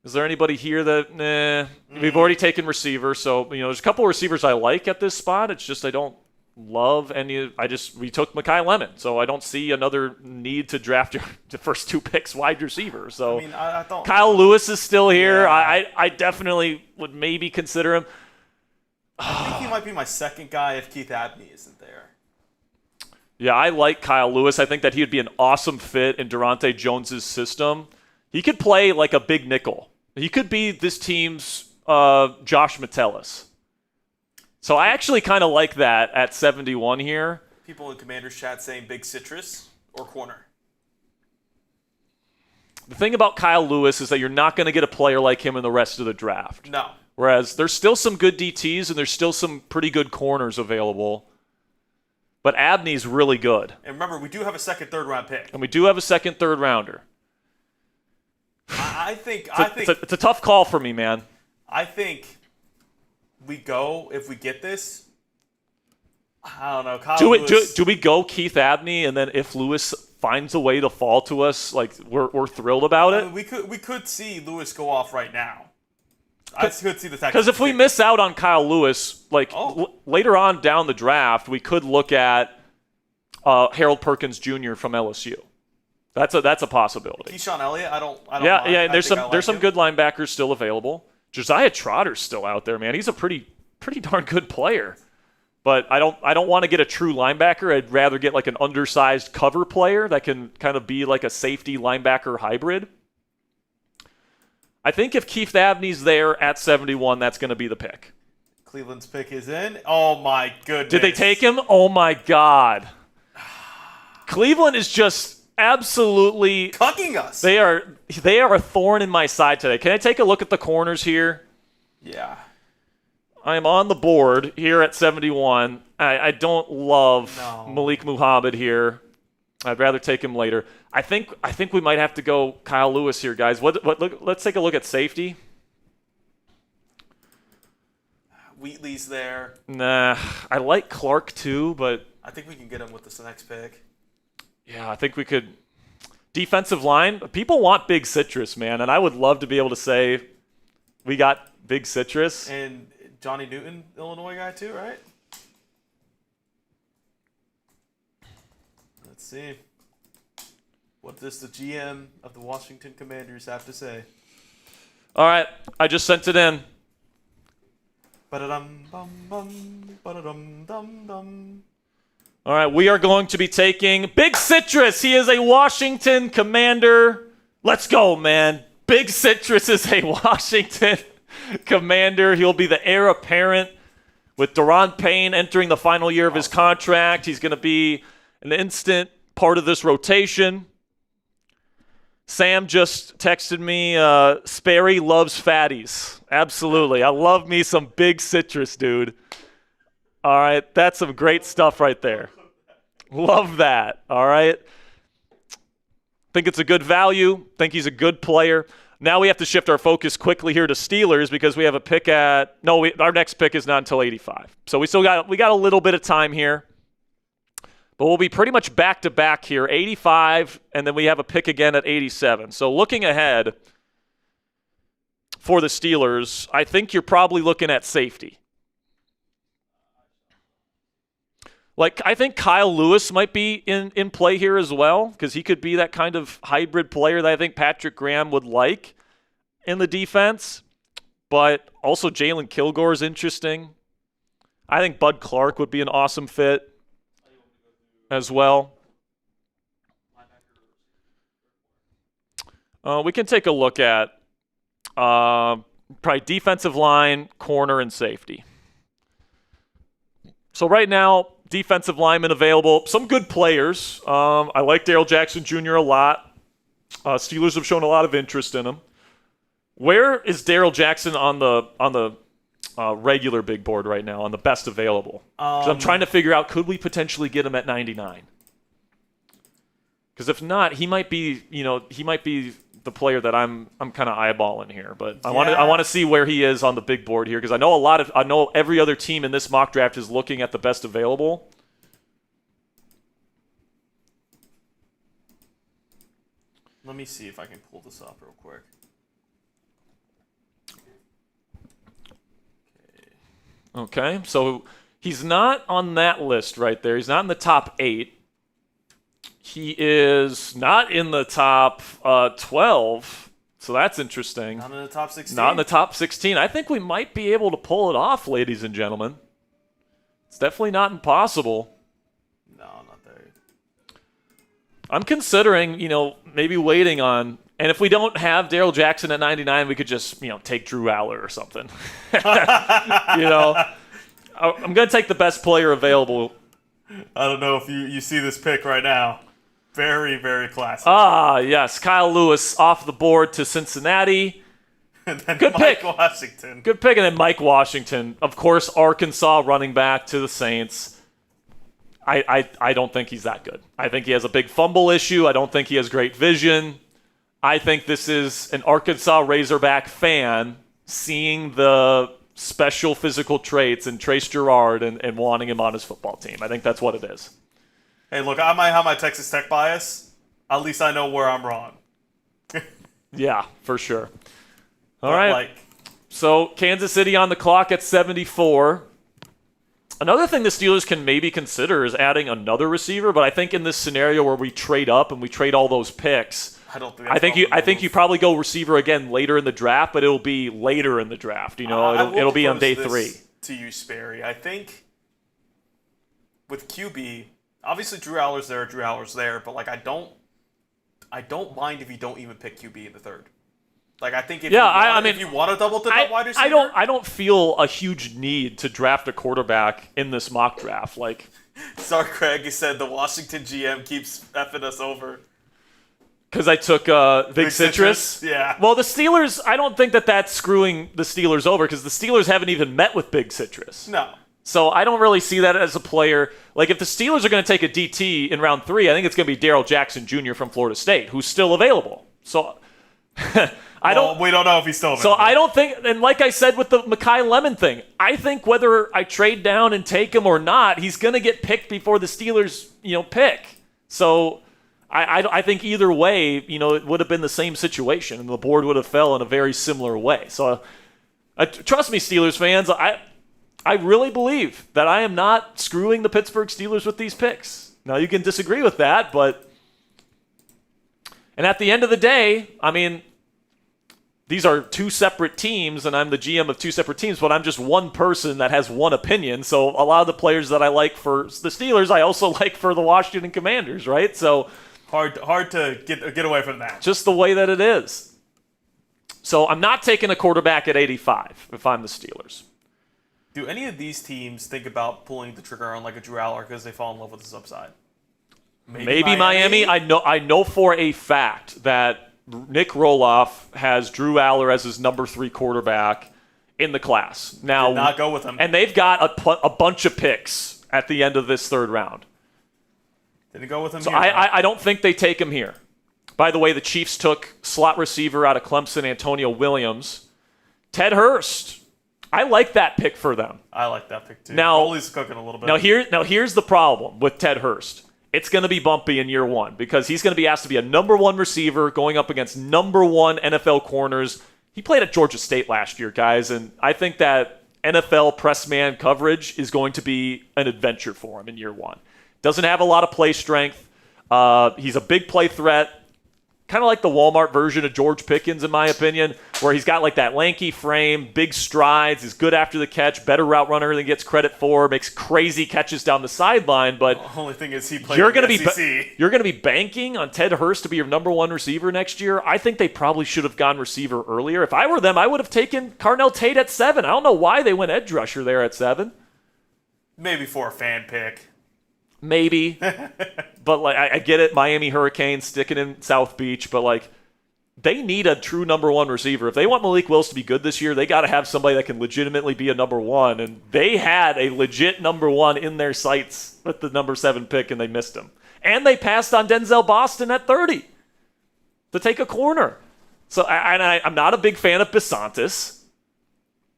Is there anybody here that, We've already taken receiver, so, there's a couple of receivers I like at this spot. It's just I don't love any. We took Mekhi Lemon, so I don't see another need to draft the first two picks wide receiver. So I mean, I thought Kyle Lewis is still here. Yeah. I definitely would maybe consider him. I think he might be my second guy if Keith Abney isn't there. Yeah, I like Kyle Lewis. I think that he would be an awesome fit in Durante Jones's system. He could play like a big nickel. He could be this team's Josh Metellus. So I actually kind of like that at 71 here. People in Commander's chat saying big citrus or corner. The thing about Kyle Lewis is that you're not going to get a player like him in the rest of the draft. No. Whereas there's still some good DTs and there's still some pretty good corners available. But Abney's really good. And remember, we do have a second, third round pick. And we do have a second, third rounder. I think it's a tough call for me, man. I think we go if we get this. I don't know. Kyle Lewis, do we go Keith Abney and then if Lewis finds a way to fall to us, like we're thrilled about it? We could see Lewis go off right now. I could see the tactic. Because if we miss out on Kyle Lewis, later on down the draft, we could look at Harold Perkins Jr. from LSU. That's a possibility. Keyshawn Elliott, I don't mind. Yeah. There's some him. good linebackers still available. Josiah Trotter's still out there, man. He's a pretty darn good player. But I don't want to get a true linebacker. I'd rather get like an undersized cover player that can kind of be like a safety linebacker hybrid. I think if Keith Abney's there at 71, that's going to be the pick. Cleveland's pick is in. Oh my goodness! Did they take him? Oh my God! Cleveland is just absolutely cucking us. They are a thorn in my side today. Can I take a look at the corners here? Yeah. I am on the board here at 71. I don't love Malik Muhammad here. I'd rather take him later. I think we might have to go Kyle Lewis here, guys. Let's take a look at safety. Wheatley's there. Nah, I like Clark too, but I think we can get him with this next pick. Yeah, I think we could. Defensive line. People want big citrus, man, and I would love to be able to say we got big citrus. And Johnny Newton, Illinois guy too, right? Let's see. What does the GM of the Washington Commanders have to say? All right, I just sent it in. Ba-da-dum-bum-bum, ba-da-dum-dum-dum. All right, we are going to be taking Big Citrus. He is a Washington Commander. Let's go, man. Big Citrus is a Washington Commander. He'll be the heir apparent with Daron Payne entering the final year of his contract. He's going to be an instant part of this rotation. Sam just texted me, Sperry loves fatties. Absolutely. I love me some big citrus, dude. All right, that's some great stuff right there. Love that, all right? Think it's a good value. Think he's a good player. Now we have to shift our focus quickly here to Steelers because we have a pick at – no, our next pick is not until 85. So we got a little bit of time here. But we'll be pretty much back-to-back here, 85, and then we have a pick again at 87. So looking ahead for the Steelers, I think you're probably looking at safety. Like, I think Kyle Lewis might be in play here as well because he could be that kind of hybrid player that I think Patrick Graham would like in the defense. But also Jalen Kilgore is interesting. I think Bud Clark would be an awesome fit as well. We can take a look at probably defensive line, corner, and safety. So right now, defensive linemen available. Some good players. I like Darrell Jackson Jr. a lot. Steelers have shown a lot of interest in him. Where is Darrell Jackson on the regular big board right now, on the best available? 'Cause I'm trying to figure out, could we potentially get him at 99? Because if not, he might be the player that I'm kind of eyeballing here. But I want to see where he is on the big board here because I know every other team in this mock draft is looking at the best available. Let me see if I can pull this up real quick. Okay, so he's not on that list right there. He's not in the top 8. He is not in the top 12, so that's interesting. Not in the top 16? Not in the top 16. I think we might be able to pull it off, ladies and gentlemen. It's definitely not impossible. No, not there. I'm considering, maybe waiting on, and if we don't have Darrell Jackson at 99, we could just, take Drew Aller or something. I'm going to take the best player available. I don't know if you see this pick right now. Very, very classic. Ah, yes. Kyle Lewis off the board to Cincinnati. And then Good Mike pick. Washington. Good pick. And then Mike Washington. Of course, Arkansas running back to the Saints. I don't think he's that good. I think he has a big fumble issue. I don't think he has great vision. I think this is an Arkansas Razorback fan seeing the special physical traits in Trace Gerard and wanting him on his football team. I think that's what it is. Hey, look, I might have my Texas Tech bias. At least I know where I'm wrong. Yeah, for sure. All But, right. So Kansas City on the clock at 74. Another thing the Steelers can maybe consider is adding another receiver, but I think in this scenario where we trade up and we trade all those picks, I think you probably go receiver again later in the draft, but it'll be later in the draft. It'll be on day 3. To you, Sperry, I think with QB, obviously Drew Aller's there, but I don't mind if you don't even pick QB in the 3rd. Like, I think if you want to double dip at wide receiver, I don't feel a huge need to draft a quarterback in this mock draft. Like, sorry, Craig, you said the Washington GM keeps effing us over. Because I took Big Citrus? Yeah. Well, the Steelers, I don't think that's screwing the Steelers over because the Steelers haven't even met with Big Citrus. No. So I don't really see that as a player. Like, if the Steelers are going to take a DT in round 3, I think it's going to be Darrell Jackson Jr. from Florida State, who's still available. So we don't know if he's still available. So I don't think, and like I said with the Mekhi Lemon thing, I think whether I trade down and take him or not, he's going to get picked before the Steelers, pick. So I think either way, it would have been the same situation, and the board would have fell in a very similar way. So trust me, Steelers fans, I really believe that I am not screwing the Pittsburgh Steelers with these picks. Now, you can disagree with that, and at the end of the day, these are 2 separate teams, and I'm the GM of 2 separate teams, but I'm just one person that has one opinion. So a lot of the players that I like for the Steelers, I also like for the Washington Commanders, right? So hard to get away from that. Just the way that it is. So I'm not taking a quarterback at 85 if I'm the Steelers. Do any of these teams think about pulling the trigger on like a Drew Aller because they fall in love with his upside? Maybe Miami. I know for a fact that Nick Roloff has Drew Aller as his number 3 quarterback in the class. Now, Did not go with him. And they've got a bunch of picks at the end of this 3rd round. Didn't go with him. So here, I don't think they take him here. By the way, the Chiefs took slot receiver out of Clemson, Antonio Williams. Ted Hurst. I like that pick for them. I like that pick too. Now, Foley's cooking a little bit. Now here's the problem with Ted Hurst. It's going to be bumpy in year 1 because he's going to be asked to be a number 1 receiver going up against number 1 NFL corners. He played at Georgia State last year, guys, and I think that NFL press man coverage is going to be an adventure for him in year 1. Doesn't have a lot of play strength. He's a big play threat. Kind of like the Walmart version of George Pickens, in my opinion, where he's got like that lanky frame, big strides, is good after the catch, better route runner than gets credit for, makes crazy catches down the sideline. But the only thing is he played you're going going to to be you're going to be banking on Ted Hurst to be your number 1 receiver next year. I think they probably should have gone receiver earlier. If I were them, I would have taken Carnell Tate at 7. I don't know why they went edge rusher there at 7. Maybe for a fan pick. Maybe. But like I get it, Miami Hurricanes sticking in South Beach, but like they need a true number 1 receiver. If they want Malik Willis to be good this year, they got to have somebody that can legitimately be a number 1, and they had a legit number 1 in their sights with the number 7 pick, and they missed him. And they passed on Denzel Boston at 30 to take a corner. So I'm not a big fan of Bisantis.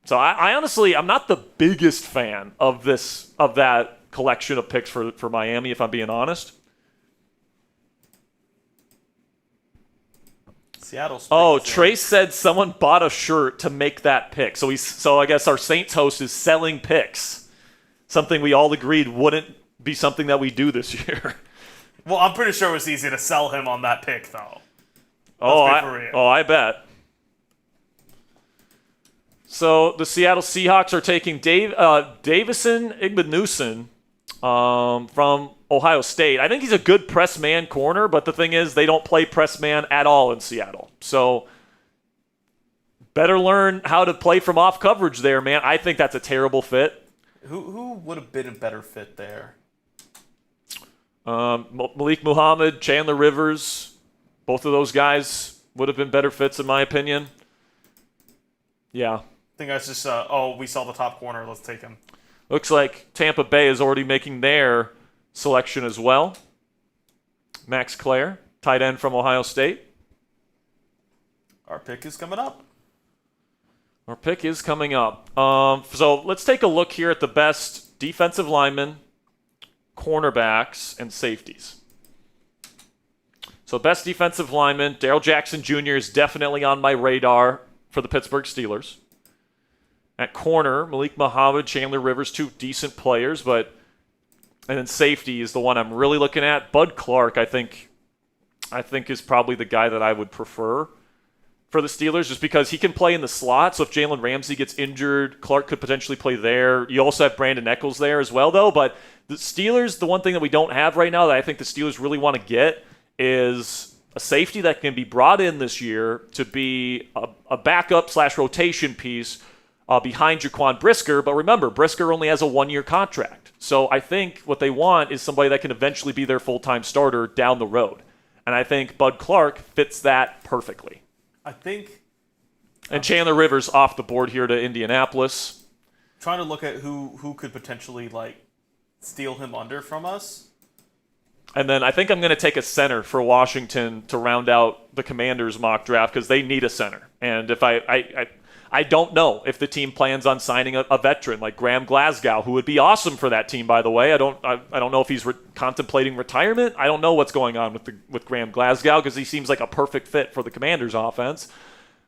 So I honestly, I'm not the biggest fan of that collection of picks for Miami, if I'm being honest. Seattle. Oh, Trace said someone bought a shirt to make that pick. So I guess our Saints host is selling picks. Something we all agreed wouldn't be something that we do this year. Well, I'm pretty sure it was easy to sell him on that pick, though. I bet. So the Seattle Seahawks are taking Davison Igbeneusen from Ohio State. I think he's a good press man corner, but the thing is they don't play press man at all in Seattle. So better learn how to play from off coverage there, man. I think that's a terrible fit. Who would have been a better fit there? Malik Muhammad, Chandler Rivers, both of those guys would have been better fits in my opinion. Yeah. I think that's just, we saw the top corner, let's take him. Looks like Tampa Bay is already making their selection as well. Max Clare, tight end from Ohio State. Our pick is coming up. So let's take a look here at the best defensive linemen, cornerbacks, and safeties. So best defensive lineman, Darrell Jackson Jr. is definitely on my radar for the Pittsburgh Steelers. At corner, Malik Muhammad, Chandler Rivers, 2 decent players, and then safety is the one I'm really looking at. Bud Clark, I think is probably the guy that I would prefer for the Steelers, just because he can play in the slot. So if Jalen Ramsey gets injured, Clark could potentially play there. You also have Brandon Echols there as well, though. But the Steelers, the one thing that we don't have right now that I think the Steelers really want to get is a safety that can be brought in this year to be a backup/rotation piece behind Jaquan Brisker. But remember, Brisker only has a 1-year contract. So I think what they want is somebody that can eventually be their full-time starter down the road. And I think Bud Clark fits that perfectly. And Chandler Rivers off the board here to Indianapolis. Trying to look at who could potentially steal him under from us. And then I think I'm going to take a center for Washington to round out the Commanders mock draft because they need a center. And if I don't know if the team plans on signing a veteran like Graham Glasgow, who would be awesome for that team, by the way. I don't know if he's contemplating retirement. I don't know what's going on with Graham Glasgow because he seems like a perfect fit for the Commanders offense.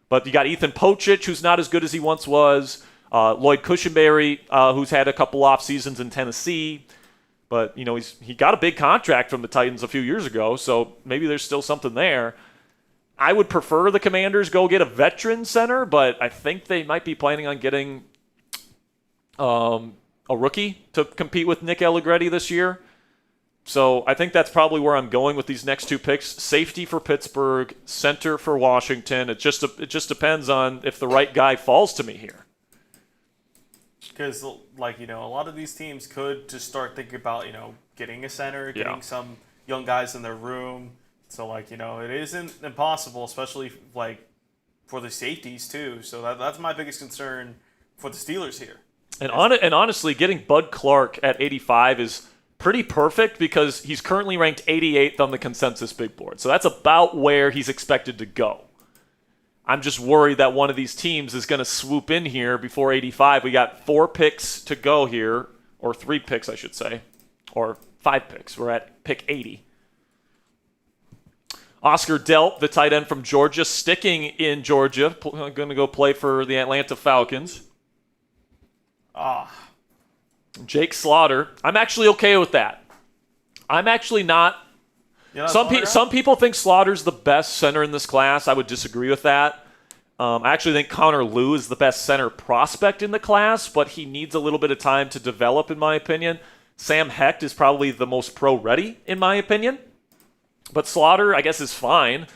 But you got Ethan Pocic, who's not as good as he once was. Lloyd Cushenberry, who's had a couple off seasons in Tennessee. But, he got a big contract from the Titans a few years ago, so maybe there's still something there. I would prefer the Commanders go get a veteran center, but I think they might be planning on getting a rookie to compete with Nick Allegretti this year. So I think that's probably where I'm going with these next 2 picks. Safety for Pittsburgh, center for Washington. It just depends on if the right guy falls to me here. Because, a lot of these teams could just start thinking about, getting a center, getting some young guys in their room, So, like, it isn't impossible, especially, like, for the safeties, too. So that's my biggest concern for the Steelers here. And honestly, getting Bud Clark at 85 is pretty perfect because he's currently ranked 88th on the consensus big board. So that's about where he's expected to go. I'm just worried that one of these teams is going to swoop in here before 85. We got 4 picks to go here, or 3 picks, I should say, or 5 picks. We're at pick 80. Oscar Delp, the tight end from Georgia, sticking in Georgia, going to go play for the Atlanta Falcons. Jake Slaughter. I'm actually okay with that. I'm actually not. Some people think Slaughter's the best center in this class. I would disagree with that. I actually think Connor Lew is the best center prospect in the class, but he needs a little bit of time to develop, in my opinion. Sam Hecht is probably the most pro-ready, in my opinion. But Slaughter, I guess, is fine.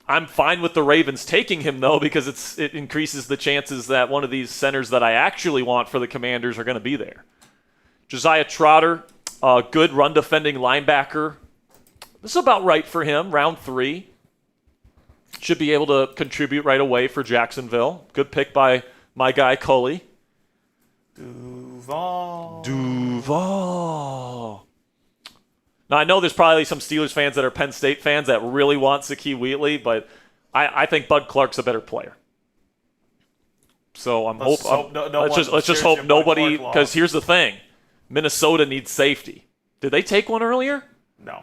I'm fine with the Ravens taking him, though, because it increases the chances that one of these centers that I actually want for the Commanders are going to be there. Josiah Trotter, a good run-defending linebacker. This is about right for him, round 3. Should be able to contribute right away for Jacksonville. Good pick by my guy, Cully. Duval. Now, I know there's probably some Steelers fans that are Penn State fans that really want Zakee Wheatley, but I think Bud Clark's a better player. So let's just hope nobody, because here's the thing. Minnesota needs safety. Did they take one earlier? No.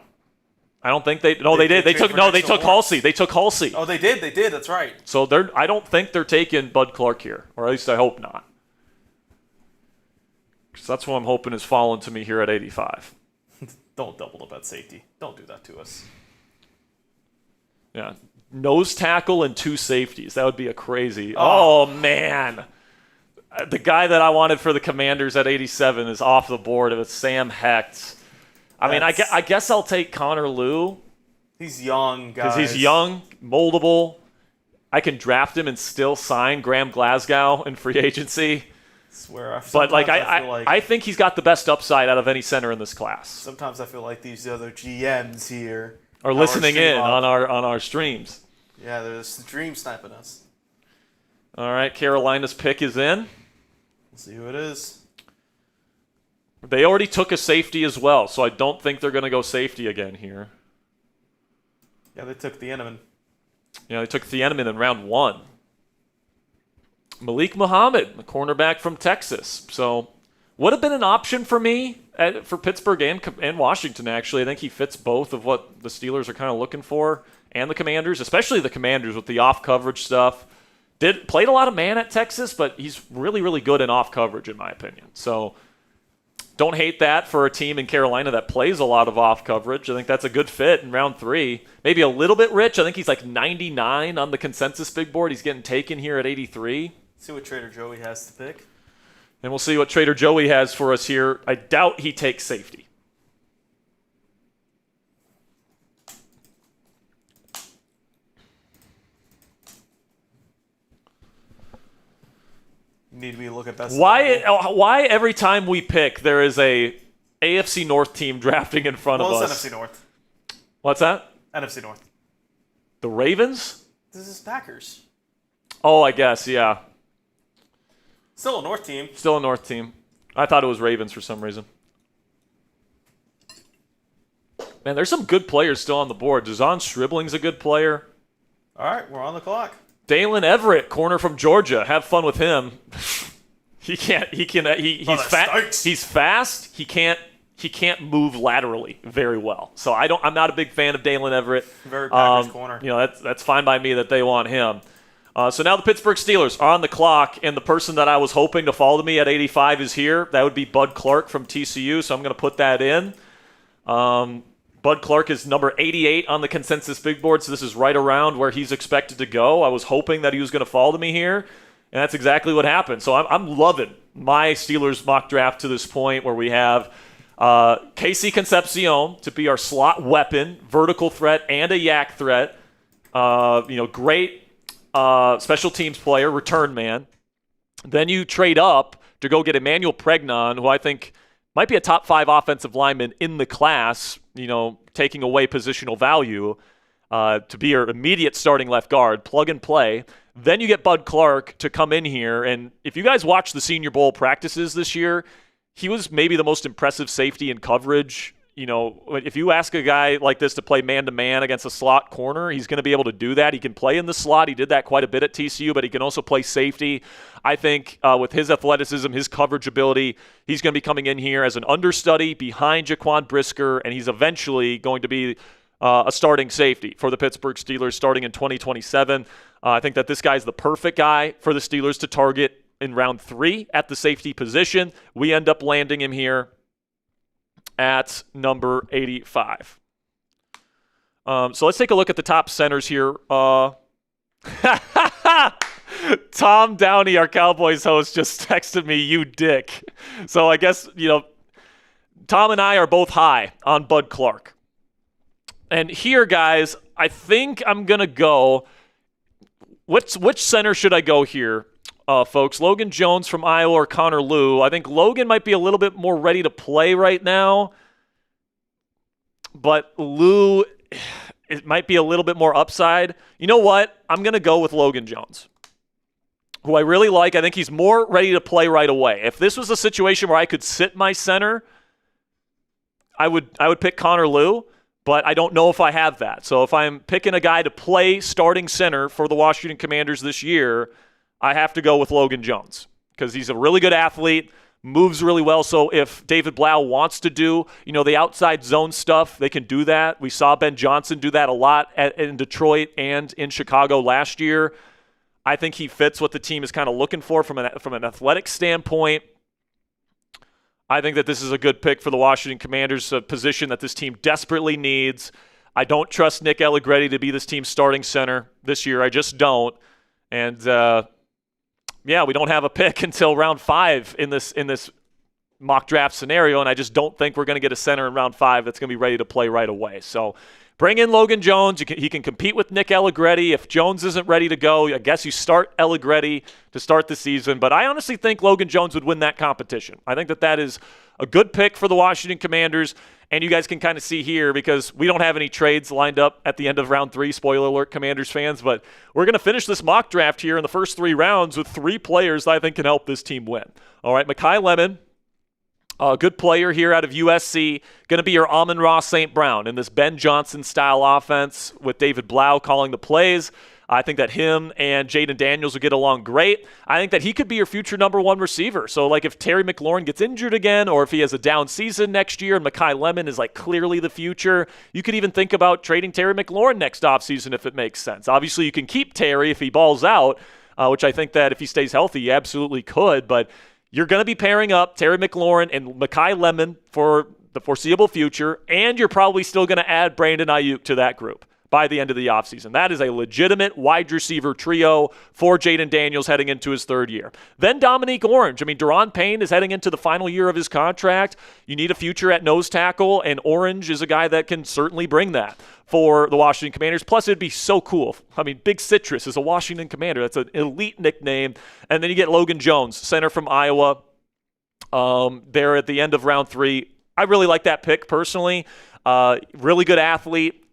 I don't think they. No, they did. They took Halsey. They took Halsey. Oh, they did. They did. That's right. So I don't think they're taking Bud Clark here, or at least I hope not. Because that's what I'm hoping is falling to me here at 85. Don't double up at safety. Don't do that to us. Yeah, nose tackle and 2 safeties. That would be a crazy. Oh man, the guy that I wanted for the Commanders at 87 is off the board. It's Sam Hecht. I guess I'll take Connor Lew. He's young, guys. Because he's young, moldable. I can draft him and still sign Graham Glasgow in free agency. I think he's got the best upside out of any center in this class. Sometimes I feel like these other GMs here are listening in on our streams. Yeah, they're stream sniping us. All right, Carolina's pick is in. Let's see who it is. They already took a safety as well, so I don't think they're going to go safety again here. Yeah, they took the Thieneman. Yeah, they took Thieneman in round 1. Malik Muhammad, the cornerback from Texas. So would have been an option for me for Pittsburgh and Washington, actually. I think he fits both of what the Steelers are kind of looking for, and the Commanders, especially the Commanders with the off-coverage stuff. Played a lot of man at Texas, but he's really, really good in off-coverage, in my opinion. So don't hate that for a team in Carolina that plays a lot of off coverage. I think that's a good fit in round 3. Maybe a little bit rich. I think he's like 99 on the consensus big board. He's getting taken here at 83. See what Trader Joey has to pick. And we'll see what Trader Joey has for us here. I doubt he takes safety. Need me to look at best. Why every time we pick there is a AFC North team drafting in front of us? It's NFC North. What's that? NFC North. The Ravens? This is Packers. Oh, I guess, yeah. Still a North team. Still a North team. I thought it was Ravens for some reason. Man, there's some good players still on the board. Dazon Stribling's a good player. All right, we're on the clock. Dalen Everett, corner from Georgia. Have fun with him. He's fast. He can't move laterally very well. So I'm not a big fan of Dalen Everett. Very Packers corner. That's fine by me that they want him. So now the Pittsburgh Steelers are on the clock, and the person that I was hoping to fall to me at 85 is here. That would be Bud Clark from TCU, so I'm going to put that in. Bud Clark is number 88 on the consensus big board, so this is right around where he's expected to go. I was hoping that he was going to fall to me here, and that's exactly what happened. So I'm loving my Steelers mock draft to this point where we have Casey Concepcion to be our slot weapon, vertical threat, and a yak threat. Great special teams player, return man. Then you trade up to go get Emmanuel Pregnon, who I think might be a top 5 offensive lineman in the class, taking away positional value to be your immediate starting left guard, plug and play. Then you get Bud Clark to come in here. And if you guys watch the Senior Bowl practices this year, he was maybe the most impressive safety in coverage. If you ask a guy like this to play man-to-man against a slot corner, he's going to be able to do that. He can play in the slot. He did that quite a bit at TCU, but he can also play safety. I think with his athleticism, his coverage ability, he's going to be coming in here as an understudy behind Jaquan Brisker, and he's eventually going to be a starting safety for the Pittsburgh Steelers starting in 2027. I think that this guy's the perfect guy for the Steelers to target in round 3 at the safety position. We end up landing him here at number 85. So let's take a look at the top centers here. Tom Downey, our Cowboys host, just texted me, "You dick." So I guess, Tom and I are both high on Bud Clark. And here, guys, I think I'm going to go. Which center should I go here, folks? Logan Jones from Iowa or Connor Lew? I think Logan might be a little bit more ready to play right now. But Lew, it might be a little bit more upside. You know what? I'm going to go with Logan Jones, who I really like. I think he's more ready to play right away. If this was a situation where I could sit my center, I would pick Connor Lew, but I don't know if I have that. So if I'm picking a guy to play starting center for the Washington Commanders this year, I have to go with Logan Jones because he's a really good athlete, moves really well. So if David Blau wants to do, the outside zone stuff, they can do that. We saw Ben Johnson do that a lot in Detroit and in Chicago last year. I think he fits what the team is kind of looking for from an athletic standpoint. I think that this is a good pick for the Washington Commanders, a position that this team desperately needs. I don't trust Nick Allegretti to be this team's starting center this year. I just don't. And, we don't have a pick until round 5 in this mock draft scenario, and I just don't think we're going to get a center in round 5 that's going to be ready to play right away. So bring in Logan Jones. He can compete with Nick Allegretti. If Jones isn't ready to go, I guess you start Allegretti to start the season. But I honestly think Logan Jones would win that competition. I think that is a good pick for the Washington Commanders. And you guys can kind of see here, because we don't have any trades lined up at the end of round 3, spoiler alert, Commanders fans, but we're going to finish this mock draft here in the first 3 rounds with 3 players that I think can help this team win. All right, Mekhi Lemon, a good player here out of USC, going to be your Amon-Ra St. Brown in this Ben Johnson-style offense with David Blau calling the plays. I think that him and Jaden Daniels will get along great. I think that he could be your future number 1 receiver. So, if Terry McLaurin gets injured again, or if he has a down season next year and Mekhi Lemon is, clearly the future, you could even think about trading Terry McLaurin next offseason if it makes sense. Obviously, you can keep Terry if he balls out, which I think that if he stays healthy, you absolutely could. But you're going to be pairing up Terry McLaurin and Mekhi Lemon for the foreseeable future, and you're probably still going to add Brandon Ayuk to that group by the end of the offseason. That is a legitimate wide receiver trio for Jaden Daniels heading into his 3rd year. Then Dominique Orange. Daron Payne is heading into the final year of his contract. You need a future at nose tackle, and Orange is a guy that can certainly bring that for the Washington Commanders. Plus, it'd be so cool. Big Citrus is a Washington Commander. That's an elite nickname. And then you get Logan Jones, center from Iowa, there at the end of round 3. I really like that pick personally. Really good athlete.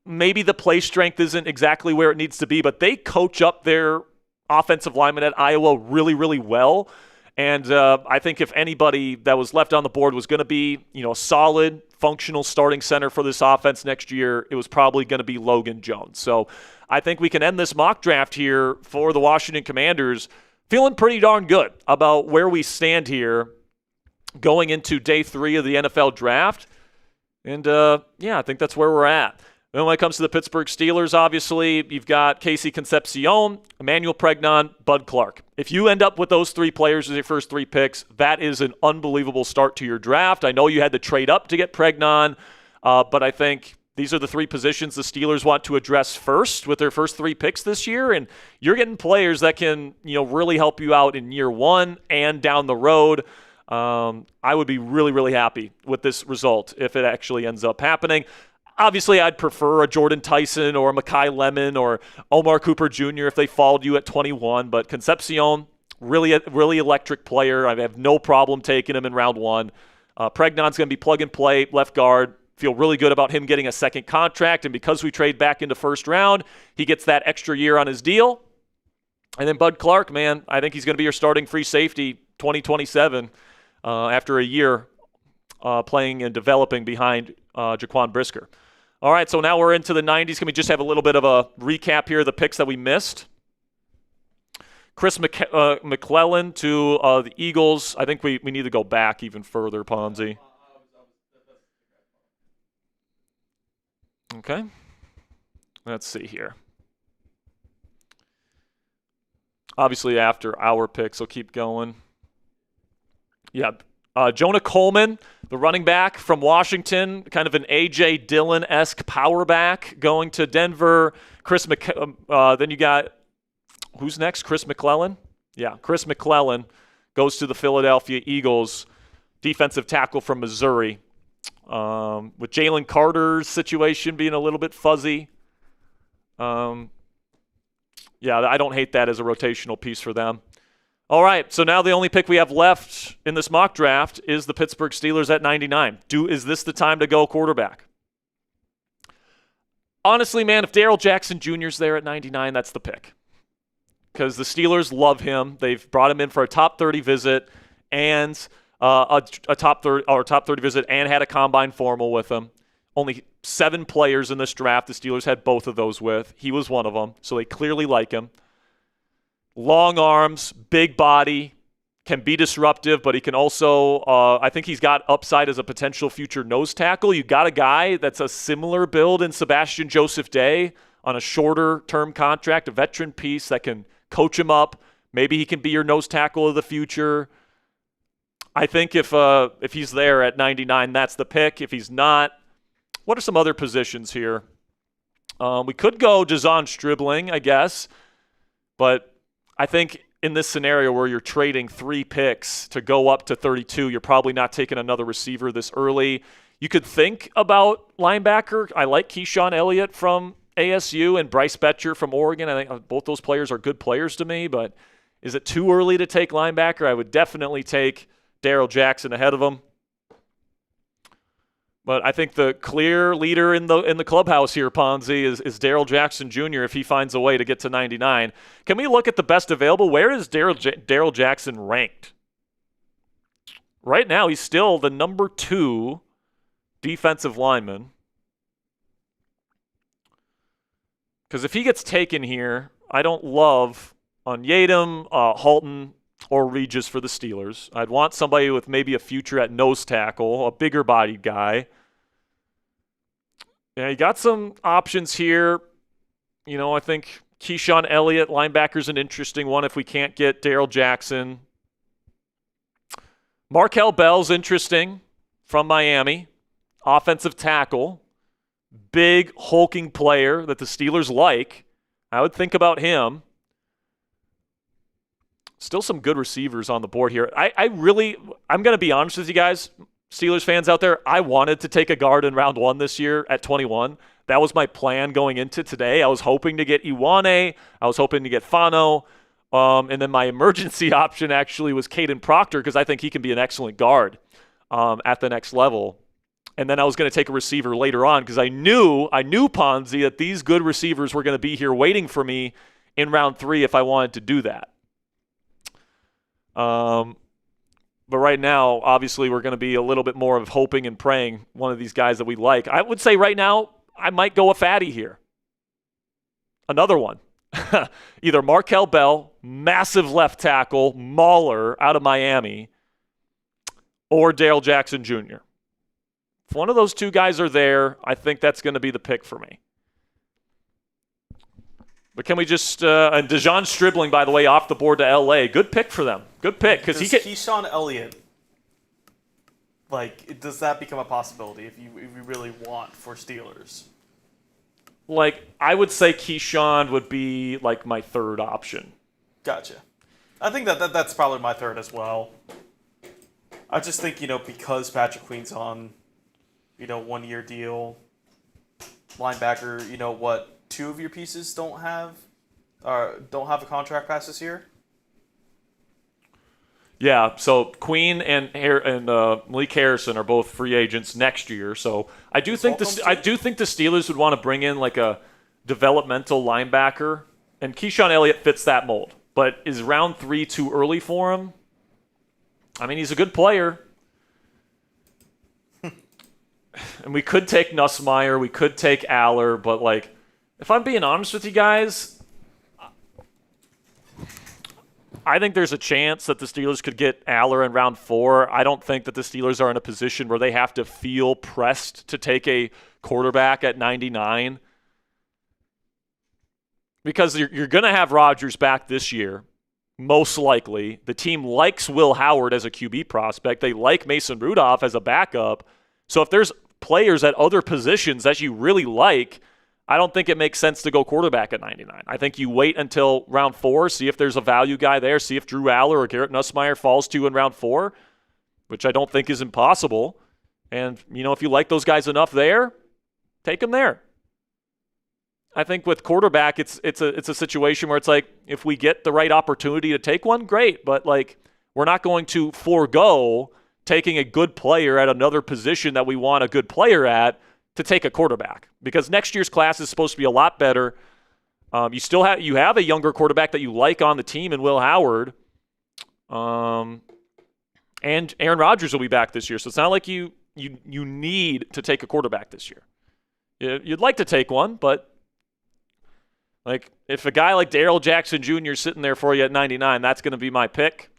Maybe the play strength isn't exactly where it needs to be, but they coach up their offensive linemen at Iowa really, really well. And I think if anybody that was left on the board was going to be, a solid, functional starting center for this offense next year, it was probably going to be Logan Jones. So I think we can end this mock draft here for the Washington Commanders feeling pretty darn good about where we stand here going into day 3 of the NFL draft. And, I think that's where we're at. Then when it comes to the Pittsburgh Steelers, obviously, you've got Casey Concepcion, Emmanuel Pregnon, Bud Clark. If you end up with those 3 players as your first 3 picks, that is an unbelievable start to your draft. I know you had to trade up to get Pregnon, but I think these are the 3 positions the Steelers want to address first with their first 3 picks this year, and you're getting players that can, really help you out in year 1 and down the road. I would be really, really happy with this result if it actually ends up happening. Obviously, I'd prefer a Jordan Tyson or a Mekhi Lemon or Omar Cooper Jr. if they followed you at 21, but Concepcion, really electric player. I have no problem taking him in round 1. Pregnon's going to be plug and play, left guard. Feel really good about him getting a second contract, and because we trade back into first round, he gets that extra year on his deal. And then Bud Clark, man, I think he's going to be your starting free safety 2027 after a year playing and developing behind Jaquan Brisker. All right, so now we're into the 90s. Can we just have a little bit of a recap here of the picks that we missed? Chris McClellan to the Eagles. I think we need to go back even further, Ponzi. Okay. Let's see here. Obviously after our picks, so keep going. Yeah. Jonah Coleman, the running back from Washington, kind of an A.J. Dillon-esque power back going to Denver. Then you got, who's next? Chris McClellan? Yeah, Chris McClellan goes to the Philadelphia Eagles, defensive tackle from Missouri. With Jalen Carter's situation being a little bit fuzzy. Yeah, I don't hate that as a rotational piece for them. All right, so now the only pick we have left in this mock draft is the Pittsburgh Steelers at 99. Is this the time to go quarterback? Honestly, man, if Darrell Jackson Jr. is there at 99, that's the pick. Because the Steelers love him. They've brought him in for a top 30 visit and a top 30 visit and had a combine formal with him. Only 7 players in this draft the Steelers had both of those with. He was one of them, so they clearly like him. Long arms, big body, can be disruptive, but he can also, I think he's got upside as a potential future nose tackle. You got a guy that's a similar build in Sebastian Joseph Day on a shorter-term contract, a veteran piece that can coach him up. Maybe he can be your nose tackle of the future. I think if he's there at 99, that's the pick. If he's not, what are some other positions here? We could go Jazon Stribling, I guess, but I think in this scenario where you're trading 3 picks to go up to 32, you're probably not taking another receiver this early. You could think about linebacker. I like Keyshawn Elliott from ASU and Bryce Betcher from Oregon. I think both those players are good players to me, but is it too early to take linebacker? I would definitely take Darrell Jackson ahead of him. But I think the clear leader in the clubhouse here, Ponzi, is Darrell Jackson Jr. if he finds a way to get to 99. Can we look at the best available? Where is Darrell Jackson ranked? Right now, he's still the number 2 defensive lineman. Because if he gets taken here, I don't love Onyedem, Halton, or Regis for the Steelers. I'd want somebody with maybe a future at nose tackle, a bigger-bodied guy. Yeah, you got some options here. You know, I think Keyshawn Elliott, linebacker's an interesting one if we can't get Darrell Jackson. Markel Bell's interesting from Miami. Offensive tackle. Big, hulking player that the Steelers like. I would think about him. Still some good receivers on the board here. I'm going to be honest with you guys, Steelers fans out there. I wanted to take a guard in round 1 this year at 21. That was my plan going into today. I was hoping to get Iwane. I was hoping to get Fano. And then my emergency option actually was Caden Proctor because I think he can be an excellent guard at the next level. And then I was going to take a receiver later on because I knew Ponzi that these good receivers were going to be here waiting for me in round 3 if I wanted to do that. But right now, obviously, we're going to be a little bit more of hoping and praying one of these guys that we like. I would say right now, I might go a fatty here. Another one. Either Markel Bell, massive left tackle, mauler out of Miami, or Darrell Jackson Jr. If one of those 2 guys are there, I think that's going to be the pick for me. But can we just and Dejon Stribling, by the way, off the board to L.A. Good pick for them. Good pick because he Keyshawn Elliott, does that become a possibility if you really want for Steelers? I would say Keyshawn would be my 3rd option. Gotcha. I think that's probably my 3rd as well. I just think because Patrick Queen's on 1-year deal, linebacker, what? 2 of your pieces don't have a contract pass this year? Yeah, so Queen and Malik Harrison are both free agents next year. So I do think the Steelers would want to bring in like a developmental linebacker, and Keyshawn Elliott fits that mold. But is round 3 too early for him? I mean, he's a good player. And we could take Nussmeier, we could take Aller, but like, if I'm being honest with you guys, I think there's a chance that the Steelers could get Aller in round 4. I don't think that the Steelers are in a position where they have to feel pressed to take a quarterback at 99. Because you're going to have Rodgers back this year, most likely. The team likes Will Howard as a QB prospect. They like Mason Rudolph as a backup. So if there's players at other positions that you really like, I don't think it makes sense to go quarterback at 99. I think you wait until round 4, see if there's a value guy there, see if Drew Aller or Garrett Nussmeier falls to you in round 4, which I don't think is impossible. And, if you like those guys enough there, take them there. I think with quarterback, it's a situation where it's like, if we get the right opportunity to take one, great. But, like, we're not going to forego taking a good player at another position that we want a good player at to take a quarterback, because next year's class is supposed to be a lot better. You have a younger quarterback that you like on the team in Will Howard, and Aaron Rodgers will be back this year, so it's not like you need to take a quarterback this year. You'd like to take one, but like if a guy like Darrell Jackson Jr. is sitting there for you at 99, that's going to be my pick.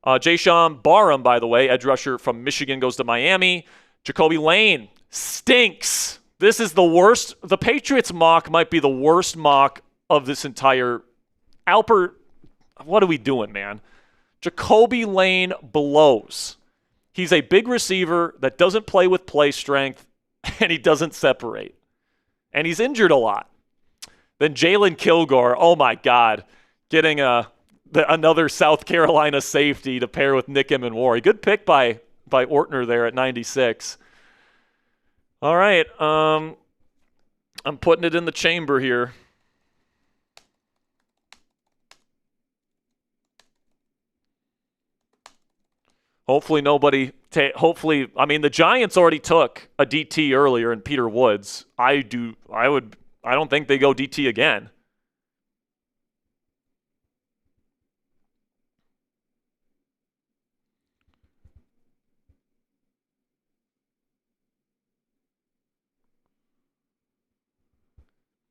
Jayshawn Barham, by the way, edge rusher from Michigan, goes to Miami. Jacoby Lane stinks. This is the worst. The Patriots mock might be the worst mock of this entire. Alpert, what are we doing, man? Jacoby Lane blows. He's a big receiver that doesn't play with play strength, and he doesn't separate. And he's injured a lot. Then Jalen Kilgore, oh my God, getting another South Carolina safety to pair with Nick Emenwari. Good pick by Ortner there at 96. All right, I'm putting it in the chamber here. Hopefully nobody. The Giants already took a DT earlier in Peter Woods. I don't think they go DT again.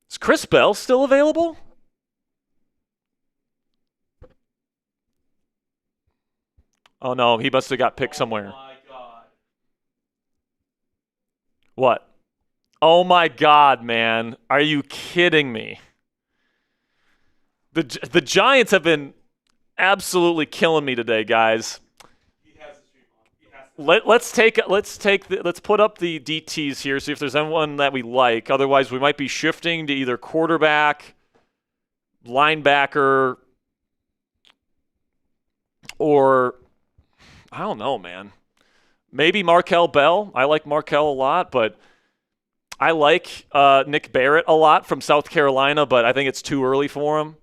Is Chris Bell still available? Oh, no, he must have got picked somewhere. Oh, my God. What? Oh, my God, man. Are you kidding me? The Giants have been absolutely killing me today, guys. Let's put up the DTs here, see if there's anyone that we like. Otherwise, we might be shifting to either quarterback, linebacker, or I don't know, man. Maybe Markel Bell. I like Markel a lot, but I like Nick Barrett a lot from South Carolina, but I think it's too early for him.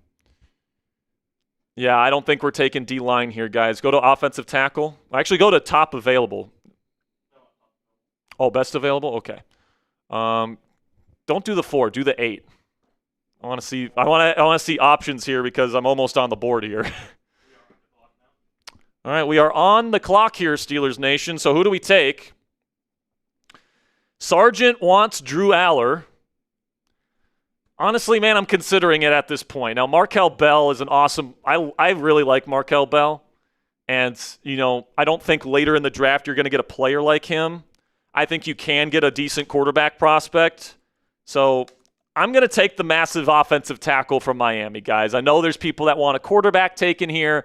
Yeah, I don't think we're taking D-line here, guys. Go to offensive tackle. Actually, go to top available. Oh, best available? Okay. Don't do the 4. Do the 8. I want to see options here because I'm almost on the board here. All right, we are on the clock here, Steelers Nation. So who do we take? Sargent wants Drew Aller. Honestly, man, I'm considering it at this point. Now, Markel Bell is an awesome – I really like Markel Bell. And, I don't think later in the draft you're going to get a player like him. I think you can get a decent quarterback prospect. So I'm going to take the massive offensive tackle from Miami, guys. I know there's people that want a quarterback taken here.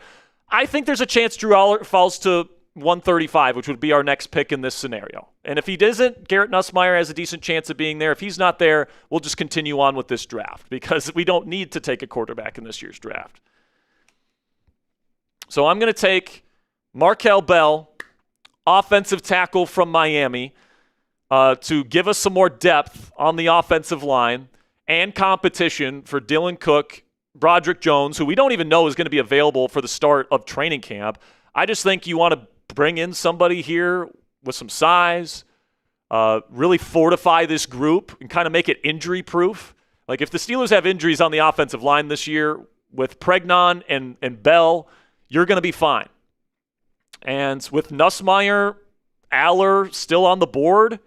I think there's a chance Drew Aller falls to 135, which would be our next pick in this scenario. And if he doesn't, Garrett Nussmeier has a decent chance of being there. If he's not there, we'll just continue on with this draft because we don't need to take a quarterback in this year's draft. So I'm going to take Markel Bell, offensive tackle from Miami, to give us some more depth on the offensive line and competition for Dylan Cook, Broderick Jones, who we don't even know is going to be available for the start of training camp. I just think you want to bring in somebody here with some size, really fortify this group and kind of make it injury-proof. Like if the Steelers have injuries on the offensive line this year with Pregnon and Bell, you're going to be fine. And with Nussmeier, Aller still on the board,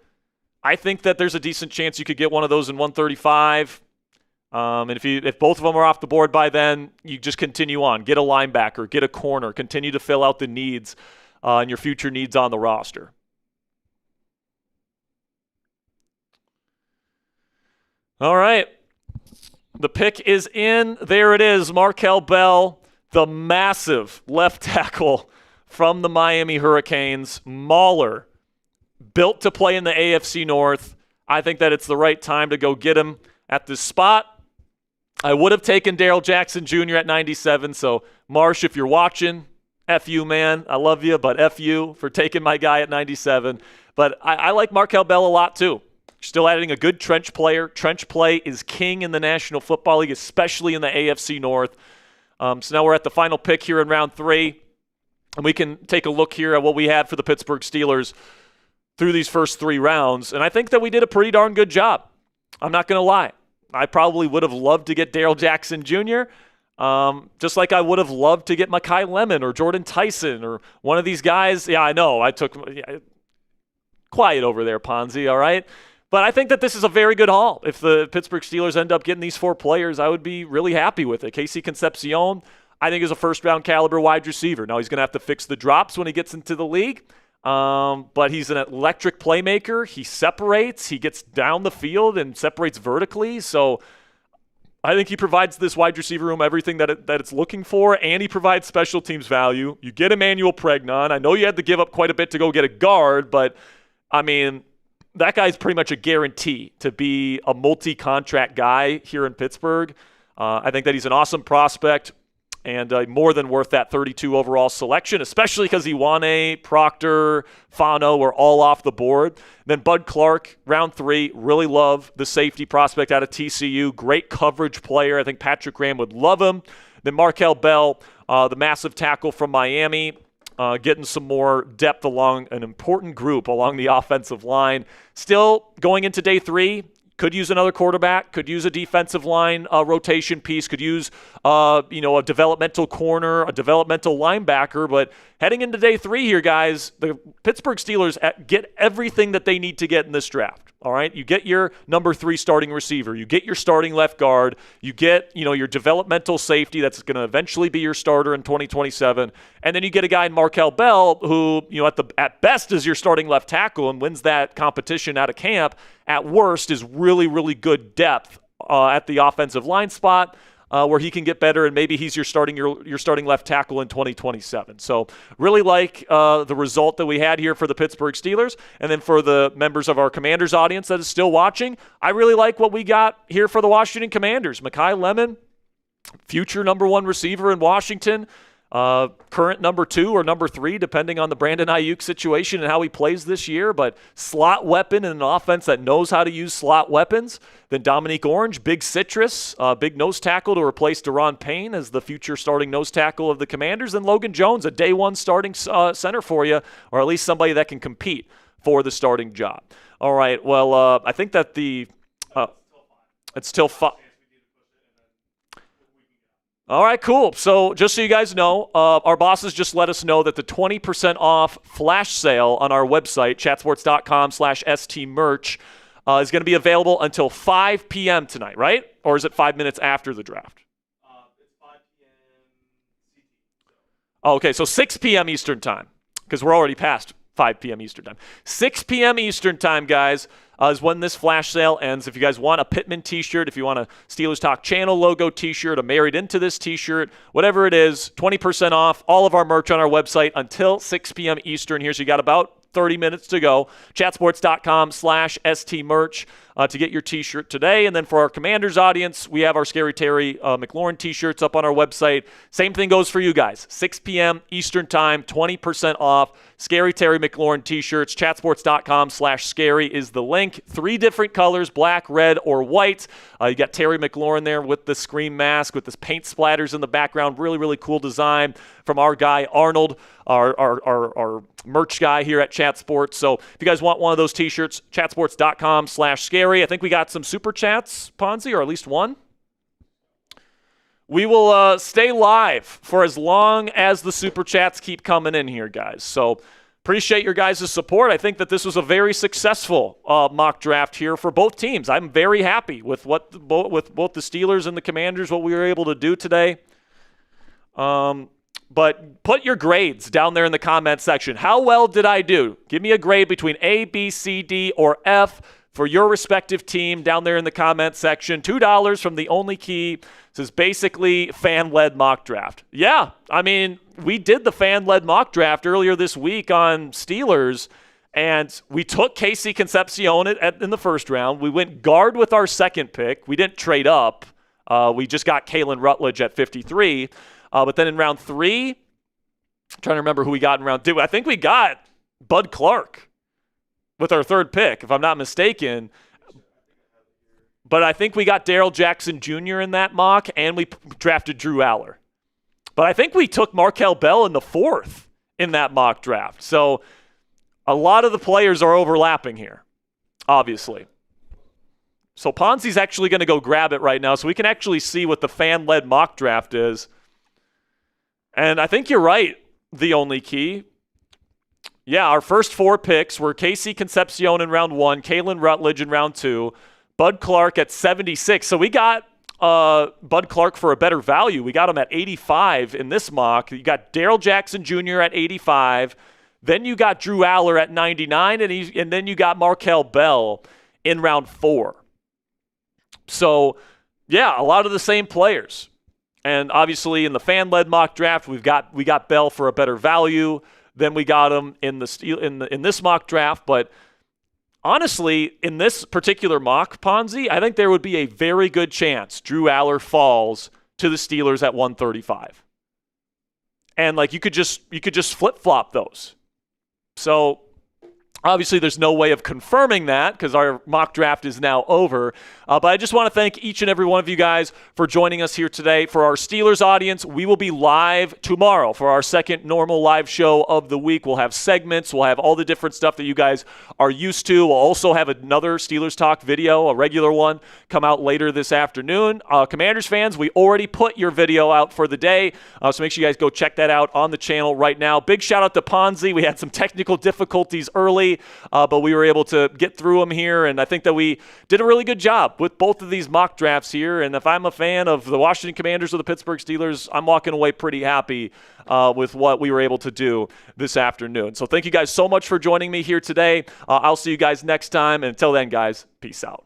I think that there's a decent chance you could get one of those in 135. And if both of them are off the board by then, you just continue on. Get a linebacker, get a corner, continue to fill out the needs and your future needs on the roster. All right. The pick is in. There it is. Markel Bell, the massive left tackle from the Miami Hurricanes. Mauler, built to play in the AFC North. I think that it's the right time to go get him at this spot. I would have taken Darrell Jackson Jr. at 97, so Marsh, if you're watching, F you, man. I love you, but F you for taking my guy at 97. But I like Markel Bell a lot too. Still adding a good trench player. Trench play is king in the National Football League, especially in the AFC North. So now we're at the final pick here in round 3, and we can take a look here at what we had for the Pittsburgh Steelers through these first 3 rounds. And I think that we did a pretty darn good job. I'm not going to lie. I probably would have loved to get Darrell Jackson Jr., just like I would have loved to get Mekhi Lemon or Jordan Tyson or one of these guys. Yeah, I know. I took quiet over there, Ponzi, all right? But I think that this is a very good haul. If the Pittsburgh Steelers end up getting these 4 players, I would be really happy with it. Casey Concepcion, I think, is a first-round caliber wide receiver. Now, he's going to have to fix the drops when he gets into the league, but he's an electric playmaker. He separates. He gets down the field and separates vertically. So I think he provides this wide receiver room everything that it's looking for, and he provides special teams value. You get Emmanuel Pregnon. I know you had to give up quite a bit to go get a guard, but, I mean, that guy's pretty much a guarantee to be a multi-contract guy here in Pittsburgh. I think that he's an awesome prospect and more than worth that 32 overall selection, especially because Iwane, Proctor, Fano were all off the board. Then Bud Clark, round 3, really love the safety prospect out of TCU. Great coverage player. I think Patrick Graham would love him. Then Markel Bell, the massive tackle from Miami. Getting some more depth along an important group along the offensive line. Still going into day 3, could use another quarterback, could use a defensive line rotation piece, could use a developmental corner, a developmental linebacker. But heading into day 3 here, guys, the Pittsburgh Steelers get everything that they need to get in this draft. All right, you get your number 3 starting receiver, you get your starting left guard, you get your developmental safety that's going to eventually be your starter in 2027, and then you get a guy in Markel Bell who at best is your starting left tackle and wins that competition out of camp. At worst is really, really good depth at the offensive line spot. Where he can get better, and maybe he's your starting left tackle in 2027. So really like the result that we had here for the Pittsburgh Steelers. And then for the members of our Commanders audience that is still watching, I really like what we got here for the Washington Commanders. Mekhi Lemon, future number 1 receiver in Washington, current number 2 or number 3, depending on the Brandon Ayuk situation and how he plays this year, but slot weapon in an offense that knows how to use slot weapons. Then Dominique Orange, big citrus, big nose tackle to replace Daron Payne as the future starting nose tackle of the Commanders. And Logan Jones, a day 1 starting center for you, or at least somebody that can compete for the starting job. All right, well, I think that it's still 5. All right, cool. So just so you guys know, our bosses just let us know that the 20% off flash sale on our website, chatsports.com/stmerch, is going to be available until 5 p.m. tonight, right? Or is it 5 minutes after the draft? It's 5 p.m. CT. Oh, okay, so 6 p.m. Eastern time, because we're already past 5 p.m. Eastern time. 6 p.m. Eastern time, guys, is when this flash sale ends. If you guys want a Pittman t-shirt, if you want a Steelers Talk channel logo t-shirt, a Married Into This t-shirt, whatever it is, 20% off all of our merch on our website until 6 p.m. Eastern here. So you got about 30 minutes to go. Chatsports.com/stmerch to get your t-shirt today. And then for our Commanders audience, we have our Scary Terry McLaurin t-shirts up on our website. Same thing goes for you guys. 6 p.m. Eastern time, 20% off. Scary Terry McLaurin t-shirts. Chatsports.com/scary is the link. 3 different colors, black, red, or white. You got Terry McLaurin there with the Scream mask, with this paint splatters in the background. Really, really cool design from our guy, Arnold, our merch guy here at Chat Sports. So if you guys want one of those t-shirts, chatsports.com/scary. I think we got some super chats, Ponzi, or at least one. We will stay live for as long as the super chats keep coming in here, guys. So appreciate your guys' support. I think that this was a very successful mock draft here for both teams. I'm very happy with with both the Steelers and the Commanders, what we were able to do today. But put your grades down there in the comment section. How well did I do? Give me a grade between A, B, C, D, or F for your respective team down there in the comment section. $2 from the Only Key. This is basically fan-led mock draft. Yeah, I mean, we did the fan-led mock draft earlier this week on Steelers, and we took Casey Concepcion in the first round. We went guard with our second pick. We didn't trade up. We just got Kalen Rutledge at 53. But then in round 3, I'm trying to remember who we got in round 2. I think we got Bud Clark with our third pick, if I'm not mistaken. But I think we got Darrell Jackson Jr. in that mock, and we drafted Drew Aller. But I think we took Markel Bell in the 4th in that mock draft. So a lot of the players are overlapping here, obviously. So Ponzi's actually going to go grab it right now so we can actually see what the fan-led mock draft is. And I think you're right, the Only Key. Yeah, our first 4 picks were Casey Concepcion in round 1, Kalen Rutledge in round 2, Bud Clark at 76. So we got Bud Clark for a better value. We got him at 85 in this mock. You got Darrell Jackson Jr. at 85. Then you got Drew Aller at 99, and then you got Markel Bell in round 4. So, yeah, a lot of the same players. And obviously in the fan-led mock draft, we got Bell for a better value. Then we got him in this mock draft, but honestly, in this particular mock, Ponzi, I think there would be a very good chance Drew Aller falls to the Steelers at 135. And like you could just flip-flop those. So obviously, there's no way of confirming that because our mock draft is now over. But I just want to thank each and every one of you guys for joining us here today. For our Steelers audience, we will be live tomorrow for our second normal live show of the week. We'll have segments. We'll have all the different stuff that you guys are used to. We'll also have another Steelers Talk video, a regular one, come out later this afternoon. Commanders fans, we already put your video out for the day, so make sure you guys go check that out on the channel right now. Big shout out to Ponzi. We had some technical difficulties early, but we were able to get through them here, and I think that we did a really good job with both of these mock drafts here. And if I'm a fan of the Washington Commanders or the Pittsburgh Steelers, I'm walking away pretty happy with what we were able to do this afternoon. So thank you guys so much for joining me here today. I'll see you guys next time, and until then, guys, peace out.